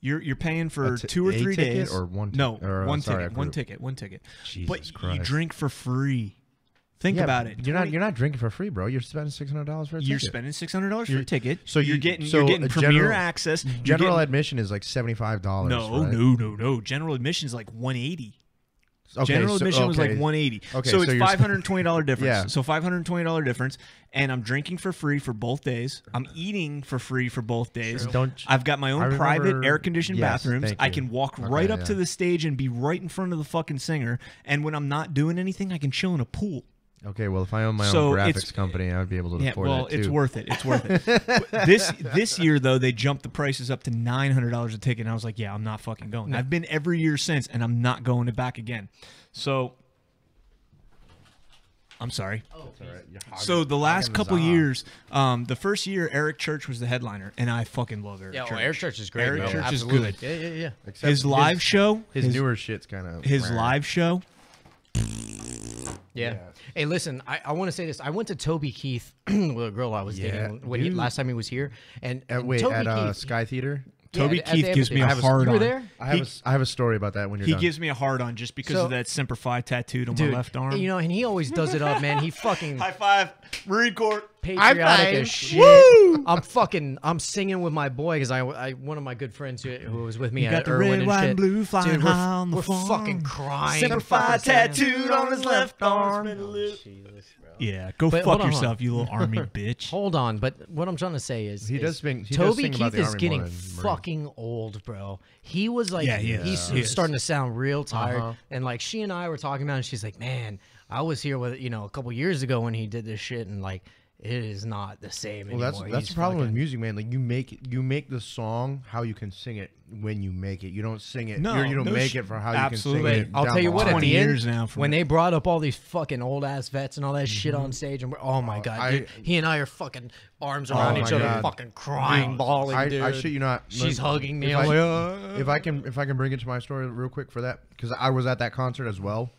you're paying for 2 or 3 ticket days or one no or, one sorry, ticket I one forgot. ticket one ticket. Jesus But Christ. you drink for free. Think Yeah, about it. You're not drinking for free, bro. You're spending $600 for a You're ticket. spending $600 for a You're- ticket. so you're you- getting so a premier general- access. You're General getting- admission is like $75. no, right? no. General admission is like $180. Okay, General so- admission was like okay. $180. Okay, so so it's you're $520 difference. Yeah. So $520 difference, and I'm drinking for free for both days. I'm eating for free for both days. Don't I've got my I own remember- private air-conditioned yes, bathrooms. thank I you. can walk Okay, right up yeah. to the stage and be right in front of the fucking singer. And when I'm not doing anything, I can chill in a pool. Okay, well, if I own my So own it's- graphics company, I would be able to Yeah, afford well, that too. it's worth it. It's worth it. This year though, they jumped the prices up to $900 a ticket, and I was like, yeah, I'm not fucking going. I've been every year since, and I'm not going it back again. So, I'm sorry. So the last couple years, the first year Eric Church was the headliner, and I fucking love Eric Yeah, Church. well, Eric Church is great. Eric bro. Church is Absolutely. good. Yeah. Except His live show, his newer shit's kind of his live show. Yeah. Hey, listen, I want to say this. I went to Toby Keith with a girl I was dating when last time he was here. And Wait, Toby at Keith, Sky Theater. Toby at the Keith gives me a amphitheater. hard You were on. there? I have a story about that when you're He done. gives me a hard on just because So- of that Semper Fi tattooed on Dude, my left arm. You know, and he always does it up, man. He fucking High five, Marine Corps. patriotic as shit. Woo! I'm singing with my boy because I one of my good friends who was with me You at got the Irwin red, and white, shit. and blue flying Dude, high on the we're farm. fucking crying. Semper We're Fi fucking saying- tattooed on his left arm. Yeah, go But fuck hold on, yourself, you little army bitch. Hold on, but what I'm trying to say is He is does sing. He Toby does sing about Keith the is Army getting more than Marines. fucking old, bro. He was like, Yeah, he is. he's He is. starting to sound real tired. Uh-huh. And like she and I were talking about it, and she's like, man, I was here with a couple years ago when he did this shit, and like it is not the same Well, anymore. that's He's the problem with fucking- music, man. Like you make the song how you can sing it when you make it. You don't sing it. No, you don't no make sh- it for how absolutely. you can sing it. I'll down tell you the what, line. at 20 the end, years now from when it. they brought up all these fucking old ass vets and all that shit on stage, and we're, oh my god, dude, he and I are fucking arms around Oh each my other, God. fucking crying, bawling, dude. I shit you not. She's hugging me. If I'm I, like, if I can bring it to my story real quick for that, because I was at that concert as well,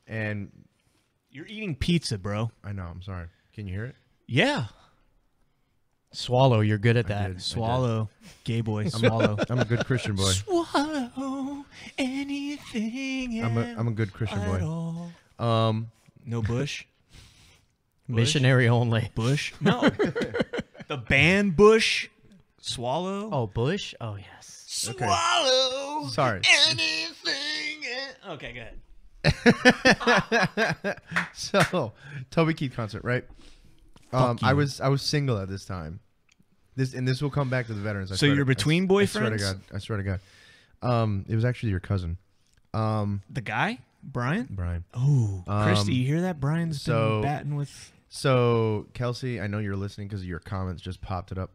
and You're eating pizza, bro. I know. I'm sorry. Can you hear it? Yeah. swallow, you're good at I that. did. Swallow. Gay boy, swallow. I'm a good Christian boy. Swallow anything I'm a good Christian at boy. all. Um, No Bush? Missionary only. Bush? No. The band Bush? Swallow? Oh, Bush? Oh, yes. Okay. Swallow Sorry. anything. Okay, go ahead. So, Toby Keith concert, right? Fuck I you. was single at this time. This will come back to the veterans. I So swear you're to- between I swear to boyfriends? God. I swear to God. It was actually your cousin, The guy? Brian? Brian. Oh, Christy, you hear that? Brian's so- been batting with... So, Kelsey, I know you're listening because your comments just popped it up.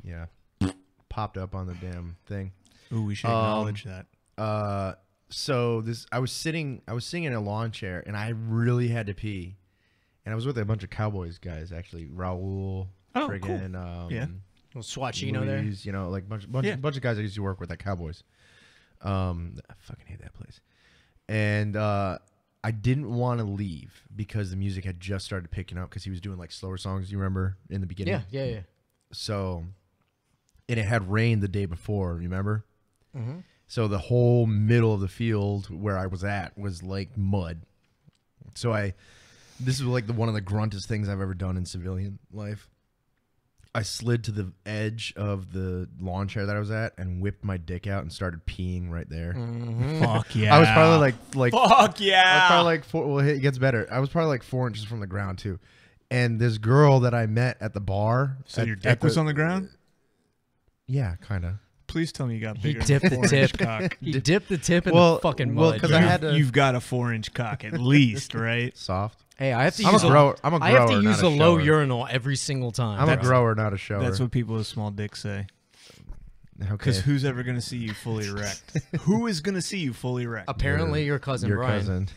Yeah, popped up on the damn thing. Ooh, we should acknowledge that. So I was sitting in a lawn chair and I really had to pee, and I was with a bunch of Cowboys guys actually. Raul, Oh, friggin', Yeah. Well, Swatchino there. Louise, like bunch Yeah. of guys I used to work with at Cowboys. I fucking hate that place. And I didn't want to leave because the music had just started picking up because he was doing like slower songs. You remember in the beginning? Yeah. So, and it had rained the day before. Remember? Mm-hmm. So the whole middle of the field where I was at was like mud. So this is like one of the gruntest things I've ever done in civilian life. I slid to the edge of the lawn chair that I was at and whipped my dick out and started peeing right there. Mm-hmm. Fuck yeah. I was probably like Fuck yeah. I was probably like four. Well, it gets better. I was probably like 4 inches from the ground too. And this girl that I met at the bar. So at- your at dick was on the ground? Yeah, kind of. Please tell me you got He bigger dipped than the 4-inch tip. cock. He dipped the tip in Well- the fucking well, mud. 'cause I dude. had to- You've got a 4-inch cock at least, right? Soft. Hey, I have to I'm a use grower. I'm a grower. I have to not use a a low shower. urinal every single time. I'm a That's- grower, not a shower. That's what people with small dicks say. Because Okay. who's ever going to see you fully erect? Who is going to see you fully erect? Apparently, your cousin Your Brian. cousin.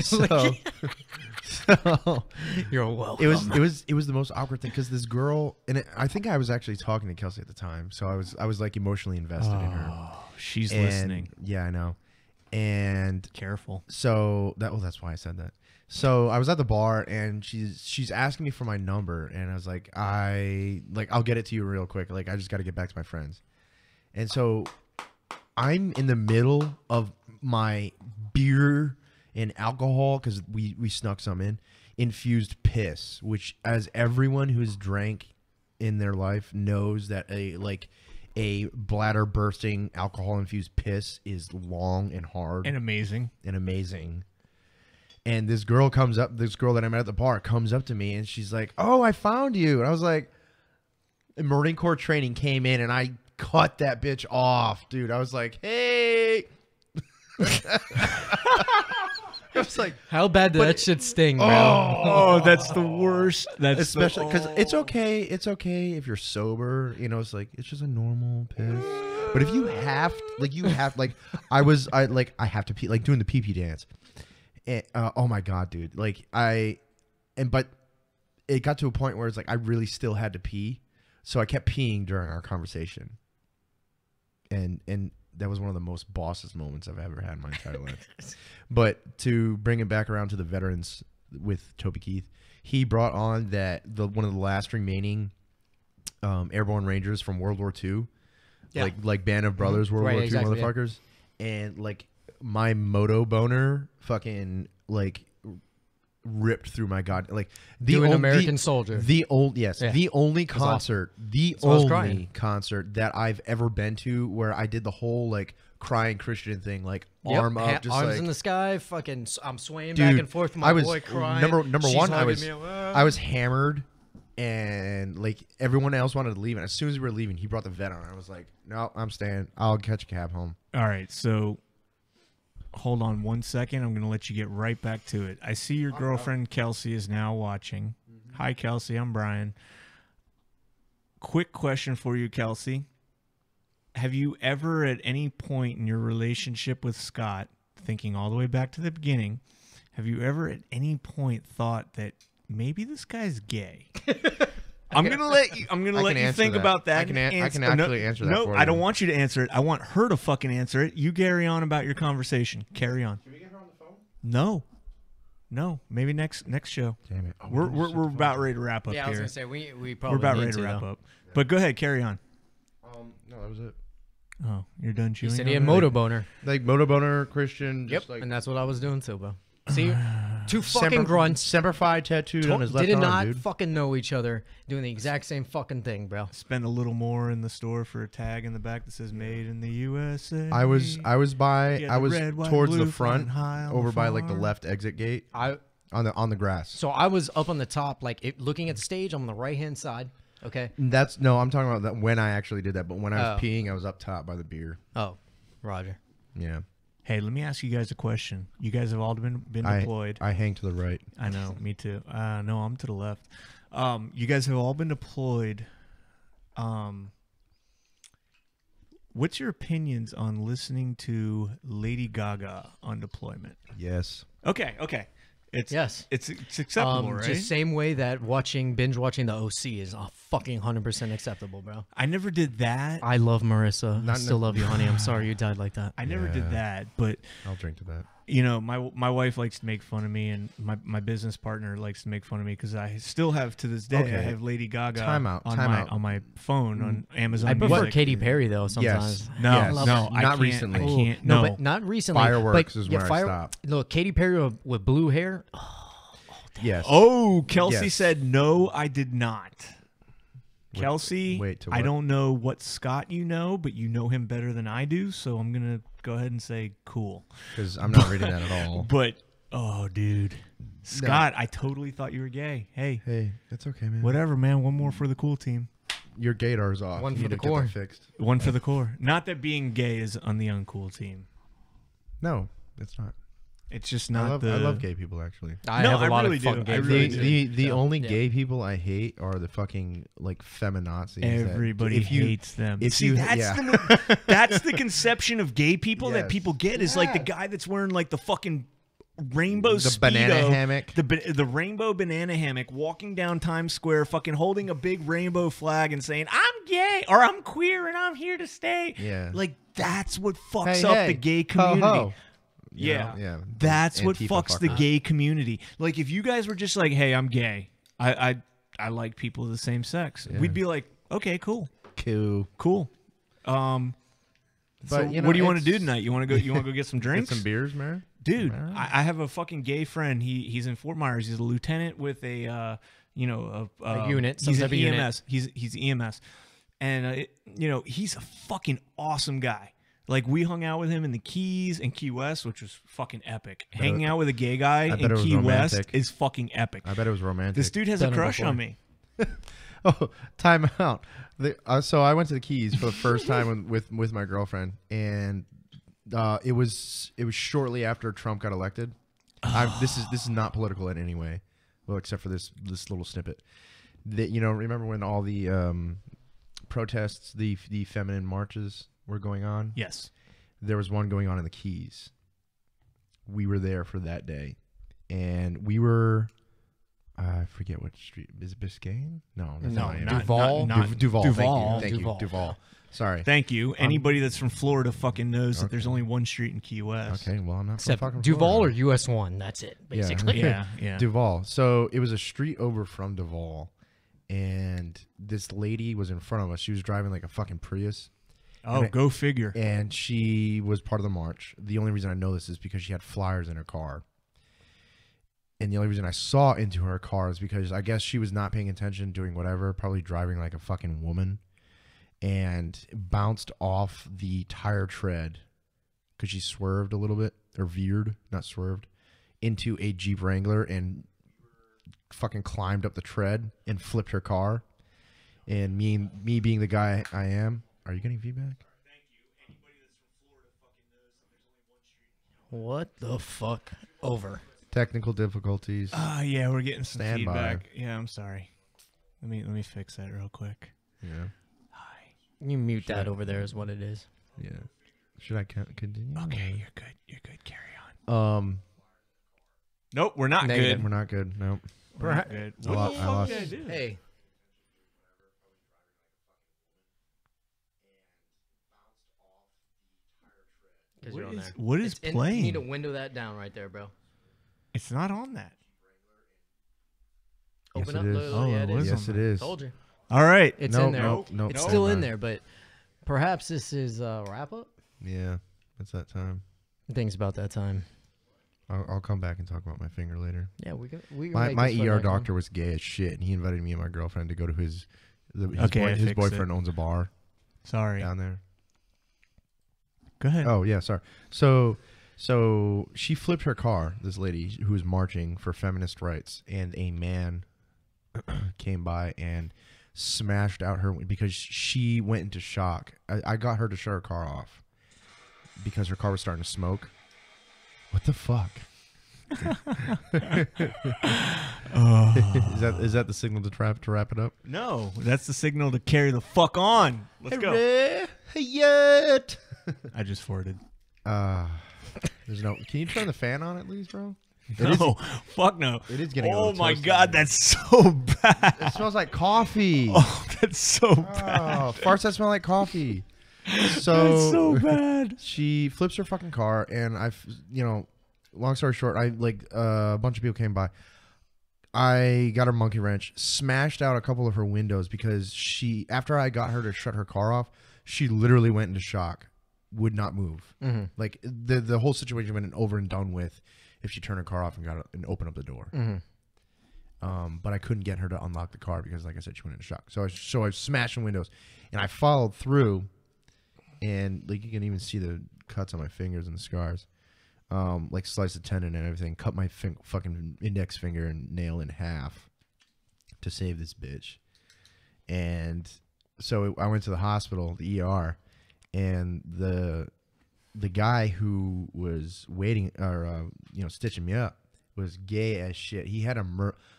so You're welcome. it was the most awkward thing because this girl I think I was actually talking to Kelsey at the time, so I was like emotionally invested in her. Oh, she's And- listening. Yeah, I know. And Careful. so that's why I said that. So I was at the bar and she's asking me for my number, and I was like, I'll get it to you real quick. Like I just got to get back to my friends. And so I'm in the middle of my beer and alcohol because we snuck some infused piss, which as everyone who's drank in their life knows that a a bladder bursting alcohol infused piss is long and hard And amazing. and amazing. And this girl that I met at the bar comes up to me and she's like, "Oh, I found you." And I was like, Marine Corps training came in and I cut that bitch off, dude. I was like, "Hey." I was like, How bad did that shit sting, bro? Oh, that's the worst. That's especially because it's okay. It's okay if you're sober. You know, it's like it's just a normal piss. But if you have, I have to pee, like doing the pee pee dance. And, oh my god, dude! But it got to a point where it's like I really still had to pee, so I kept peeing during our conversation. And that was one of the most bossest moments I've ever had in my entire life. But to bring it back around to the veterans with Toby Keith, he brought on one of the last remaining airborne rangers from World War II, like Band of Brothers, World War II exactly, motherfuckers, and like my moto boner fucking like ripped through my god, like American Soldier. The only concert, concert that I've ever been to where I did the whole like crying Christian thing, like arm up, just arms like, in the sky, fucking. I'm swaying dude, back and forth. My boy crying. Number She's one, hugging I was hammered, and like everyone else wanted to leave, and as soon as we were leaving, he brought the vet on. I was like, "No, I'm staying. I'll catch a cab home." All right, so hold on 1 second. I'm going to let you get right back to it. I see your girlfriend, Kelsey, is now watching. Hi, Kelsey. I'm Brian. Quick question for you, Kelsey. Have you ever at any point in your relationship with Scott, thinking all the way back to the beginning, have you ever at any point thought that maybe this guy's gay? I'm gonna let you think about that. I can actually answer that. No, I don't want you to answer it. I want her to fucking answer it. You carry on about your conversation. Carry on. Can we get her on the phone? No. Maybe next show. Damn it. Oh, We're about ready to wrap up Yeah, I here. was gonna say we We're probably about need ready to wrap though. up. But go ahead, carry on. No, that was it. Oh, you're done He chewing. said he had already? moto boner. Like moto boner Christian. Yep, Just like and that's what I was doing too, bro. See, two fucking grunts Semper Fi tattooed on his left did arm, not dude. fucking know each other, doing the exact same fucking thing, bro. Spend a little more in the store for a tag in the back that says "Made in the USA." I was Yeah, I was the red, white, towards blue, the front, flying high on over the by like the farm. left exit gate I on the grass. So I was up on the top, like looking at the stage. I'm on the right hand side. Okay. I'm talking about that when I actually did that, but when I was peeing, I was up top by the beer. Oh, Roger. Yeah. Hey, let me ask you guys a question. You guys have all been deployed. I hang to the right. I know, me too. No, I'm to the left. You guys have all been deployed. What's your opinions on listening to Lady Gaga on deployment? Yes. Okay. It's acceptable, right? Just same way that binge watching the OC is fucking 100% acceptable, bro. I never did that. I love Marissa. I Not still love you, honey. I'm sorry you died like that. I never did Yeah. that, but I'll drink to that. you know, my wife likes to make fun of me, and my business partner likes to make fun of me because I still have to this day. Okay. I have Lady Gaga Time out. on my phone on Amazon. I prefer Music. Katy Perry though. Sometimes. Yes. No, Yes. no, I Not can't, recently. I Oh, can't. no, No, but not recently. Fireworks but, is where I stopped. No, Katy Perry with blue hair. Yes. Oh, Kelsey Yes. said no, I did not. Kelsey, wait, to I what? don't know what Scott you know, but you know him better than I do, so I'm gonna go ahead and say cool. Because I'm not reading that at all. But oh, dude, Scott, I totally thought you were gay. Hey, Hey, it's okay, man. whatever, man. One more for the cool team. Your gaydar's off. One You for need the to get that core. fixed. One for the core. Not that being gay is on the uncool team. No, it's not. It's just not I love gay people actually. I No, have a I lot really of do. fucking I gay really friends. do. The So, only yeah. gay people I hate are the fucking like feminazis. that- Everybody if you- hates them. if See, you- that's yeah. that's the conception of gay people that Yes. people get is like the guy that's wearing like the fucking rainbow The banana Speedo, hammock. the rainbow banana hammock, walking down Times Square, fucking holding a big rainbow flag and saying "I'm gay" or "I'm queer and I'm here to stay." Yeah. Like that's what fucks Hey, up hey, the gay ho, community. ho. You Yeah. know, yeah. That's what Antifa fucks the fuckers. gay community. Like if you guys were just like, "Hey, I'm gay. I like people of the same sex." Yeah. We'd be like, "Okay, cool. Cool. So But, you know, what do you want to do it's- tonight? You want to go get some Get drinks? some beers, man. Dude, Alright. I have a fucking gay friend. He's in Fort Myers. He's a lieutenant with a A unit, some He's type an of EMS. unit. He's EMS. And he's a fucking awesome guy. Like, we hung out with him in the Keys and Key West, which was fucking epic. Hanging out with a gay guy in Key West is fucking epic. I bet it was romantic. This dude has a crush on me. Oh, time out. So I went to the Keys for the first time with my girlfriend, and it was shortly after Trump got elected. This is not political in any way, well, except for this little snippet. Remember when all the protests, the feminine marches were going on? Yes. There was one going on in the Keys. We were there for that day, and we were. I forget what street. Is it Biscayne? No, that's No, not it. not Duval. Duval. Duval. Thank you. Duval. Duval. Sorry. Thank you. Anybody that's from Florida fucking knows that there's only one street in Key West. Okay, well, I'm not Except from fucking Duval Florida. or US 1. That's it, basically. Yeah. Duval. So it was a street over from Duval, and this lady was in front of us. She was driving like a fucking Prius, Oh, go figure. and she was part of the march. The only reason I know this is because she had flyers in her car. And the only reason I saw into her car is because I guess she was not paying attention, doing whatever, probably driving like a fucking woman, and bounced off the tire tread because she swerved a little bit, or veered, not swerved, into a Jeep Wrangler and fucking climbed up the tread and flipped her car. And me being the guy I am, are you getting feedback? What the fuck? Over. Technical difficulties. Yeah, we're getting some Stand by. feedback. Yeah, I'm sorry. Let me fix that real quick. Yeah. Hi. You mute that over there is what it is. Yeah. Should I continue? Okay, you're good. You're good. Carry on. Nope, we're not Negative. good. We're not good. Nope. We're not good. I What lo- the I fuck lost- did I do? Hey. Because you're on there. What is You playing? need to window that down right there, bro. It's not on that. Yes, Open it up. is. Look, Oh, yeah, it it was is. Yes, it is. Told you. All right. It's Nope, in there. nope, nope. It's Stand still by. in there, but perhaps this is wrap up. Yeah, it's that time. I think it's about that time. I'll come back and talk about my finger later. Yeah, we can My make this for ER next one. doctor was gay as shit, and he invited me and my girlfriend to go to his Okay, I his fixed boyfriend it. owns a bar Sorry. down there. Go ahead. Oh yeah, sorry. So she flipped her car. This lady who was marching for feminist rights, and a man came by and smashed out her because she went into shock. I got her to shut her car off because her car was starting to smoke. What the fuck? Is that the signal to wrap it up? No, that's the signal to carry the fuck on. Let's go. Yet. I just farted. There's no. Can you turn the fan on at least, bro? No, fuck no. It is getting. a Oh little my toasty. god, that's so bad. It smells like coffee. Oh, that's so bad. Oh, farts that smell like coffee. That's so bad. She flips her fucking car, and long story short, a bunch of people came by. I got her monkey wrench, smashed out a couple of her windows because after I got her to shut her car off, she literally went into shock, would not move. Mm-hmm. Like the whole situation went over and done with if she turned her car off and opened up the door. Mm-hmm. But I couldn't get her to unlock the car because, like I said, she went into shock. So I smashed the windows, and I followed through, and like you can even see the cuts on my fingers and the scars, like sliced the tendon and everything. Cut my fucking index finger and nail in half to save this bitch. And so I went to the hospital, the ER, and the guy who was waiting or stitching me up was gay as shit. He had a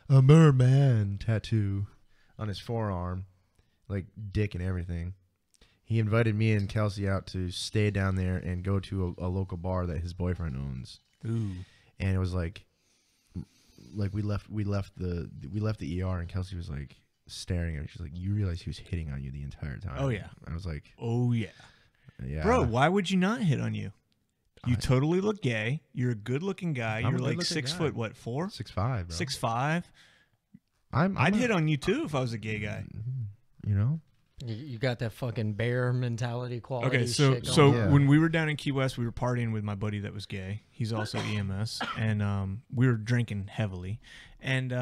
merman tattoo on his forearm, like dick and everything. He invited me and Kelsey out to stay down there and go to a local bar that his boyfriend owns. Ooh. And it was like we left the ER, and Kelsey was like staring at me. She's like, "You realize he was hitting on you the entire time?" Oh, yeah. I was like, Oh yeah. "Yeah, Bro, why would you not hit on you? You totally look gay. You're a good-looking guy. I'm a You're like good-looking 6 guy. foot, what, 4? 6'5", bro. 6'5". I'm I'd a- hit on you too if I was a gay guy. You know, You got that fucking bear mentality quality. Okay, so shit going so on. Yeah. when we were down in Key West, we were partying with my buddy that was gay. He's also EMS, and we were drinking heavily. And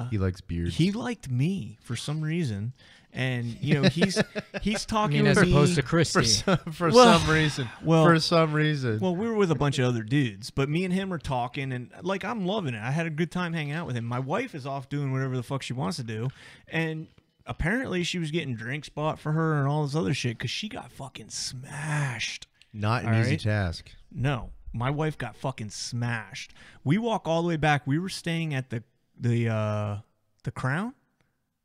he likes beards. he liked me for some reason, And you know he's talking as with me opposed to Christy. For Well, some reason. well- for some reason. Well, we were with a bunch of other dudes, but me and him are talking, and like I'm loving it. I had a good time hanging out with him. My wife is off doing whatever the fuck she wants to do, and apparently she was getting drinks bought for her and all this other shit because she got fucking smashed. Not an All easy right. task. No, my wife got fucking smashed. We walk all the way back. We were staying at the Crown.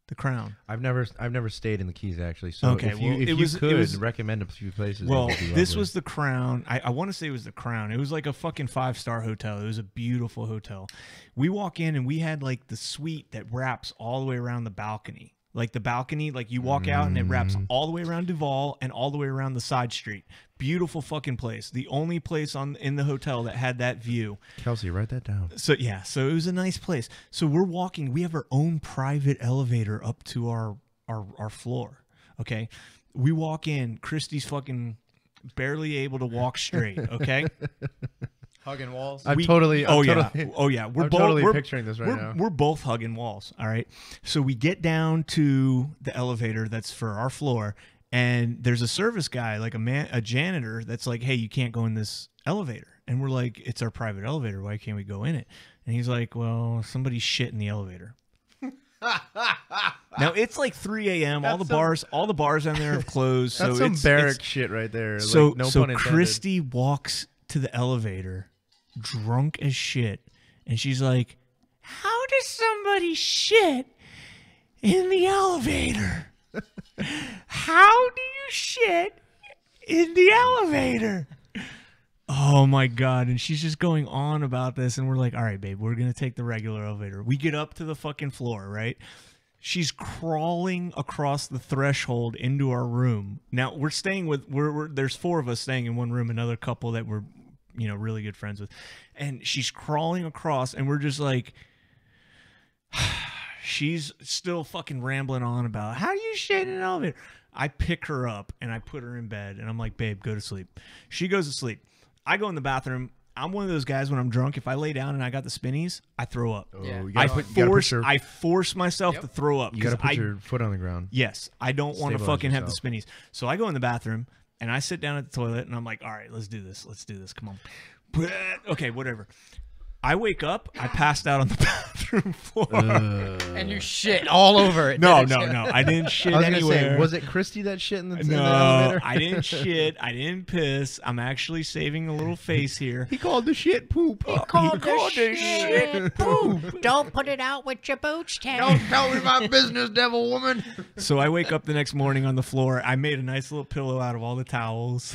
The Crown. I've never stayed in the Keys actually. So Okay, if you well, if it you was- it could was- recommend a few places. Well, that would be this lovely. was the Crown. I want to say it was the Crown. It was like a fucking 5-star hotel. It was a beautiful hotel. We walk in and we had like the suite that wraps all the way around the balcony. Like the balcony, like you walk out and it wraps all the way around Duval and all the way around the side street. Beautiful fucking place. The only place in the hotel that had that view. Kelsey, write that down. So yeah, so it was a nice place. So we're walking. We have our own private elevator up to our floor. Okay, we walk in. Christy's fucking barely able to walk straight. Okay. Hugging walls. I'm We- totally. oh yeah. totally, Oh yeah. We're I'm both totally picturing this right we're, now. We're both hugging walls. All right. So we get down to the elevator that's for our floor, and there's a service guy, like a janitor, that's like, "Hey, you can't go in this elevator." And we're like, "It's our private elevator. Why can't we go in it?" And he's like, "Well, somebody's shit in the elevator." Now it's like 3 a.m. All the bars down there have closed. That's so some it's, barrack shit right there. so like, no so pun intended. Christy walks to the elevator, drunk as shit, and she's like, "How does somebody shit in the elevator? How do you shit in the elevator?" Oh my God. And she's just going on about this. And we're like, "All right, babe, we're going to take the regular elevator." We get up to the fucking floor, right? She's crawling across the threshold into our room. Now we're staying with, there's 4 of us staying in one room, another couple that we're, you know, really good friends with. And she's crawling across and we're just like, she's still fucking rambling on about, "How do you shit in an elevator?" I pick her up and I put her in bed and I'm like, "Babe, go to sleep." She goes to sleep. I go in the bathroom. I'm one of those guys when I'm drunk, if I lay down and I got the spinnies, I throw up. Oh, Yeah. you I gotta put your, force myself to throw up. you gotta 'cause put your foot on the ground. Yes, I don't want to Stabilize fucking have the yourself. spinnies. So I go in the bathroom and I sit down at the toilet and I'm like, "All right, let's do this. Let's do this. Come on." Okay, whatever. I wake up. I passed out on the bathroom floor. And you shit all over it. No, didn't you? no. I didn't shit I was gonna anywhere. say, was it Christy that shit in the No, elevator? I didn't shit. I didn't piss. I'm actually saving a little face here. He called the shit poop. He called the shit poop. Don't put it out with your boots, Ted. Don't tell me my business, devil woman. So I wake up the next morning on the floor. I made a nice little pillow out of all the towels.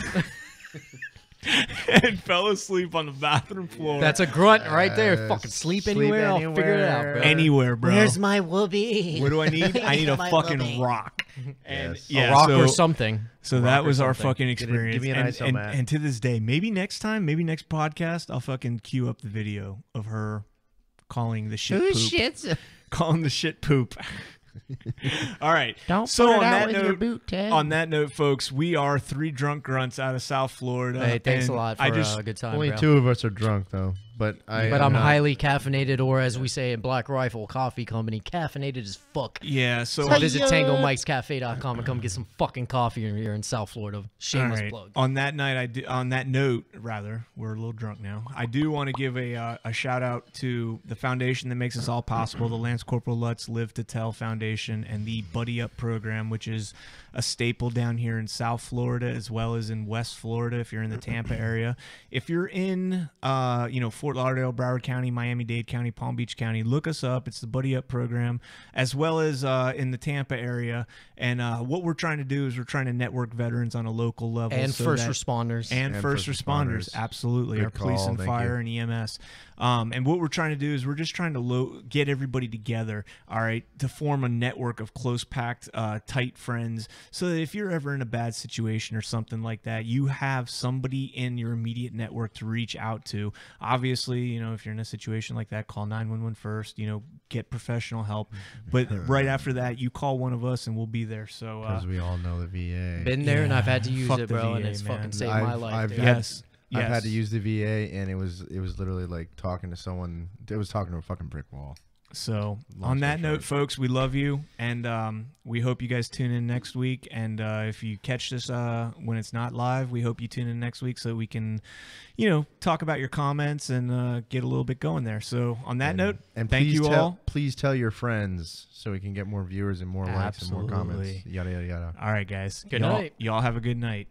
And fell asleep on the bathroom floor. That's a grunt right there. Yes. Fucking sleep Sleep anywhere. I'll figure it out, bro. anywhere, bro. Where's my whoopee? What do I need? I need a My fucking whoopee. rock. And Yes. yeah, a rock so, or something. so Rock that or was our something. fucking experience. give me an ISO, and, Matt. and to this day, maybe next time, maybe next podcast, I'll fucking queue up the video of her calling the shit poop. Calling the shit poop. All right. Don't so put it on out that with note, your boot, Ted. on that note, folks, we are 3 drunk grunts out of South Florida. Hey, thanks a and lot for I just a good time, Only bro. 2 of us are drunk though, but I'm I'm not. highly caffeinated, or as we say at Black Rifle Coffee Company, caffeinated as fuck. yeah. So So visit TangoMikesCafe.com and come get some fucking coffee here in South Florida. Shameless All right. plug. On that night, on that note, rather, we're a little drunk now. I do want to give a shout out to the foundation that makes this all possible, the Lance Corporal Lutz Live to Tell Foundation, and the Buddy Up program, which is a staple down here in South Florida as well as in West Florida. If you're in the Tampa area, if you're in, Fort Lauderdale, Broward County, Miami-Dade County, Palm Beach County, look us up. It's the Buddy Up program, as well as in the Tampa area. And what we're trying to do is we're trying to network veterans on a local level. And so first that- responders. and first responders, absolutely. Good Our police call, and thank fire you. and EMS. And what we're trying to do is we're just trying to get everybody together, all right, to form a network of close-packed, tight friends, so that if you're ever in a bad situation or something like that, you have somebody in your immediate network to reach out to. Obviously, if you're in a situation like that, call 911 first, get professional help. But right after that, you call one of us and we'll be there. So, Because we all know the VA. Been there and I've had to use fuck it, the bro, and VA, it's man. fucking saved my life. I've dude. had- yes. I've had Yes. to use the VA, and it was literally like talking to someone. It was talking to a fucking brick wall. So Long on story that note, short. folks, we love you, and we hope you guys tune in next week. And if you catch this when it's not live, we hope you tune in next week so we can, talk about your comments and get a little bit going there. So on that note, and thank you all. Please tell your friends so we can get more viewers and more likes and more comments. Absolutely. Yada yada yada. All right, guys. Good Y'all- night. Y'all have a good night.